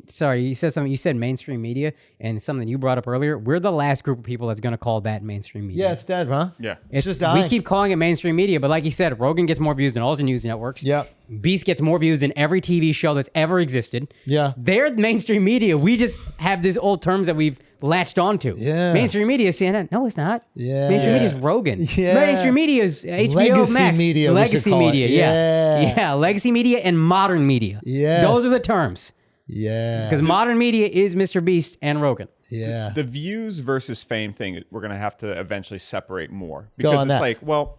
Sorry, you said something. You said mainstream media, and something you brought up earlier. We're the last group of people that's going to call that mainstream media. Yeah, it's dead, huh? Yeah. It's just dying. We keep calling it mainstream media, but like you said, Rogan gets more views than all the news networks. Yep. Beast gets more views than every TV show that's ever existed. Yeah. They're mainstream media. We just have these old terms that we've latched onto. Yeah. Mainstream media is CNN. No, it's not. Yeah. Mainstream media is Rogan. Yeah. Mainstream media is HBO Legacy Max. media, we should Legacy call it. media. Yeah. Yeah. Legacy media and modern media. Yes. Those are the terms. Yeah. Because modern media is Mr. Beast and Rogan. Yeah. The views versus fame thing, we're going to have to eventually separate more. Go Because on it's that. like, well,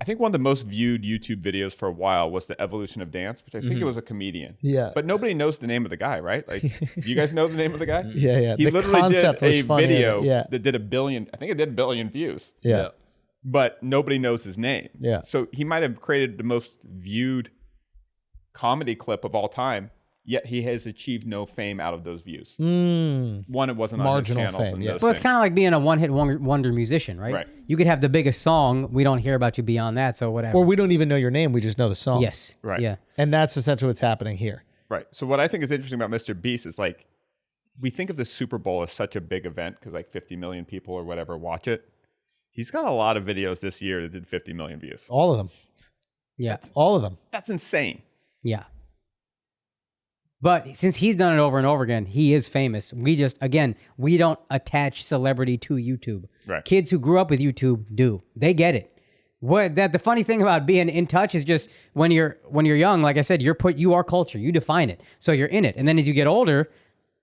I think one of the most viewed YouTube videos for a while was the evolution of dance, which I think it was a comedian. Yeah. But nobody knows the name of the guy, right? Like, do you guys know the name of the guy? Yeah. He The literally concept did was a funny. video Yeah. that did 1 billion, I think it did 1 billion views, Yeah. but nobody knows his name. Yeah. So he might have created the most viewed comedy clip of all time, yet he has achieved no fame out of those views. One, it wasn't on his Marginal channels fame, and yeah. those Well, it's things. kind of like being a one-hit wonder musician, right? Right. You could have the biggest song. We don't hear about you beyond that, so whatever. Or we don't even know your name. We just know the song. Yes. Right. Yeah. And that's essentially what's happening here. Right. So what I think is interesting about Mr. Beast is like, we think of the Super Bowl as such a big event because like 50 million people or whatever watch it. He's got a lot of videos this year that did 50 million views. All of them. Yeah. All of them. That's insane. Yeah. But since he's done it over and over again, he is famous. We don't attach celebrity to YouTube. Right. Kids who grew up with YouTube do. They get it. The funny thing about being in touch is just when you're young, like I said, you are culture. You define it. So you're in it. And then as you get older,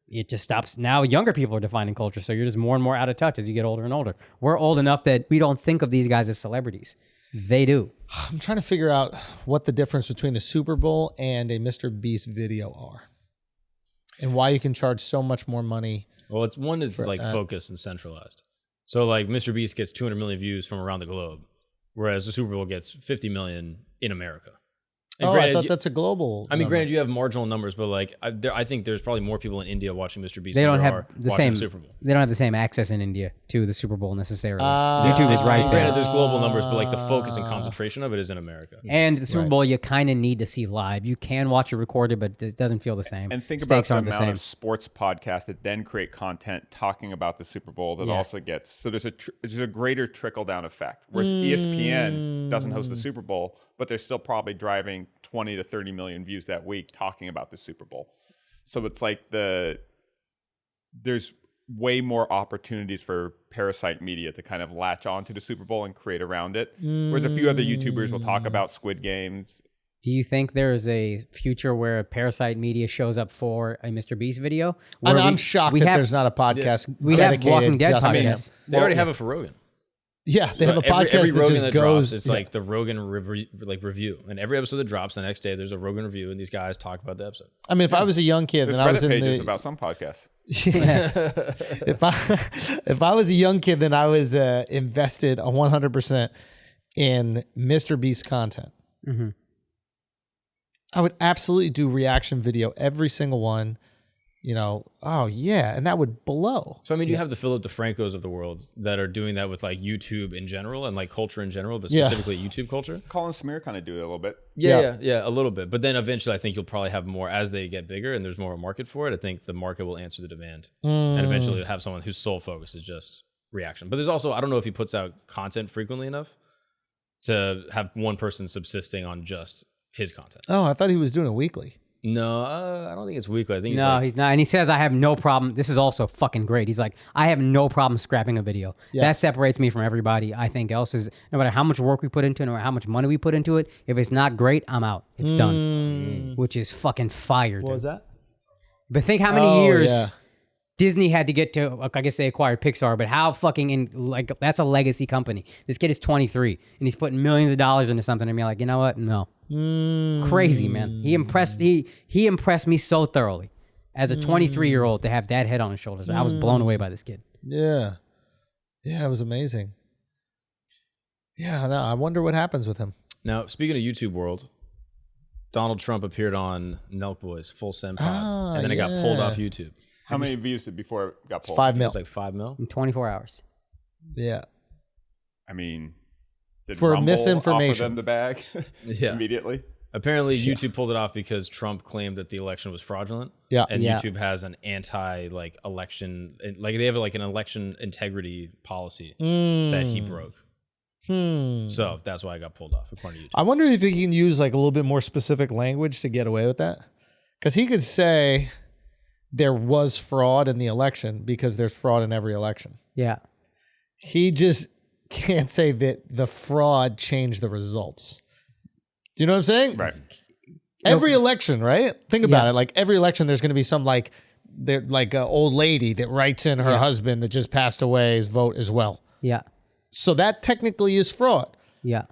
it just stops. Now younger people are defining culture. So you're just more and more out of touch as you get older and older. We're old enough that we don't think of these guys as celebrities. They do. I'm trying to figure out what the difference between the Super Bowl and a Mr. Beast video are, and why you can charge so much more money. Well, it's one that's like focused and centralized. So like Mr. Beast gets 200 million views from around the globe, whereas the Super Bowl gets 50 million in America. And I thought that's a global. I mean, number. granted, you have marginal numbers, but like, I think there's probably more people in India watching Mr. Beast. They than don't there have are the watching same Super Bowl. They don't have the same access in India to the Super Bowl necessarily. YouTube is right And there. granted, there's global numbers, but like the focus and concentration of it is in America. And the Super Bowl, you kind of need to see live. You can watch it recorded, but it doesn't feel the same. And think Stakes about aren't the the amount same. of sports podcasts that then create content talking about the Super Bowl that also gets. So there's a greater trickle down effect. Whereas ESPN doesn't host the Super Bowl, but they're still probably driving 20 to 30 million views that week talking about the Super Bowl. So it's like there's way more opportunities for parasite media to kind of latch on to the Super Bowl and create around it. Whereas a few other YouTubers will talk about Squid Games. Do you think there is a future where Parasite Media shows up for a Mr. Beast video? I'm shocked that there's not a podcast. We have dedicated Walking Dead just to him. podcast. They already have it for Rogan. Yeah, they have a podcast every that Rogan just that goes. drops, it's like the Rogan review, and every episode that drops the next day, there's a Rogan review, and these guys talk about the episode. I mean, if I was a young kid, There's then I was Reddit in pages the. about some podcasts. If I was a young kid, then I was invested 100% in Mr. Beast content. Mm-hmm. I would absolutely do reaction video, every single one. Oh yeah, and that would blow. So I mean, you have the Philip DeFrancos of the world that are doing that with like YouTube in general and like culture in general, but specifically YouTube culture. Colin Smear kind of do it a little bit. Yeah, a little bit. But then eventually, I think you'll probably have more as they get bigger and there's more of a market for it. I think the market will answer the demand, and eventually you'll have someone whose sole focus is just reaction. But there's also, I don't know if he puts out content frequently enough to have one person subsisting on just his content. Oh, I thought he was doing it weekly. No, I don't think it's weekly. I think He's not. And he says, I have no problem. This is also fucking great. He's like, I have no problem scrapping a video. Yeah. That separates me from everybody. I think else is, no matter how much work we put into it or how much money we put into it, if it's not great, I'm out. It's done. Which is fucking fire, dude. What was that? But think how many years yeah. Disney had to get to, I guess they acquired Pixar, but how fucking, that's a legacy company. This kid is 23, and he's putting millions of dollars into something, and you're like, you know what? No. Crazy, man. He impressed me so thoroughly as a 23-year-old to have that head on his shoulders. I was blown away by this kid. Yeah, it was amazing. Yeah, no, I wonder what happens with him. Now, speaking of YouTube world, Donald Trump appeared on Nelk Boys' Full Send Pod, and then it got pulled off YouTube. How many views did before it got pulled? 5 It mil. was like 5 mil. In 24 hours. Yeah. I mean, did For Rumble misinformation. offer them the bag Yeah. immediately? Apparently, YouTube pulled it off because Trump claimed that the election was fraudulent. Yeah. And Yeah. YouTube has an election, like they have like an election integrity policy that he broke. So that's why I got pulled off, according to YouTube. I wonder if he can use like a little bit more specific language to get away with that. Because he could say there was fraud in the election because there's fraud in every election. Yeah. He just can't say that the fraud changed the results. Do you know what I'm saying? Right. Every election, right? Think about Yeah. it. Like every election, there's going to be some like an old lady that writes in her husband that just passed away's vote as well. Yeah. So that technically is fraud. Yeah.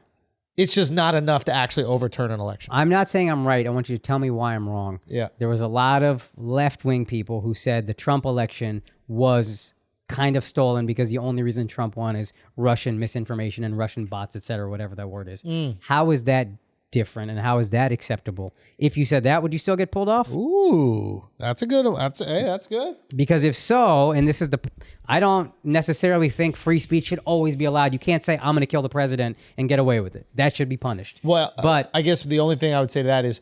It's just not enough to actually overturn an election. I'm not saying I'm right. I want you to tell me why I'm wrong. Yeah. There was a lot of left-wing people who said the Trump election was kind of stolen because the only reason Trump won is Russian misinformation and Russian bots, et cetera, whatever that word is. How is that different and how is that acceptable? If you said that, would you still get pulled off? Ooh, that's a good one. That's good. Because if so, and this is I don't necessarily think free speech should always be allowed. You can't say, I'm going to kill the president and get away with it. That should be punished. Well, but I guess the only thing I would say to that is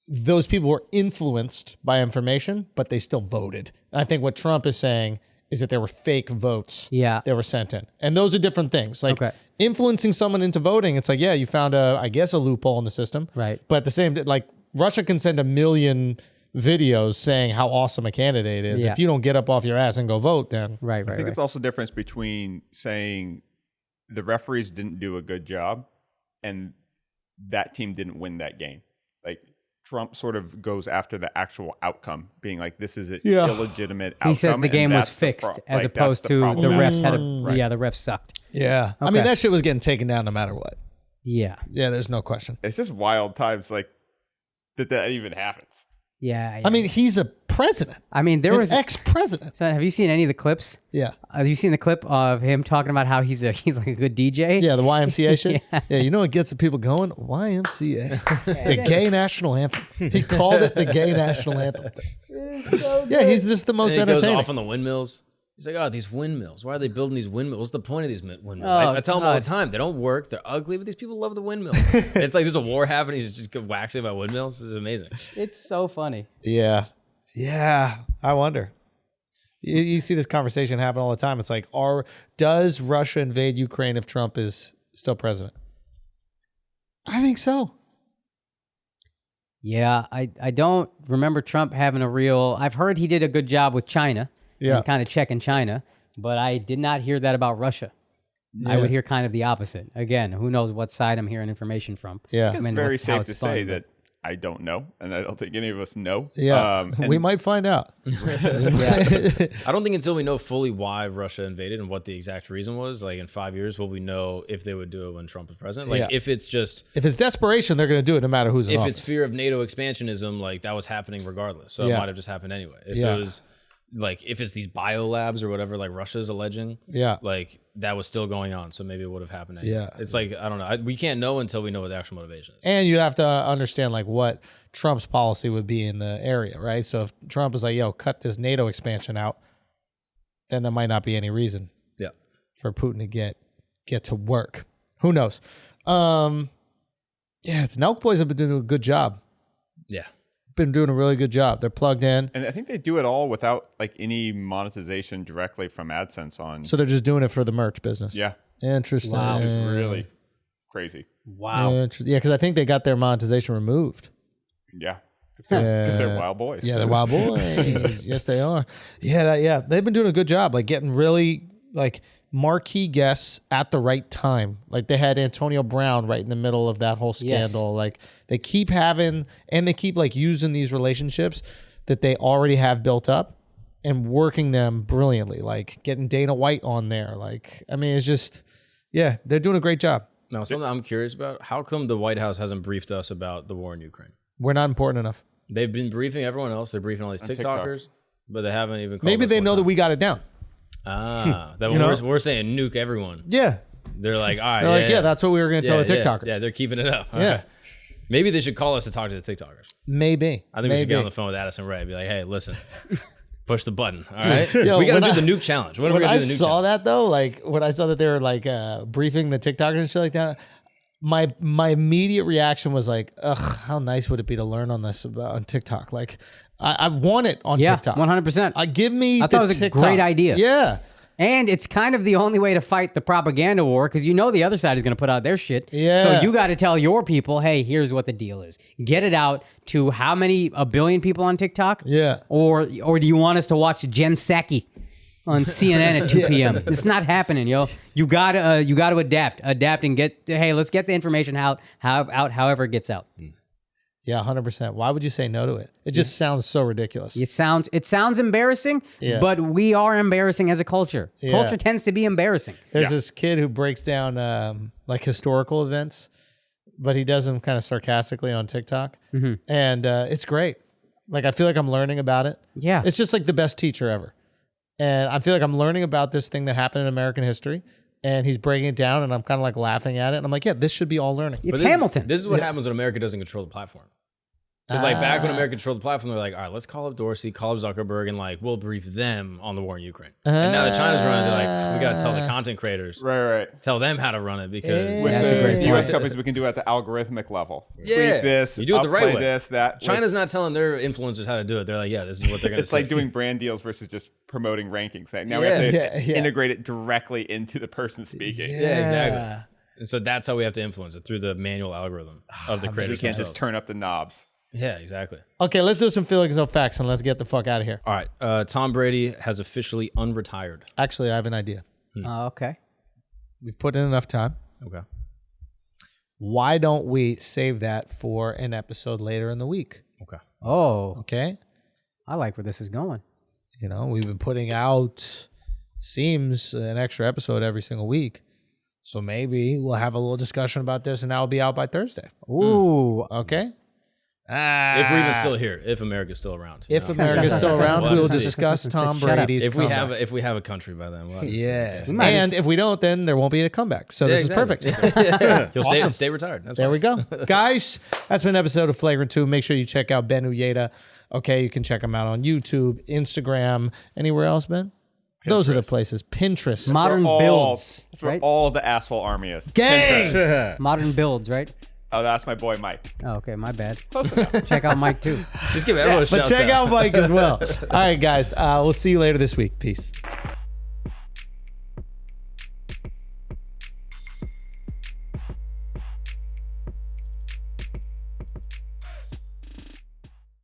those people were influenced by information, but they still voted. And I think what Trump is saying is that there were fake votes that were sent in. And those are different things. Like influencing someone into voting, it's like, yeah, you found a loophole in the system. Right. But at the same, like Russia can send 1 million videos saying how awesome a candidate is. Yeah. If you don't get up off your ass and go vote, then Right. I think it's also difference between saying the referees didn't do a good job and that team didn't win that game. Like Trump sort of goes after the actual outcome, being like, this is an illegitimate outcome. He says the game and was that's fixed like, as that's opposed to the problematic refs had part. the refs sucked. yeah. I mean, that shit was getting taken down no matter what. Yeah. Yeah, there's no question. It's just wild times like that even happens. Yeah. I mean, he's a president. I mean, there was ex-president. So have you seen any of the clips? Yeah. Have you seen the clip of him talking about how he's like a good DJ? Yeah, the YMCA shit. Yeah. Yeah, you know what gets the people going? YMCA. The gay national anthem. He called it the gay national anthem. Yeah, he's just the most And he goes entertaining. off on the windmills. He's like, oh, these windmills. Why are they building these windmills? What's the point of these windmills? I tell him all the time, they don't work. They're ugly, but these people love the windmills. It's like there's a war happening. He's just waxing about windmills. It's amazing. It's so funny. Yeah. Yeah. I wonder. You see this conversation happen all the time. It's like, does Russia invade Ukraine if Trump is still president? I think so. Yeah, I don't remember Trump having a real... I've heard he did a good job with China. Yeah. And kind of checking China, but I did not hear that about Russia. I would hear kind of the opposite. Again, who knows what side I'm hearing information from. Yeah. It's very safe to say that I don't know, and I don't think any of us know. Yeah. We might find out. I don't think until we know fully why Russia invaded and what the exact reason was, like in 5 years, will we know if they would do it when Trump was president. Like if it's just... If it's desperation, they're going to do it no matter who's in office. If it's fear of NATO expansionism, like that was happening regardless. So it might have just happened anyway. If it was... Like if it's these biolabs or whatever, like Russia's alleging, like that was still going on. So maybe it would have happened. Anyway. Yeah. It's like, I don't know. We can't know until we know what the actual motivation is. And you have to understand like what Trump's policy would be in the area, right? So if Trump is like, yo, cut this NATO expansion out, then there might not be any reason for Putin to get to work. Who knows? It's Nelk Boys have been doing a good job. Yeah. Been doing a really good job. They're plugged in. And I think they do it all without like any monetization directly from AdSense on. So they're just doing it for the merch business. Yeah. Interesting. Which is really crazy. Wow. Yeah, because I think they got their monetization removed. Yeah. Because they're wild boys. Yeah, they're wild boys. Yes, they are. Yeah, they've been doing a good job, like getting really like marquee guests at the right time. Like they had Antonio Brown right in the middle of that whole scandal. Yes. Like they keep having, and they keep like using these relationships that they already have built up and working them brilliantly. Like getting Dana White on there. Like, I mean, it's just, they're doing a great job. Now, something I'm curious about, how come the White House hasn't briefed us about the war in Ukraine? We're not important enough. They've been briefing everyone else. They're briefing all these TikTokers, but they haven't even called Maybe us they one know that time. we got it down. We're saying nuke everyone. Yeah. They're like, all right. They're like, that's what we were going to tell the TikTokers. Yeah, they're keeping it up. Yeah. Okay. Maybe they should call us to talk to the TikTokers. Maybe. I think we should get on the phone with Addison Rae and be like, hey, listen, push the button. All right. Yo, we got to when do the nuke challenge. When are we When going I to do the nuke saw challenge? that though, like when I saw that they were like briefing the TikTokers and shit like that, my immediate reaction was like, ugh, how nice would it be to learn on this on TikTok? Like, I want it on TikTok. 100%. Give me I thought it was a TikTok. great idea. Yeah. And it's kind of the only way to fight the propaganda war because you know the other side is going to put out their shit. Yeah. So you got to tell your people, hey, here's what the deal is. Get it out to how many, 1 billion people on TikTok? Yeah. Or do you want us to watch Jen Psaki on CNN at 2 p.m.? It's not happening, yo. You gotta adapt and let's get the information out however it gets out. Yeah, 100%. Why would you say no to it? It just sounds so ridiculous. It sounds embarrassing, but we are embarrassing as a culture. Yeah. Culture tends to be embarrassing. There's this kid who breaks down like historical events, but he does them kind of sarcastically on TikTok. Mm-hmm. And it's great. Like, I feel like I'm learning about it. Yeah. It's just like the best teacher ever. And I feel like I'm learning about this thing that happened in American history. And he's breaking it down, and I'm kind of like laughing at it. And I'm like, yeah, this should be all learning. It's Hamilton. This is what happens when America doesn't control the platform. Because like back when America controlled the platform, they're like, all right, let's call up Dorsey, call up Zuckerberg, and like we'll brief them on the war in Ukraine. And now that China's running, they're like, we got to tell the content creators, Right. tell them how to run it because With That's a great the US point. companies, we can do it at the algorithmic level. Yeah. Tweak this, You do it the right upplay way. this, that. China's not telling their influencers how to do it. They're like, yeah, this is what they're going to It's say. like doing brand deals versus just promoting rankings. Like now we have to Yeah. integrate it directly into the person speaking. Yeah, exactly. And so that's how we have to influence it through the manual algorithm of the We creators can't themselves. just turn up the knobs. Yeah, exactly. Okay, let's do some feelings of facts and let's get the fuck out of here. All right. Tom Brady has officially unretired. Actually, I have an idea. Okay. We've put in enough time. Okay. Why don't we save that for an episode later in the week? Okay. Oh, Okay. I like where this is going. You know, we've been putting out, it seems, an extra episode every single week. So maybe we'll have a little discussion about this and that'll be out by Thursday. Ooh. Okay. If we're even still here, if America's still around. If America's still around, We'll we'll see. discuss Tom Shut up. Brady's if we comeback. have a country by then, we'll have to see. Yes. We might And just- if we don't, then there won't be a comeback. So this is perfect. He'll stay retired. That's There fine. we go. Guys, that's been an episode of Flagrant 2. Make sure you check out Ben Uyeda. Okay, you can check him out on YouTube, Instagram, anywhere else, Ben? Those are the places. Pinterest. Modern builds, That's where right? all of the asshole army is. Gang! Modern builds, right? Oh, that's my boy Mike. Oh, okay, my bad. Check out Mike too. Just give everyone a But shout check out Mike as well. All right, guys. We'll see you later this week. Peace.